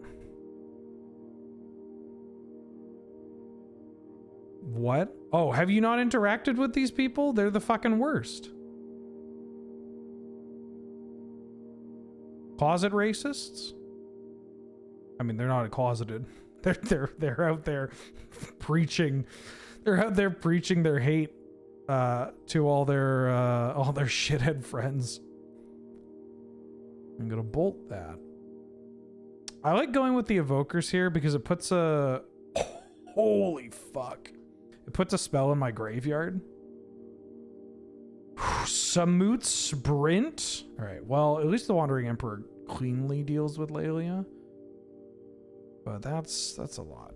What? Oh, have you not interacted with these people? They're the fucking worst. Closet racists? I mean, they're not closeted. They're out there preaching. They're out there preaching their hate to all their shithead friends. I'm gonna bolt that. I like going with the evokers here because it puts a holy fuck. It puts a spell in my graveyard. Samut Sprint. All right. Well, at least the Wandering Emperor cleanly deals with Lelia. But that's a lot.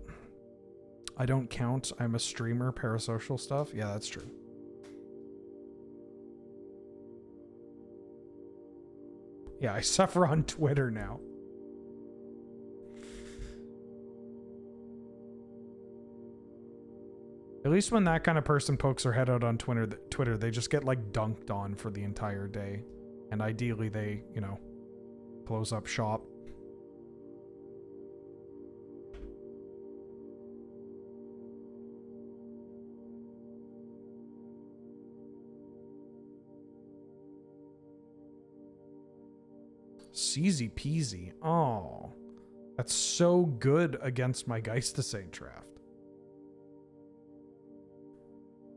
I don't count. I'm a streamer. Parasocial stuff. Yeah, that's true. Yeah, I suffer on Twitter now. At least when that kind of person pokes their head out on Twitter, they just get like dunked on for the entire day. And ideally they, you know, close up shop. Easy peasy. Oh, that's so good against my Geistissaint draft.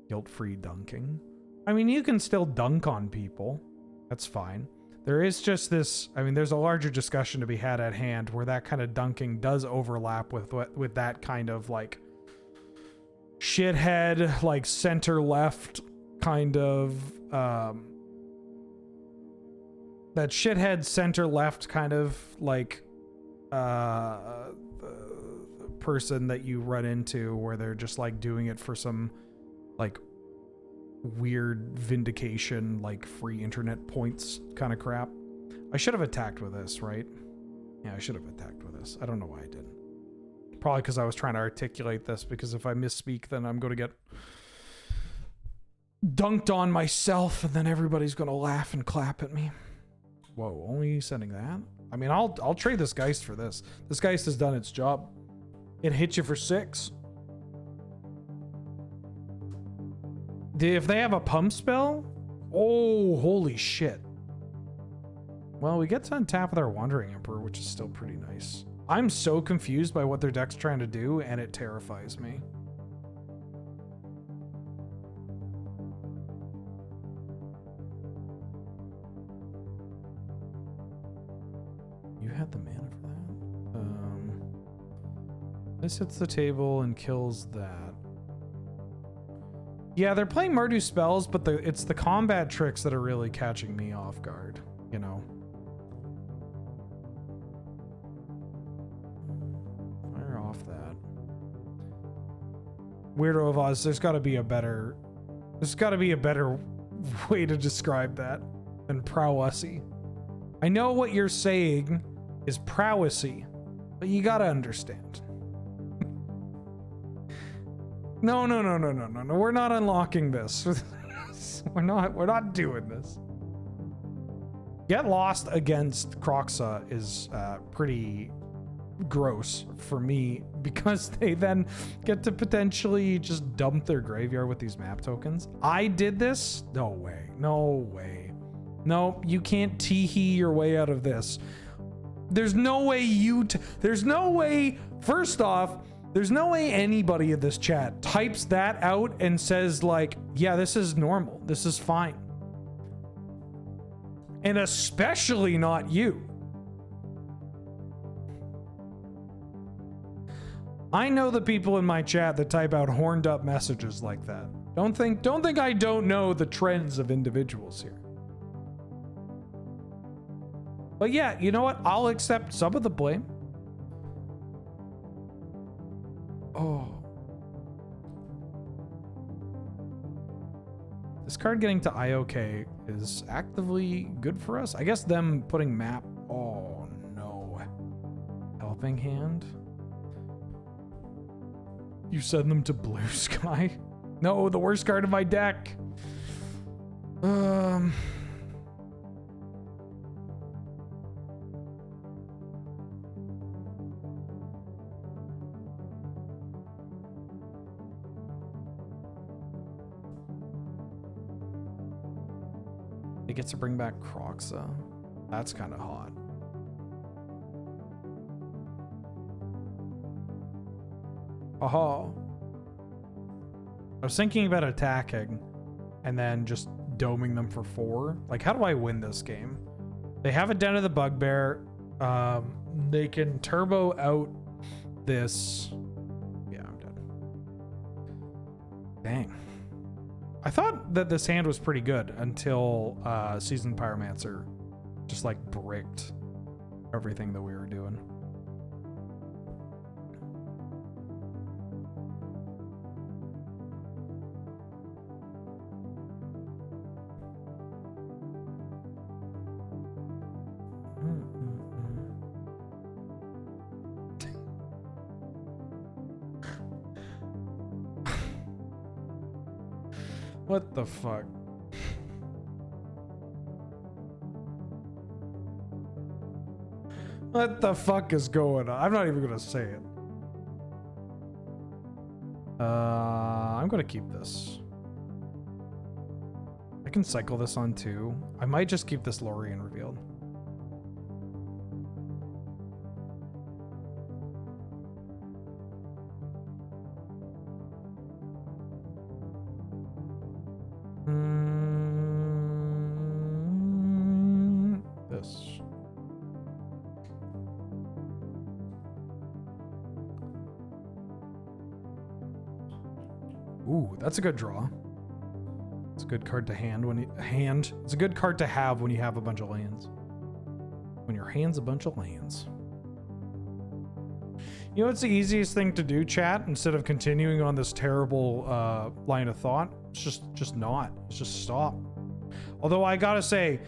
Guilt-free dunking. I mean, you can still dunk on people. That's fine. There is just this, I mean, there's a larger discussion to be had at hand where that kind of dunking does overlap with that kind of like shithead, like center left kind of, that shithead center left kind of like person that you run into where they're just like doing it for some like weird vindication, like free internet points kind of crap. I should have attacked with this, right? Yeah, I should have attacked with this. I don't know why I didn't. Probably because I was trying to articulate this, because if I misspeak, then I'm going to get dunked on myself and then everybody's going to laugh and clap at me. Whoa, only sending that? I mean, I'll trade this Geist for this. This Geist has done its job. It hit you for 6. If they have a pump spell? Oh, holy shit. Well, we get to untap with our Wandering Emperor, which is still pretty nice. I'm so confused by what their deck's trying to do, and it terrifies me. You had the mana for that? This hits the table and kills that. Yeah, they're playing Mardu spells, but it's the combat tricks that are really catching me off guard, you know. Fire off that. Weirdo of Oz, there's gotta be a better way to describe that than prowessy. I know what you're saying is prowessy, but you gotta understand. No. We're not unlocking this. We're not doing this. Get Lost against Kroxa is pretty gross for me, because they then get to potentially just dump their graveyard with these map tokens. I did this? No way. No, you can't tee-hee your way out of this. There's no way, first off, there's no way anybody in this chat types that out and says like, yeah, this is normal. This is fine. And especially not you. I know the people in my chat that type out horned up messages like that. Don't think I don't know the trends of individuals here. But yeah, you know what? I'll accept some of the blame. Oh. This card getting to IOK is actively good for us. I guess them putting map. Oh no. Helping Hand. You send them to Blue Sky. No, the worst card in my deck. It gets to bring back Kroxa. That's kind of hot. Oh. I was thinking about attacking and then just doming them for 4. Like, how do I win this game? They have a Den of the Bugbear. They can turbo out this. Yeah, I'm Dang. I thought that this hand was pretty good until Seasoned Pyromancer just like bricked everything that we were doing. What the fuck? What the fuck is going on? I'm not even gonna say it. I'm gonna keep this. I can cycle this on too. I might just keep this Lorien revealed. This. Ooh, that's a good draw. It's a good card to hand when you It's a good card to have when you have a bunch of lands. When your hand's a bunch of lands. You know what's the easiest thing to do, chat? Instead of continuing on this terrible line of thought, it's just not. It's just stop. Although I gotta say,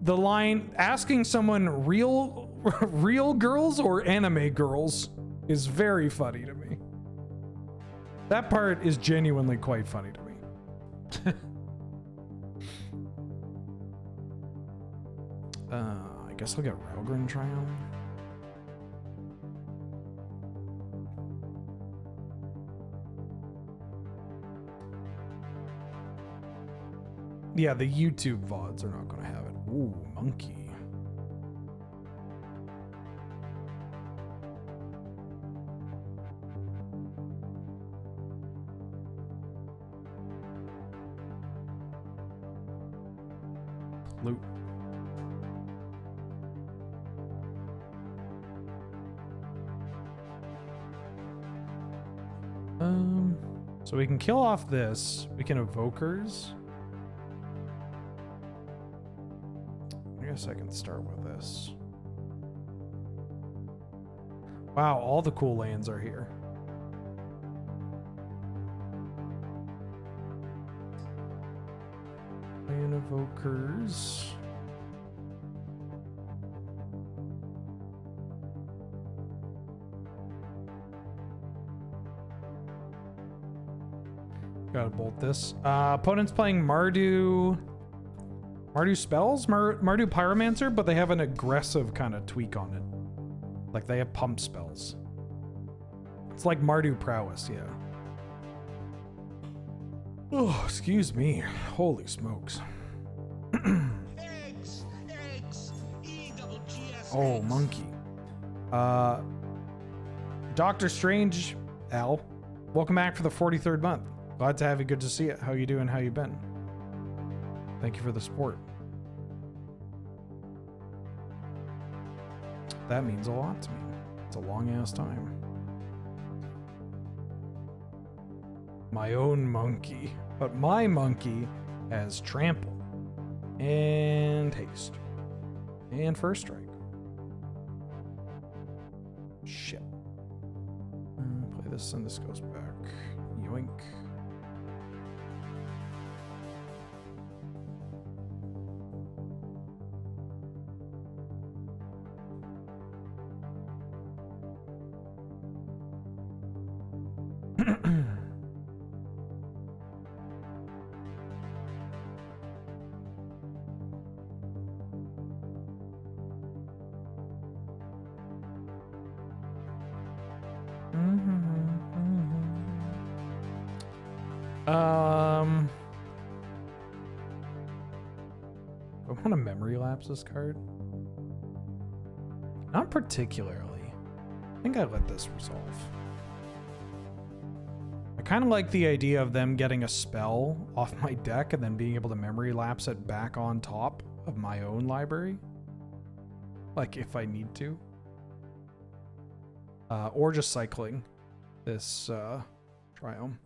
the line asking someone real girls or anime girls is very funny to me. That part is genuinely quite funny to me. I guess I'll get Railgren Triumph. Yeah, the YouTube VODs are not going to have it. Ooh, monkey. Loot. So we can kill off this. We can evokers. I guess I can start with this. Wow, all the cool lands are here. Land evokers. Gotta bolt this. Opponent's playing Mardu spells, Mardu Pyromancer, but they have an aggressive kind of tweak on it. Like they have pump spells. It's like Mardu Prowess, yeah. Oh, excuse me. Holy smokes. Eggs, EGGS. Oh, monkey. Dr. Strange, Al, welcome back for the 43rd month. Glad to have you. Good to see it. How you doing? How you been? Thank you for the support. That means a lot to me. It's a long ass time. My own monkey. But my monkey has trample and haste and first strike. Shit. Play this and this goes back. Yoink. I want to memory lapse this card. Not particularly. I think I let this resolve. I kind of like the idea of them getting a spell off my deck and then being able to memory lapse it back on top of my own library. Like if I need to. Or just cycling this Triumph.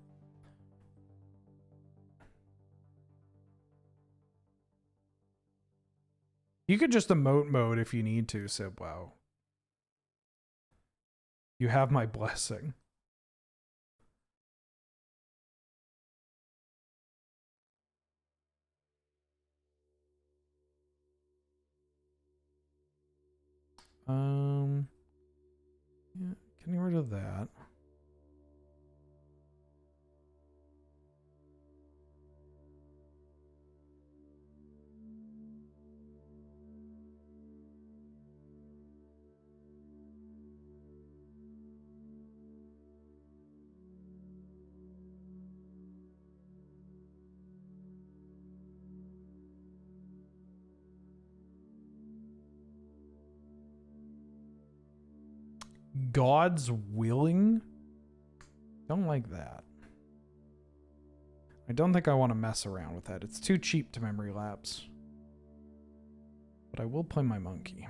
You could just emote mode if you need to, Sib. Wow. You have my blessing. Yeah, getting rid of that. God's willing? Don't like that. I don't think I want to mess around with that. It's too cheap to memory lapse. But I will play my monkey.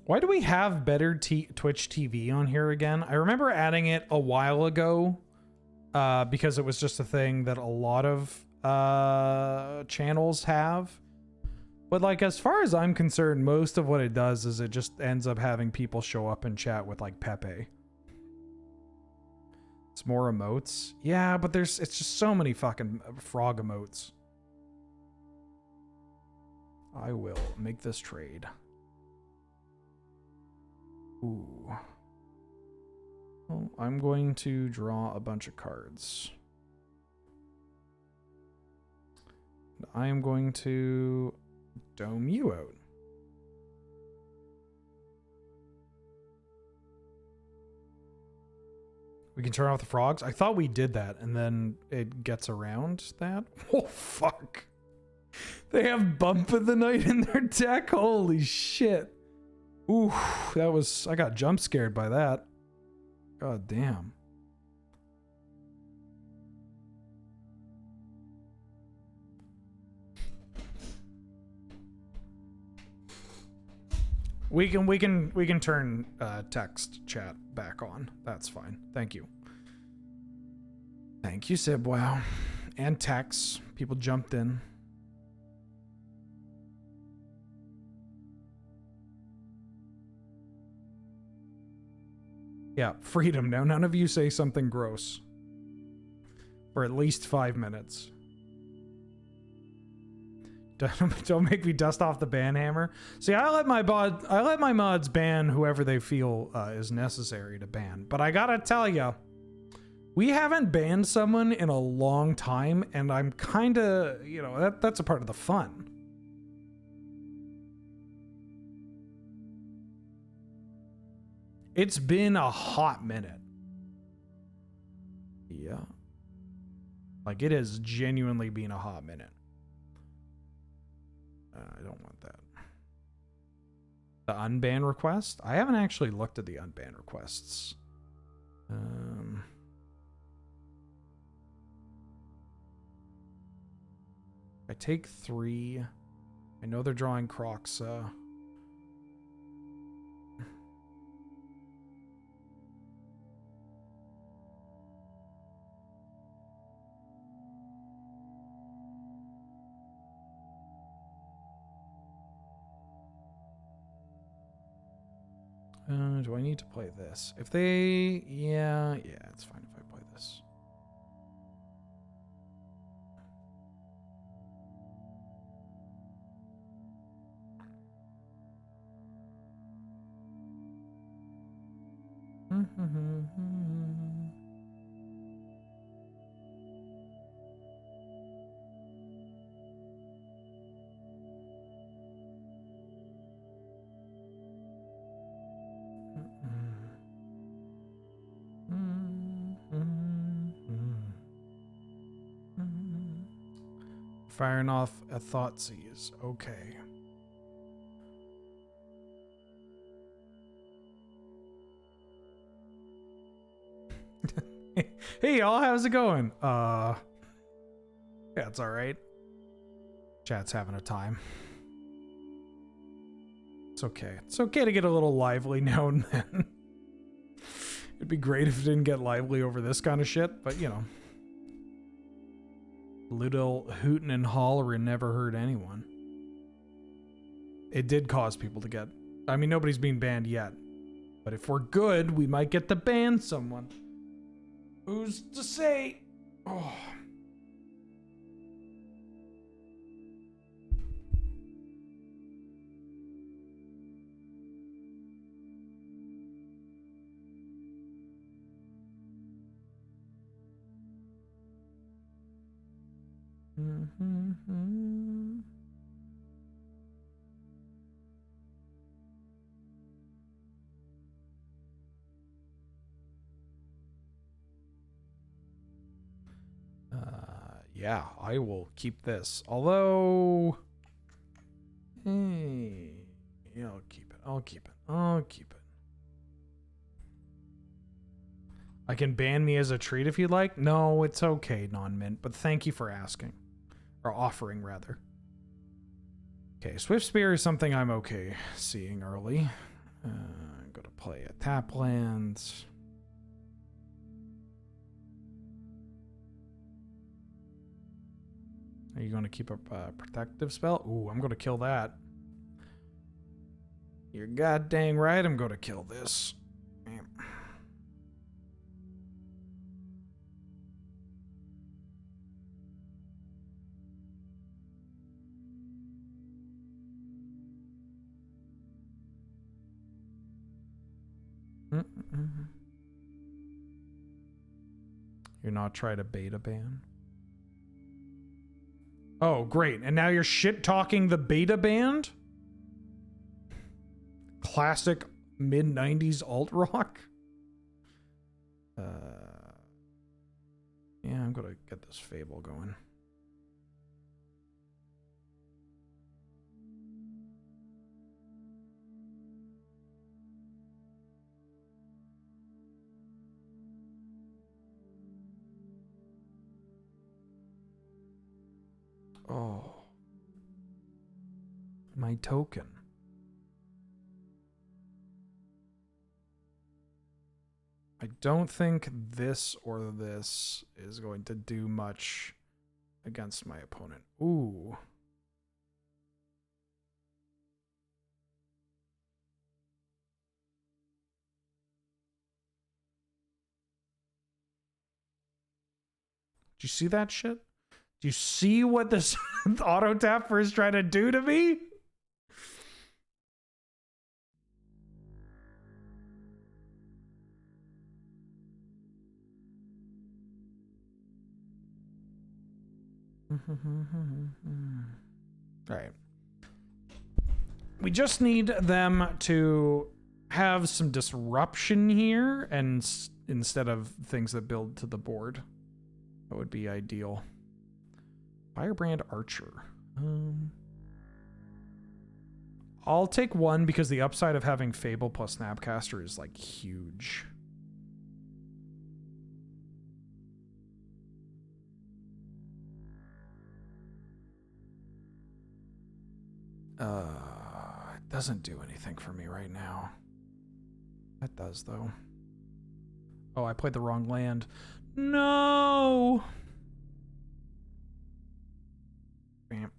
Why do we have better Twitch TV on here again? I remember adding it a while ago because it was just a thing that a lot of channels have. But like, as far as I'm concerned, most of what it does is it just ends up having people show up and chat with like Pepe. It's more emotes. Yeah, but it's just so many fucking frog emotes. I will make this trade. Ooh. Well, I'm going to draw a bunch of cards. I am going to dome you out. We can turn off the frogs. I thought we did that, and then it gets around that. Oh, fuck. They have Bump of the Night in their deck. Holy shit. Ooh, that was... I got jump scared by that. God damn. We can turn text chat back on. That's fine. Thank you. Thank you, Sib. Wow. And text. People jumped in. Yeah, freedom. Now none of you say something gross. For at least 5 minutes. Don't make me dust off the ban hammer. See, I let my mods ban whoever they feel is necessary to ban. But I gotta tell ya, we haven't banned someone in a long time, and I'm kind of, you know, that's a part of the fun. It's been a hot minute. Yeah. Like, it has genuinely been a hot minute. I don't want that. The unban request? I haven't actually looked at the unban requests. I take 3. I know they're drawing Croxa. Do I need to play this? If they... Yeah, it's fine if I play this. Firing off a Thoughtseize. Okay. Hey y'all, how's it going? Yeah, it's alright. Chat's having a time. It's okay. It's okay to get a little lively now and then. It'd be great if it didn't get lively over this kind of shit, but you know. Little hootin' and hollering never hurt anyone. It did cause people to get... I mean, nobody's being banned yet. But if we're good, we might get to ban someone. Who's to say? Oh. Yeah, I will keep this. Although, hey, yeah, I'll keep it. I'll keep it. I'll keep it. I can ban me as a treat if you'd like. No, it's okay, non-mint. But thank you for asking, or offering rather. Okay, Swift Spear is something I'm okay seeing early. I'm gonna play a tap lands. Are you going to keep a protective spell? Ooh, I'm going to kill that. You're goddamn right I'm going to kill this. You're not trying to beta ban? Oh, great. And now you're shit-talking the beta band? Classic mid-90s alt-rock? Yeah, I'm gonna get this Fable going. Oh. My token. I don't think this or this is going to do much against my opponent. Ooh. Do you see that shit? Do you see what this auto tapper is trying to do to me? All right. We just need them to have some disruption here, and instead of things that build to the board, that would be ideal. Firebrand Archer. I'll take one because the upside of having Fable plus Snapcaster is like huge. It doesn't do anything for me right now. That does, though. Oh, I played the wrong land. No! Bam.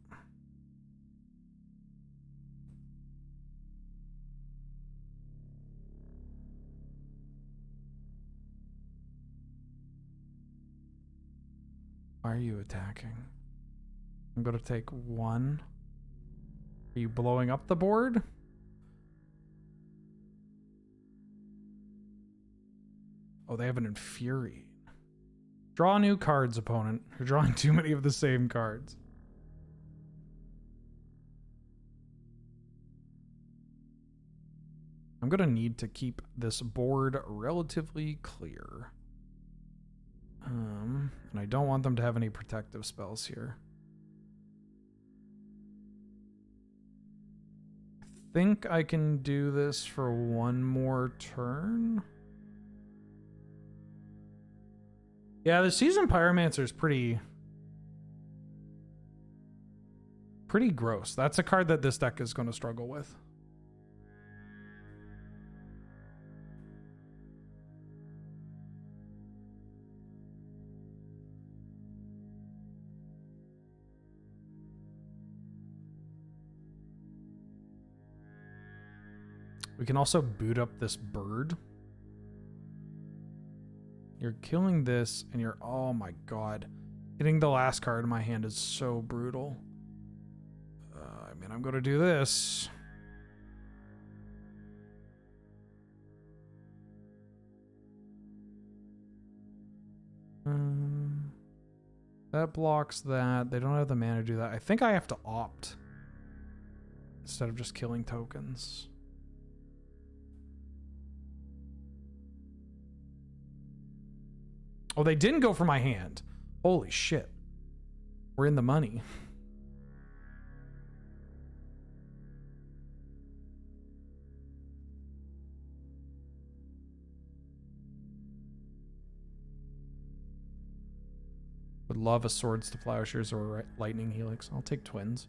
Why are you attacking? I'm gonna take one. Are you blowing up the board? Oh, they have an Infuriate. Draw new cards, opponent. You're drawing too many of the same cards. I'm gonna need to keep this board relatively clear. And I don't want them to have any protective spells here. I think I can do this for one more turn. Yeah, the Seasoned Pyromancer is pretty gross. That's a card that this deck is going to struggle with. We can also boot up this bird. You're killing this, and you're... Oh my god. Hitting the last card in my hand is so brutal. I mean, I'm gonna do this. That blocks that. They don't have the mana to do that. I think I have to opt instead of just killing tokens. Oh, they didn't go for my hand. Holy shit. We're in the money. Would love a Swords to Plowshares or a Lightning Helix. I'll take twins.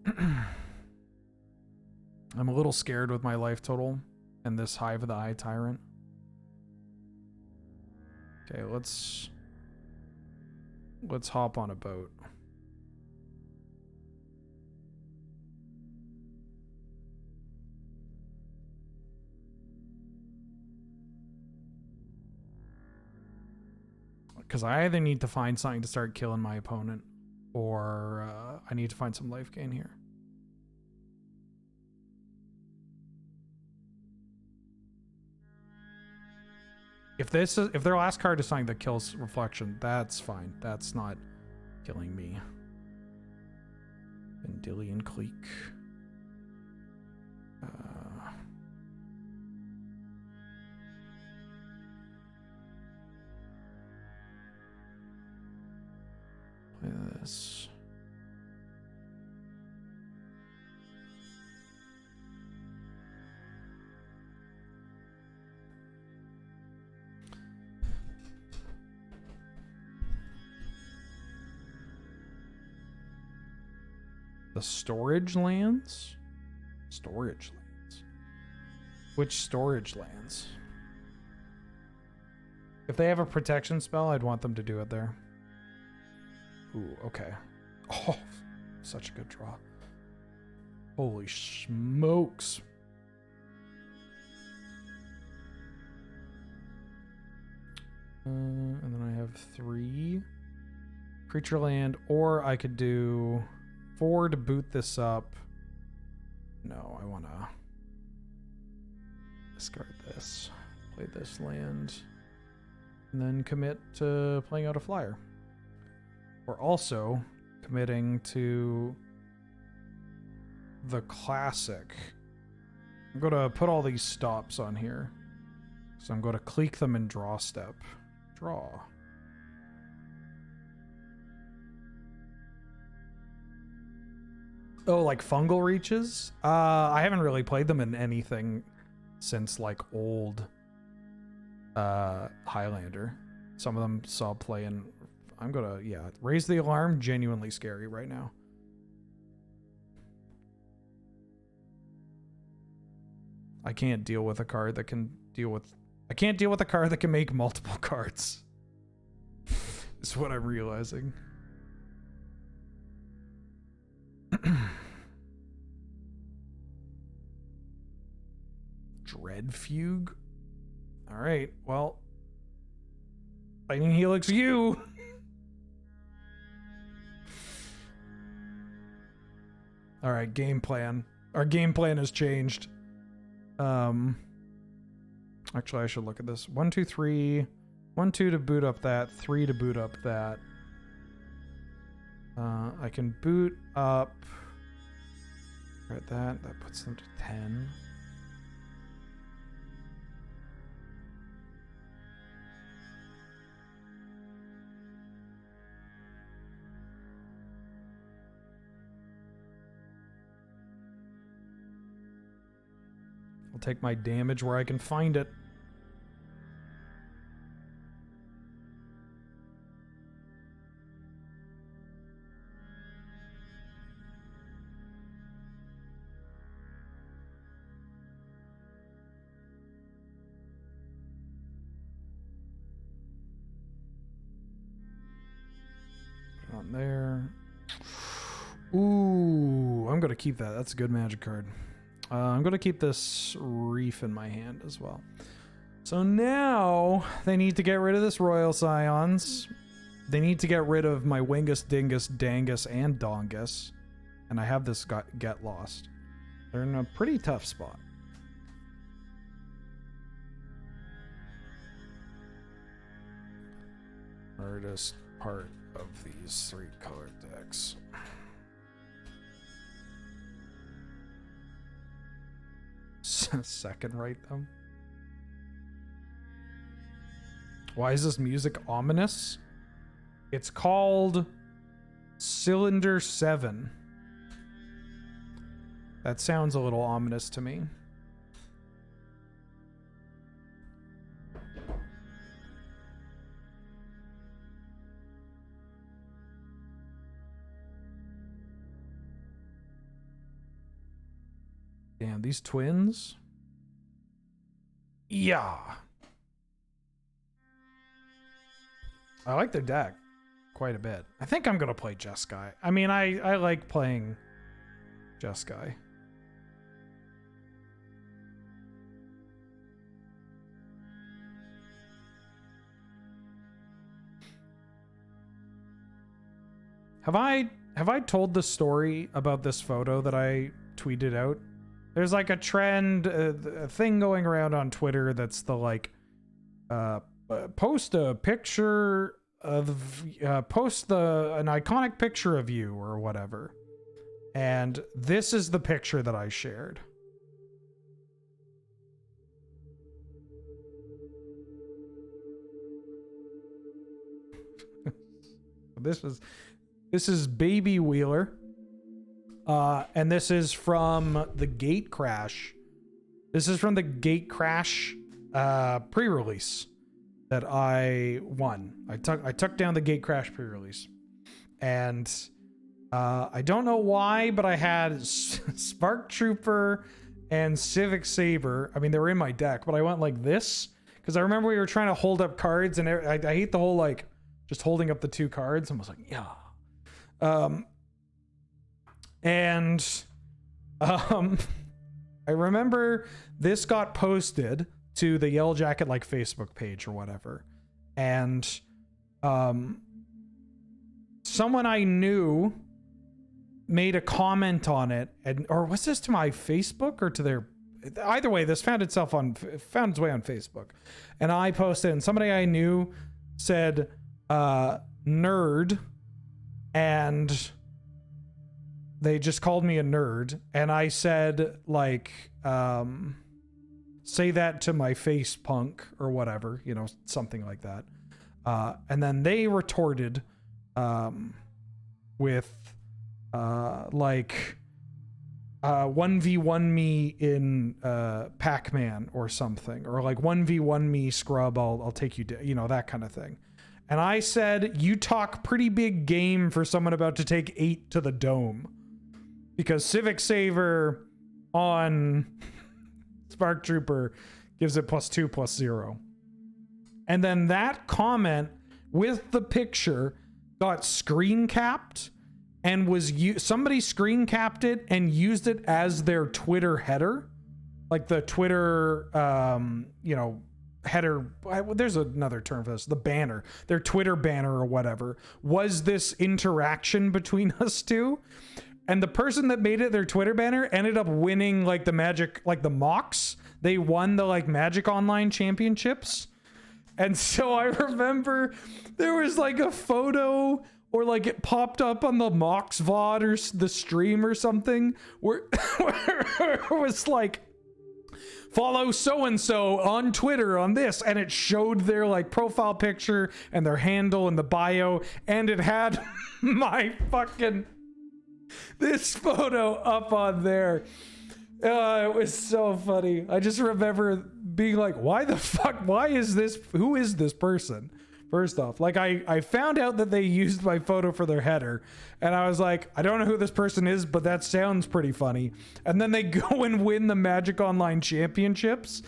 I'm a little scared with my life total and this Hive of the Eye Tyrant. Okay, let's hop on a boat. Because I either need to find something to start killing my opponent, or I need to find some life gain here. If their last card is something that kills Reflection, that's fine. That's not killing me. Vendilion Clique. Play this. The storage lands? Storage lands. Which storage lands? If they have a protection spell, I'd want them to do it there. Ooh, okay. Oh, such a good draw. Holy smokes. And then I have 3 creature land, or I could do 4 to boot this up. No, I want to discard this, play this land, and then commit to playing out a flyer. We're also committing to the classic. I'm going to put all these stops on here. So I'm going to clique them in draw step. Draw. Oh, like fungal reaches? I haven't really played them in anything since like old Highlander. Some of them saw play in... I'm gonna, yeah, raise the alarm. Genuinely scary right now. I can't deal with a card that can deal with... I can't deal with a card that can make multiple cards. Is what I'm realizing. Dread Fugue? Alright, well... Lightning Helix you! Alright, game plan. Our game plan has changed. Actually, I should look at this. 1, 2, 3. 1, 2 to boot up that. 3 to boot up that. I can boot up... Right, that. That puts them to 10. I'll take my damage where I can find it. Put it on there. Ooh, I'm I'm going to keep that. That's a good magic card. I'm going to keep this Reef in my hand as well. So now they need to get rid of this Royal Scions. They need to get rid of my Wingus, Dingus, Dangus, and Dongus. And I have this Get Lost. They're in a pretty tough spot. Hardest part of these 3 colored decks. Second right them. Why is this music ominous? It's called Cylinder 7. That sounds a little ominous to me. Damn, these twins. Yeah. I like their deck quite a bit. I think I'm going to play Jeskai. I mean, I like playing Jeskai. Have I told the story about this photo that I tweeted out? There's like a trend, a thing going around on Twitter that's the like, post a picture of, post an iconic picture of you or whatever. And this is the picture that I shared. This is Baby Wheeler. And this is from the Gate Crash. This is from the Gate Crash pre-release that I won. I took down the Gate Crash pre-release. And I don't know why, but I had Spark Trooper and Civic Saber. I mean, they were in my deck, but I went like this because I remember we were trying to hold up cards, and I hate the whole like just holding up the 2 cards. I was like, yeah. I remember this got posted to the Yellow Jacket like Facebook page or whatever, and someone I knew made a comment on it, and or was this to my Facebook or to their? Either way, this found its way on Facebook, and I posted, and somebody I knew said nerd, and they just called me a nerd, and I said like say that to my face, punk, or whatever, you know, something like that. And then they retorted with like 1v1 me in Pac-Man or something, or like 1v1 me scrub, I'll take you you know, that kind of thing. And I said, you talk pretty big game for someone about to take 8 to the dome, because Civic Saver on Spark Trooper gives it +2/+0. And then that comment with the picture got screen capped, and was somebody screen capped it and used it as their Twitter header, like the Twitter you know, header. There's another term for this, the banner, their Twitter banner or whatever, was this interaction between us two. And the person that made it their Twitter banner ended up winning like the Magic, like the mocks. They won the like Magic Online championships. And so I remember there was like a photo, or like it popped up on the Mox VOD or the stream or something, where it was like, follow so-and-so on Twitter on this, and it showed their like profile picture and their handle and the bio, and it had my fucking, this photo up on there. It was so funny. I just remember being like, why the fuck, who is this person? First off, like I found out that they used my photo for their header, and I was like, I don't know who this person is, but that sounds pretty funny. And then they go and win the Magic Online championships,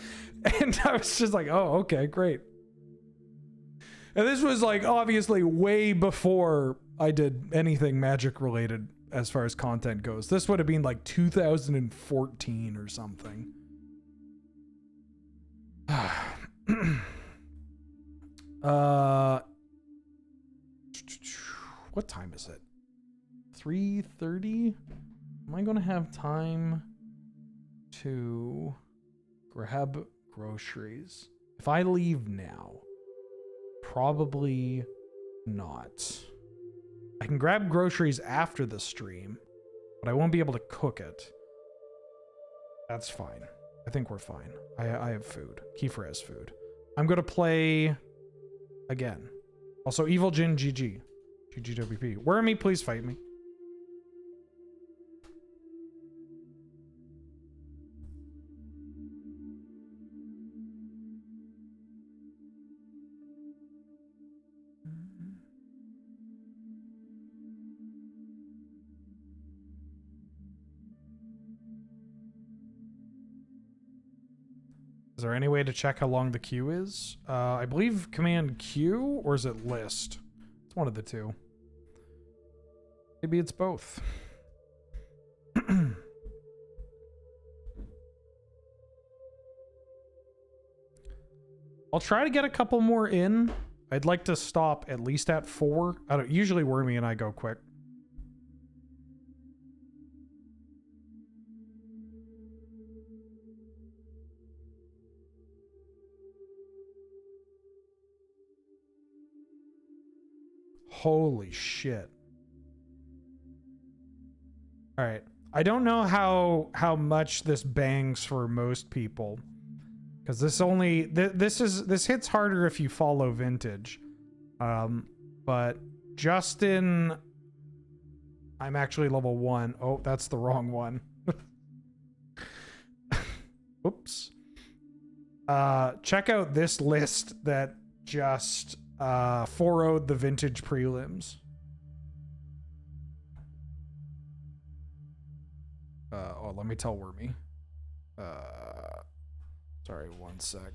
and I was just like, oh, okay, great. And this was like obviously way before I did anything Magic related as far as content goes. This would have been like 2014 or something. What time is it? 3:30? Am I going to have time to grab groceries? If I leave now, probably not. I can grab groceries after the stream, but I won't be able to cook it. That's fine. I think we're fine. I have food. Kiefer has food. I'm going to play again. Also, Evil Jin GG. GGWP. Wormy, please fight me. Is there any way to check how long the queue is? I believe Command Q, or is it list? It's one of the two. Maybe it's both. I'll try to get a couple more in. I'd like to stop at least at 4. I don't usually Wormy and I go quick. Holy shit. All right. I don't know how much this bangs for most people, because this only this hits harder if you follow vintage. But Justin, I'm actually level 1. Oh, that's the wrong one. Oops. Check out this list that just 4-0'd the vintage prelims. Oh, let me tell Wormy. Sorry, one sec.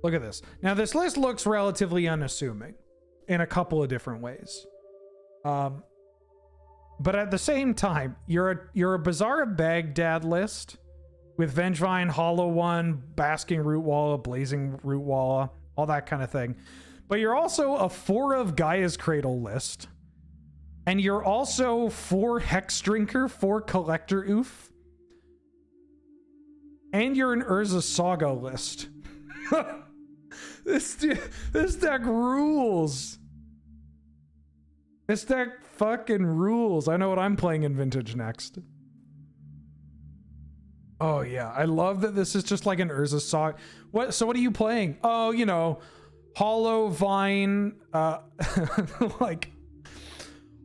Look at this. Now, this list looks relatively unassuming in a couple of different ways. But at the same time, you're a Bazaar of Baghdad list with Vengevine, Hollow One, Basking Rootwalla, Blazing Rootwalla, all that kind of thing. But you're also a 4 of Gaia's Cradle list. And you're also 4 Hex Drinker, 4 Collector Oof. And you're an Urza Saga list. This deck rules. This deck fucking rules. I know what I'm playing in Vintage next. Oh yeah, I love that this is just like an Urza Saga. So what are you playing? Oh, you know, Hollow Vine, like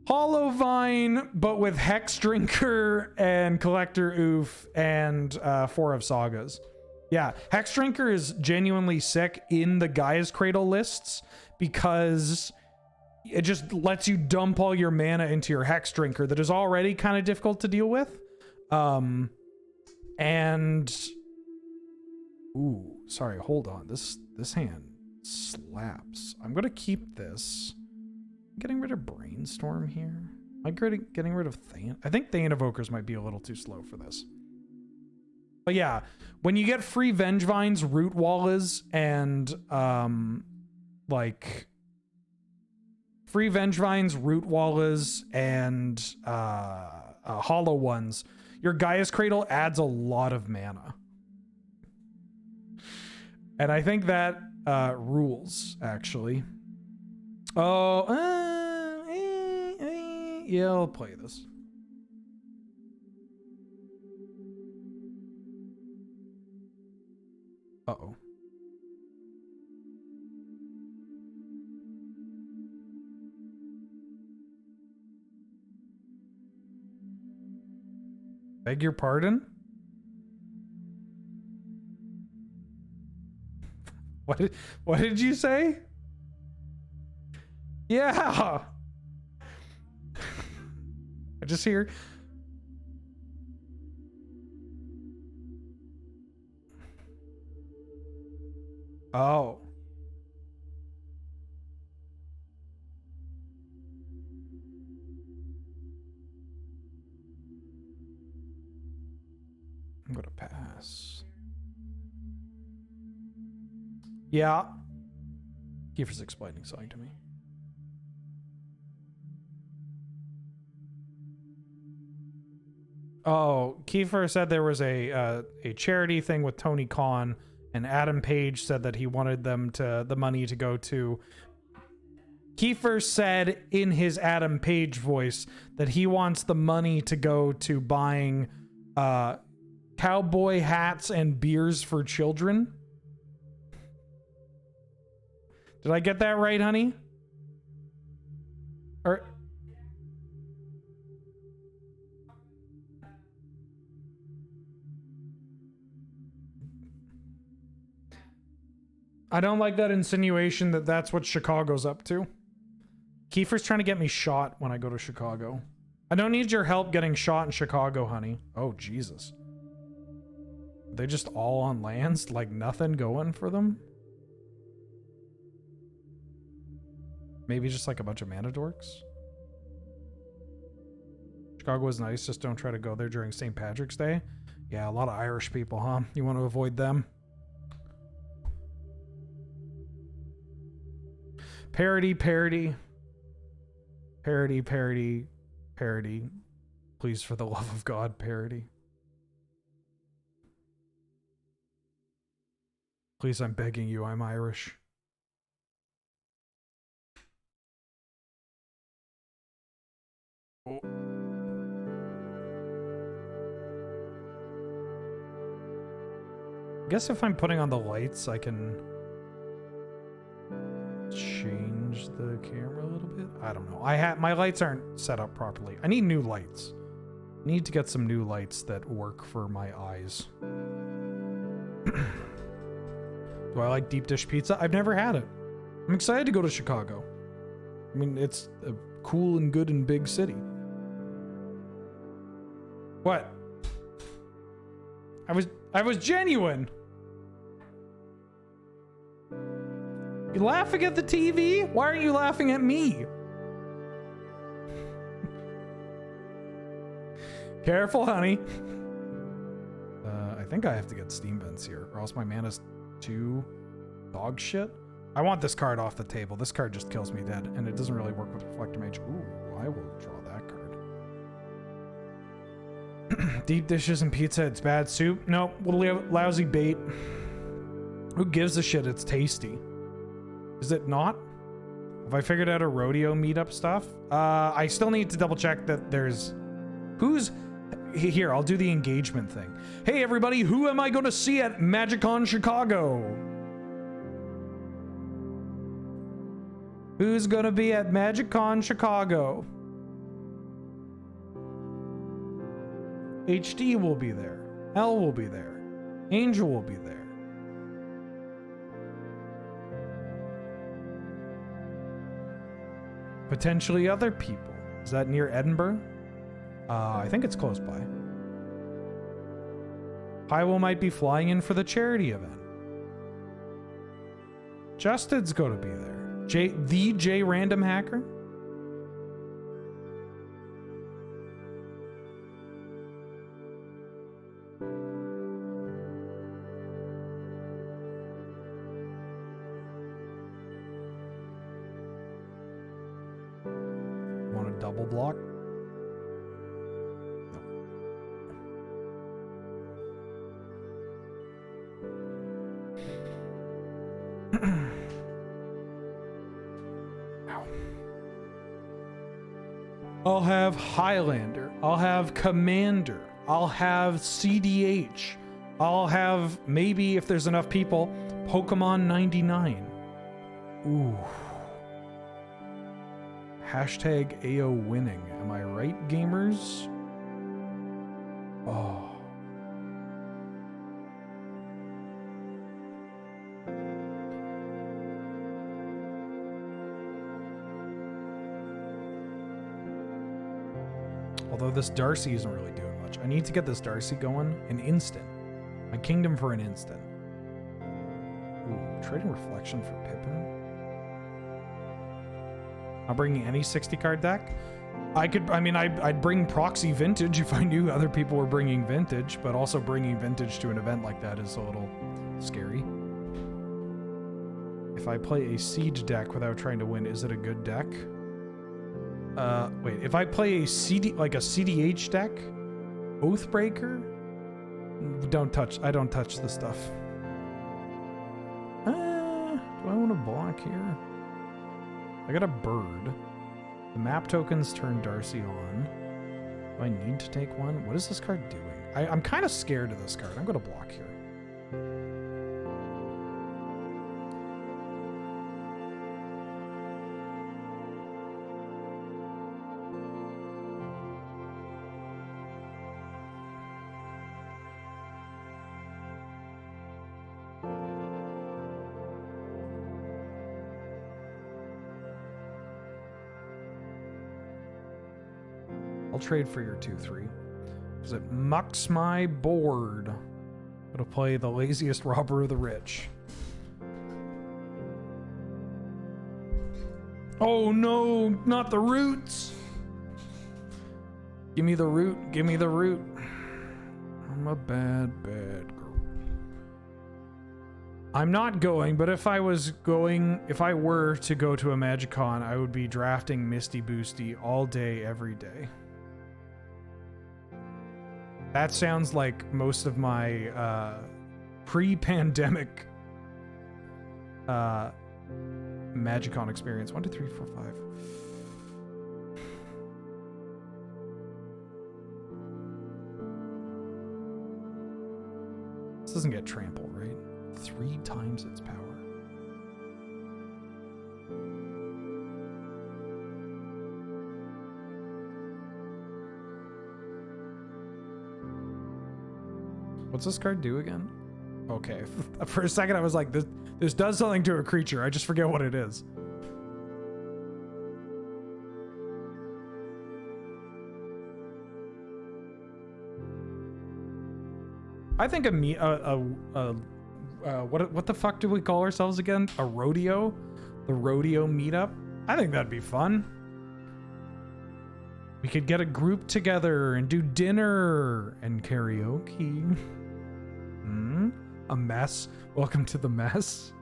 Hollow Vine, but with Hex Drinker and Collector Oof and 4 of Sagas. Yeah, Hex Drinker is genuinely sick in the Gaia's Cradle lists because it just lets you dump all your mana into your Hex Drinker that is already kind of difficult to deal with. And ooh, sorry, hold on. This hand slaps. I'm gonna keep this. I'm getting rid of Brainstorm here. Am I getting rid of Thane? I think Thane Evokers might be a little too slow for this. But yeah, when you get free Vengevines, Rootwallas, and like free Vengevines, Rootwallas, and Hollow Ones, your Gaia's Cradle adds a lot of mana. And I think that rules, actually. Oh, yeah, I'll play this. Uh-oh. Beg your pardon? What did you say? Yeah. I just hear. Oh. I'm gonna pass. Yeah. Kiefer's explaining something to me. Oh, Kiefer said there was a charity thing with Tony Khan, and Adam Page said that he wanted the money to go to. Kiefer said in his Adam Page voice that he wants the money to go to buying cowboy hats and beers for children. Did I get that right, honey? Or I don't like that insinuation that that's what Chicago's up to. Kiefer's trying to get me shot when I go to Chicago. I don't need your help getting shot in Chicago, honey. Oh, Jesus. Are they just all on lands? Like nothing going for them? Maybe just like a bunch of mana dorks? Chicago is nice, just don't try to go there during St. Patrick's Day. Yeah, a lot of Irish people, huh? You want to avoid them? Parody, parody. Parody, parody, parody. Please, for the love of God, parody. Please, I'm begging you, I'm Irish. Oh. I guess if I'm putting on the lights, I can change the camera a little bit. I don't know. My lights aren't set up properly. I need new lights. I need to get some new lights that work for my eyes. Do I like deep dish pizza? I've never had it. I'm excited to go to Chicago. I mean, it's a cool and good and big city. What? I was genuine. You laughing at the TV? Why aren't you laughing at me? Careful, honey. I think I have to get steam vents here, or else my mana's too dog shit. I want this card off the table. This card just kills me dead, and it doesn't really work with Reflector Mage. Ooh, I will draw that card. Deep dishes and pizza, it's bad soup. Nope, lousy bait. Who gives a shit? It's tasty. Is it not? Have I figured out a rodeo meetup stuff? I still need to double check that there's... Who's... Here, I'll do the engagement thing. Hey everybody, who am I going to see at MagicCon Chicago? Who's going to be at MagicCon Chicago? HD will be there. L will be there. Angel will be there. Potentially other people. Is that near Edinburgh? I think it's close by. Hywell might be flying in for the charity event. Justed's going to be there. The J Random Hacker? Want a double block? I'll have Highlander. I'll have Commander. I'll have CDH. I'll have, maybe if there's enough people, Pokemon 99. Ooh. Hashtag AO winning. Am I right, gamers? Oh. Although this Darcy isn't really doing much. I need to get this Darcy going an instant. My kingdom for an instant. Ooh, trading reflection for Pippin. I'm bringing any 60 card deck. I'd bring proxy vintage if I knew other people were bringing vintage, but also bringing vintage to an event like that is a little scary. If I play a siege deck without trying to win, is it a good deck? Wait, if I play a CDH deck, Oathbreaker, I don't touch the stuff. Do I want to block here? I got a bird. The map tokens turn Darcy on. Do I need to take one? What is this card doing? I'm kind of scared of this card. I'm going to block here. I'll trade for your 2/3. Because it mucks my board. It'll play the laziest robber of the rich. Oh no, not the roots! Give me the root, give me the root. I'm a bad, bad girl. I'm not going, but if I were to go to a Magicon, I would be drafting Misty Boosty all day, every day. That sounds like most of my pre-pandemic Magicon experience. 1, 2, 3, 4, 5. This doesn't get trampled, right? 3 times its power. What's this card do again? Okay, for a second I was like, this does something to a creature. I just forget what it is. I think what the fuck do we call ourselves again? A rodeo? The rodeo meetup? I think that'd be fun. We could get a group together and do dinner and karaoke. A mess. Welcome to the mess.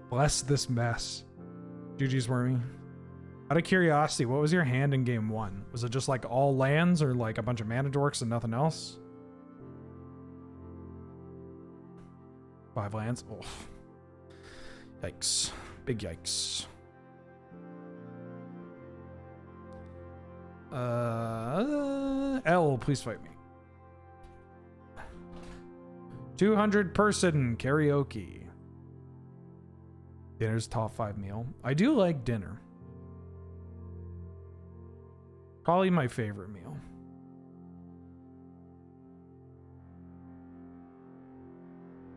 Bless this mess. GG's Wormy. Out of curiosity, what was your hand in game 1? Was it just like all lands or like a bunch of mana dorks and nothing else? 5 lands? Oh. Yikes. Big yikes. L, please fight me. 200 person karaoke. Dinner's top 5 meal. I do like dinner. Probably my favorite meal.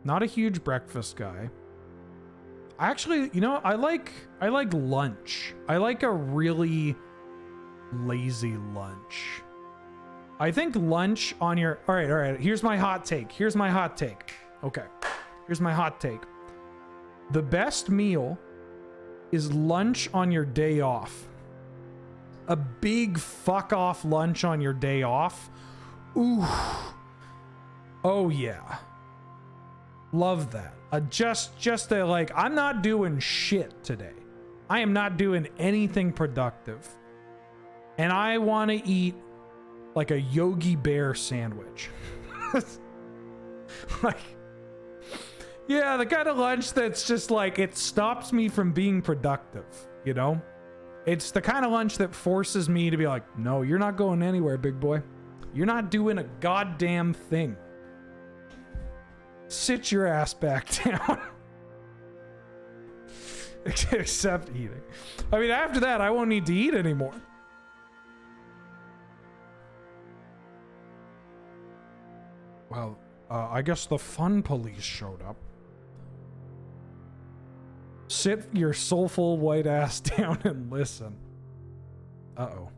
Not a huge breakfast guy. Actually, you know, I like lunch. I like a really lazy lunch. I think lunch on your... All right. Here's my hot take. Okay. Here's my hot take. The best meal is lunch on your day off. A big fuck off lunch on your day off. Ooh. Oh yeah. Love that. Just a like, I'm not doing shit today. I am not doing anything productive. And I want to eat like a Yogi Bear sandwich. Like, yeah, the kind of lunch that's just like, it stops me from being productive, you know? It's the kind of lunch that forces me to be like, no, you're not going anywhere, big boy. You're not doing a goddamn thing. Sit your ass back down. Except eating. I mean, after that, I won't need to eat anymore. Well, I guess the fun police showed up. Sit your soulful white ass down and listen. Uh-oh.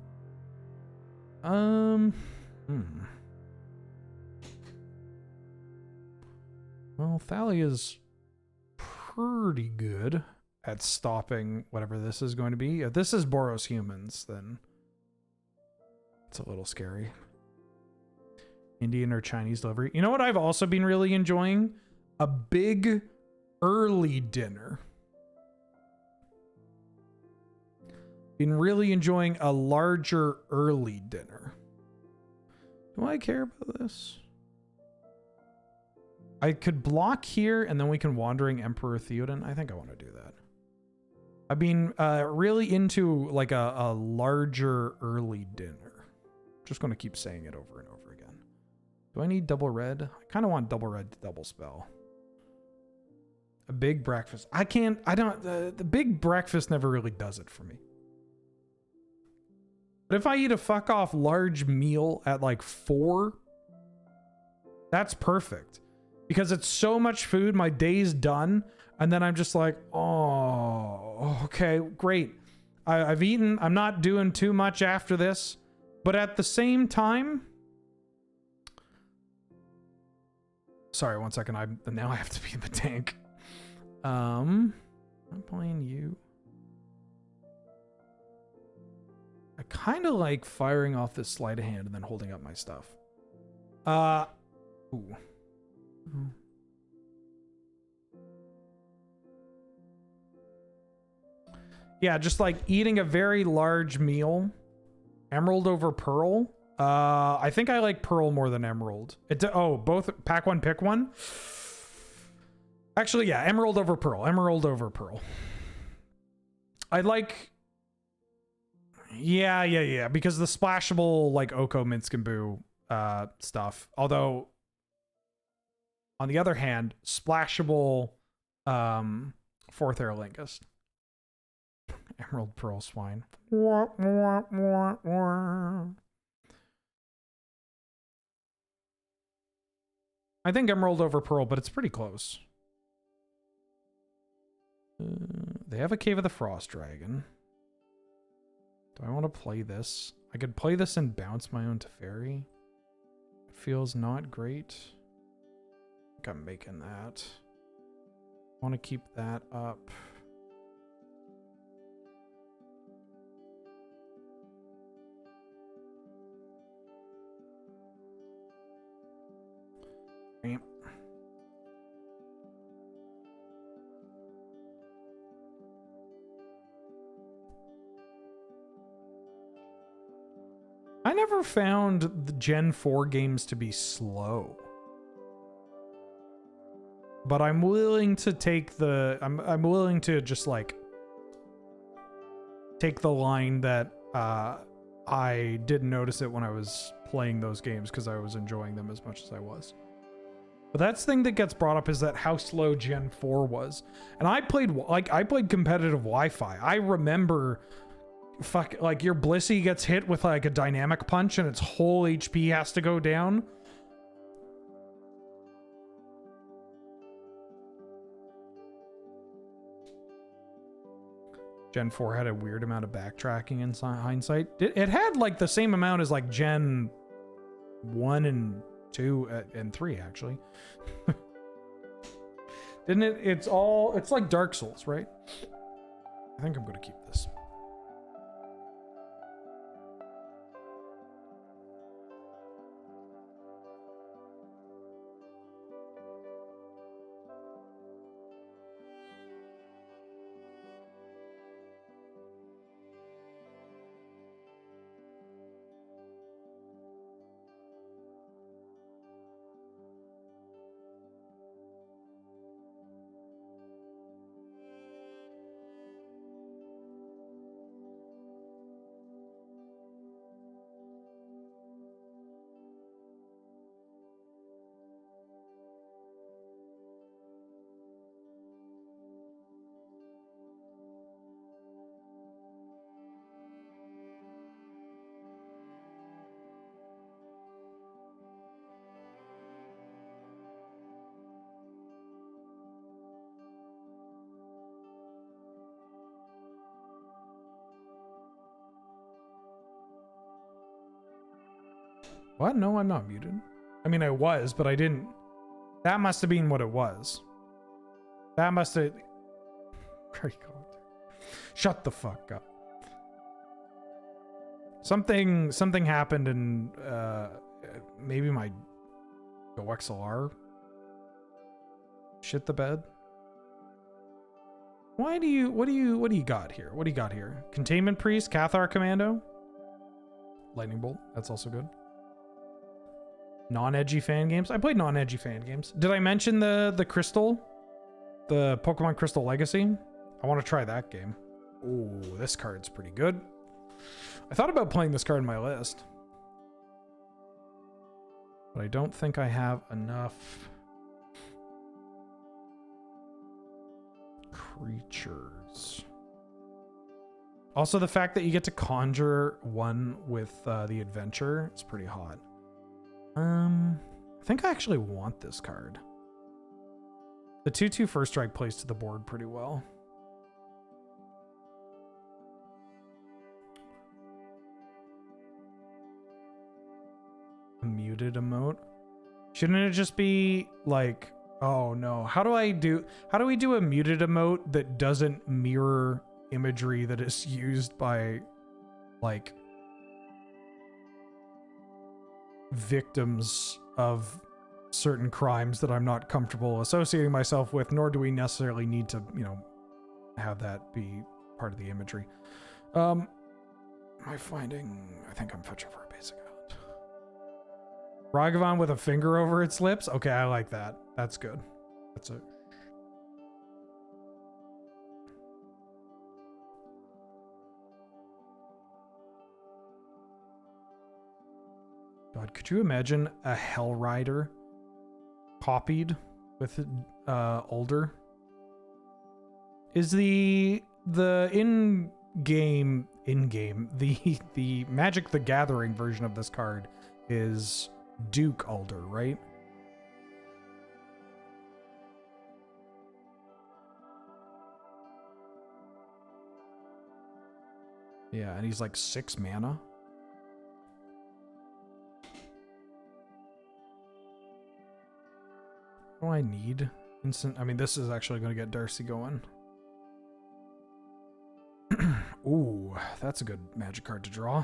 Well, Thalia's pretty good at stopping whatever this is going to be. If this is Boros humans, then It's a little scary. Indian or Chinese delivery. You know what I've also been really enjoying? A big early dinner. Been really enjoying a larger early dinner. Do I care about this? I could block here and then we can Wandering Emperor Theoden. I think I want to do that. I've been really into like a larger early dinner. Just going to keep saying it over and over again. Do I need double red? I kind of want double red to double spell. A big breakfast. I don't, the big breakfast never really does it for me. But if I eat a fuck off large meal at like 4, that's perfect. Because it's so much food, my day's done. And then I'm just like, oh, okay, great. I've eaten, I'm not doing too much after this. But at the same time, sorry, 1 second. Now I have to be in the tank. I'm playing you. I kind of like firing off this sleight of hand and then holding up my stuff. Ooh. Yeah, just like eating a very large meal. Emerald over Pearl. I think I like Pearl more than Emerald. Both pack one, pick one. Actually, yeah, Emerald over Pearl. Emerald over Pearl. I like... Yeah, because the splashable, like, Oko Minskimbu stuff. Although, on the other hand, splashable Fourth Air Lingus. Emerald Pearl Swine. I think Emerald over Pearl, but it's pretty close. They have a Cave of the Frost Dragon. Do I want to play this? I could play this and bounce my own Teferi. It feels not great. I think I'm making that. I want to keep that up. I never found the Gen 4 games to be slow. But I'm willing to take the... I'm willing to just, like... take the line that I didn't notice it when I was playing those games because I was enjoying them as much as I was. But that's the thing that gets brought up is that how slow Gen 4 was. And I played competitive Wi-Fi. I remember... like your Blissey gets hit with like a dynamic punch and its whole HP has to go down. Gen 4 had a weird amount of backtracking in hindsight. It had like the same amount as like Gen 1 and 2 and 3 actually. Didn't it? It's like Dark Souls, right? I think I'm going to keep this. What? No, I'm not muted. I mean, I was, but I didn't. That must have been what it was. That must have... Very cool. Shut the fuck up. Something happened and maybe my GoXLR shit the bed. What do you got here? What do you got here? Containment Priest, Cathar Commando, Lightning Bolt. That's also good. Non-edgy fan games. I played non-edgy fan games. Did I mention the Crystal? The Pokemon Crystal Legacy? I want to try that game. Ooh, this card's pretty good. I thought about playing this card in my list, but I don't think I have enough creatures. Also, the fact that you get to conjure one with the adventure is pretty hot. I think I actually want this card. The 2/2 first strike plays to the board pretty well. A muted emote. Shouldn't it just be like, oh no, how do we do a muted emote that doesn't mirror imagery that is used by like victims of certain crimes that I'm not comfortable associating myself with, nor do we necessarily need to, you know, have that be part of the imagery. Am I think I'm fetching for a basic island. Ragavan with a finger over its lips. Okay, I like that. That's good. That's it. God, could you imagine a Hell Rider copied with older? Is the in-game the Magic the Gathering version of this card is Duke Alder, right? Yeah, and he's like 6 mana. What do I need? Instant. I mean, this is actually going to get Darcy going. Ooh, that's a good Magic card to draw.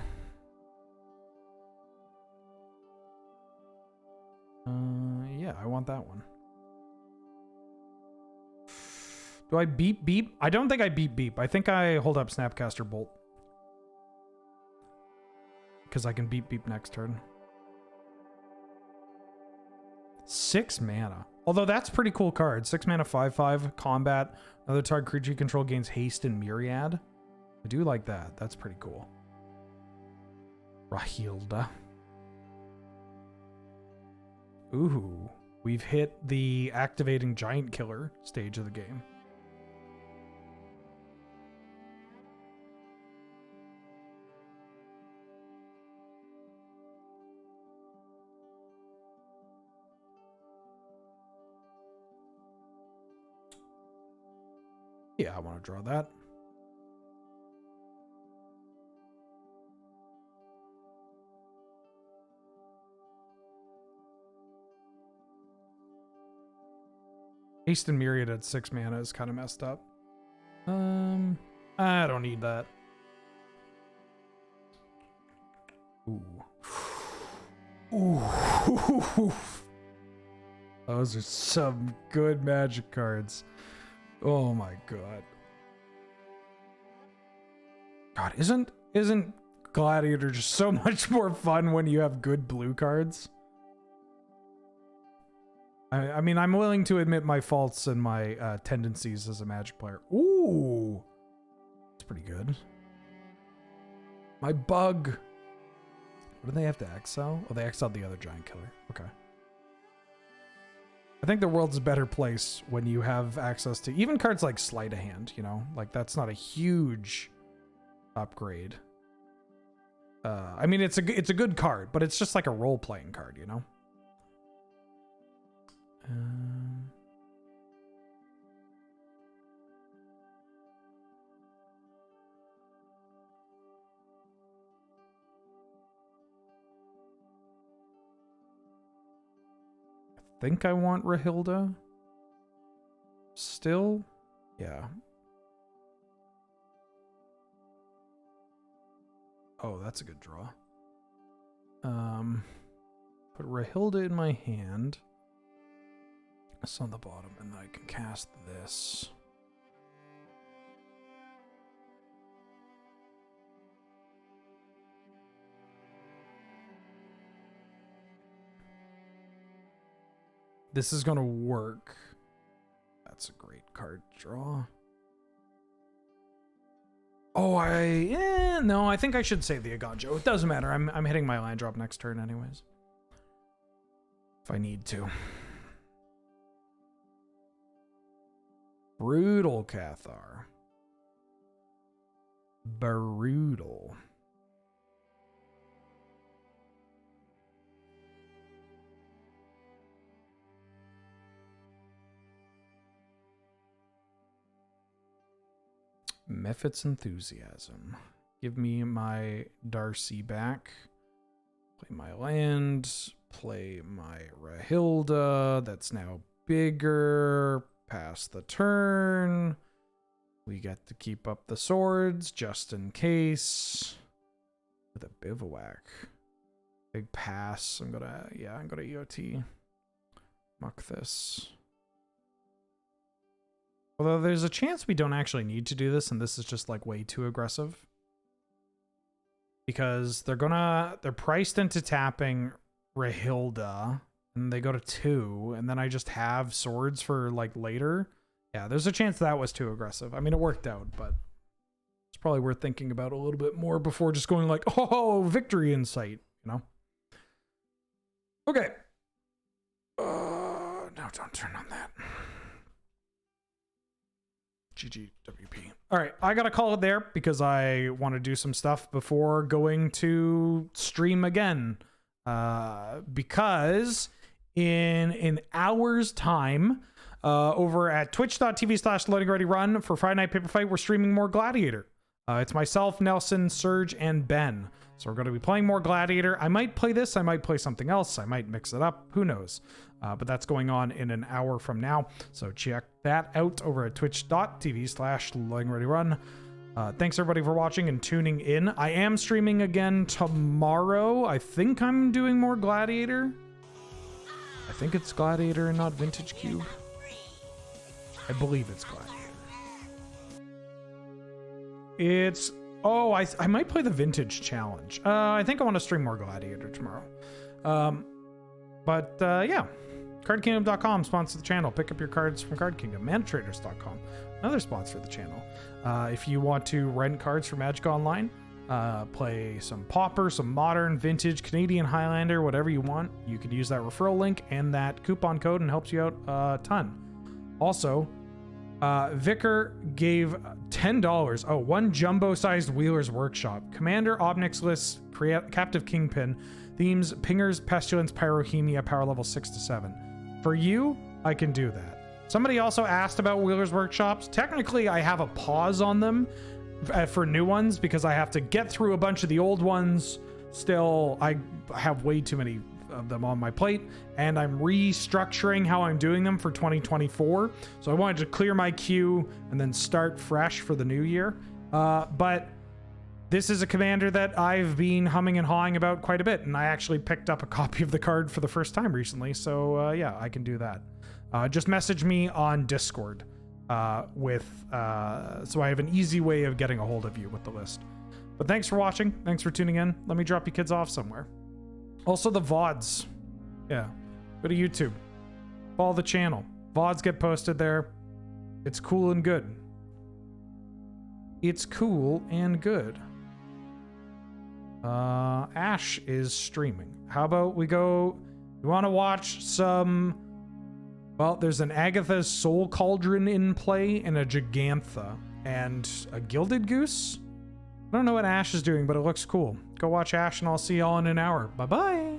Yeah, I want that one. Do I beep? I don't think I beep. I think I hold up Snapcaster Bolt. Because I can beep next turn. 6 mana. Although that's a pretty cool card. 6 mana, 5/5 combat. Another target creature you control gains haste and myriad. I do like that. That's pretty cool. Rahilda. Ooh. We've hit the activating giant killer stage of the game. Yeah, I want to draw that. Haste and Myriad at 6 mana is kind of messed up. I don't need that. Ooh. Ooh. Those are some good Magic cards. Oh my god. God, isn't Gladiator just so much more fun when you have good blue cards? I mean, I'm willing to admit my faults and my tendencies as a Magic player. Ooh. That's pretty good. My bug. What do they have to exile? Oh, they exiled the other giant killer. Okay. I think the world's a better place when you have access to even cards like Sleight of Hand, you know? Like, that's not a huge upgrade. I mean, it's a good card, but it's just like a role-playing card, you know? I think I want Rahilda. Still? Yeah. Oh, that's a good draw. Put Rahilda in my hand. It's on the bottom, and then I can cast this. This is gonna work. That's a great card draw. Oh, no, I think I should save the Aganjo. It doesn't matter. I'm hitting my land drop next turn anyways. If I need to. Brutal Cathar. Brutal. Mephit's Enthusiasm. Give me my Darcy back. Play my land. Play my Rahilda. That's now bigger. Pass the turn. We get to keep up the swords just in case. With a Bivouac. Big pass. I'm gonna EOT. Muck this. Although there's a chance we don't actually need to do this and this is just like way too aggressive. Because they're priced into tapping Rahilda and they go to 2 and then I just have swords for like later. Yeah, there's a chance that was too aggressive. I mean, it worked out, but it's probably worth thinking about a little bit more before just going like, oh, victory in sight, you know? Okay. No, don't turn on that. GGWP. All right, I gotta call it there because I want to do some stuff before going to stream again. Because in an hour's time, over at twitch.tv/loadingreadyrun for Friday Night Paper Fight, we're streaming more Gladiator. It's myself, Nelson, Serge, and Ben. So we're going to be playing more Gladiator. I might play this. I might play something else. I might mix it up. Who knows? But that's going on in an hour from now. So check that out over at twitch.tv/loadingreadyrun. Thanks everybody for watching and tuning in. I am streaming again tomorrow. I think I'm doing more Gladiator. I think it's Gladiator and not Vintage Cube. I believe it's Gladiator. It's... Oh, I might play the Vintage Challenge. I think I want to stream more Gladiator tomorrow. Yeah. CardKingdom.com sponsor the channel. Pick up your cards from Card Kingdom. ManaTraders.com, another sponsor of the channel. If you want to rent cards for Magic Online, play some Pauper, some Modern, Vintage, Canadian Highlander, whatever you want, you can use that referral link and that coupon code and helps you out a ton. Also, Vicar gave $10. Oh, one jumbo-sized Wheeler's Workshop. Commander, Obnix List, Captive Kingpin, Themes, Pingers, Pestilence, Pyrohemia, power level 6 to 7. For you, I can do that. Somebody also asked about Wheeler's Workshops. Technically, I have a pause on them for new ones because I have to get through a bunch of the old ones. Still, I have way too many of them on my plate, and I'm restructuring how I'm doing them for 2024. So I wanted to clear my queue and then start fresh for the new year. But this is a commander that I've been humming and hawing about quite a bit, and I actually picked up a copy of the card for the first time recently. So yeah, I can do that. Just message me on Discord so I have an easy way of getting a hold of you with the list. But thanks for watching. Thanks for tuning in. Let me drop you kids off somewhere. Also the VODs. Yeah. Go to YouTube. Follow the channel. VODs get posted there. It's cool and good. It's cool and good. Ash is streaming. How about we go... You want to watch some... Well, there's an Agatha's Soul Cauldron in play and a Gigantha and a Gilded Goose. I don't know what Ash is doing, but it looks cool. Go watch Ash and I'll see y'all in an hour. Bye-bye.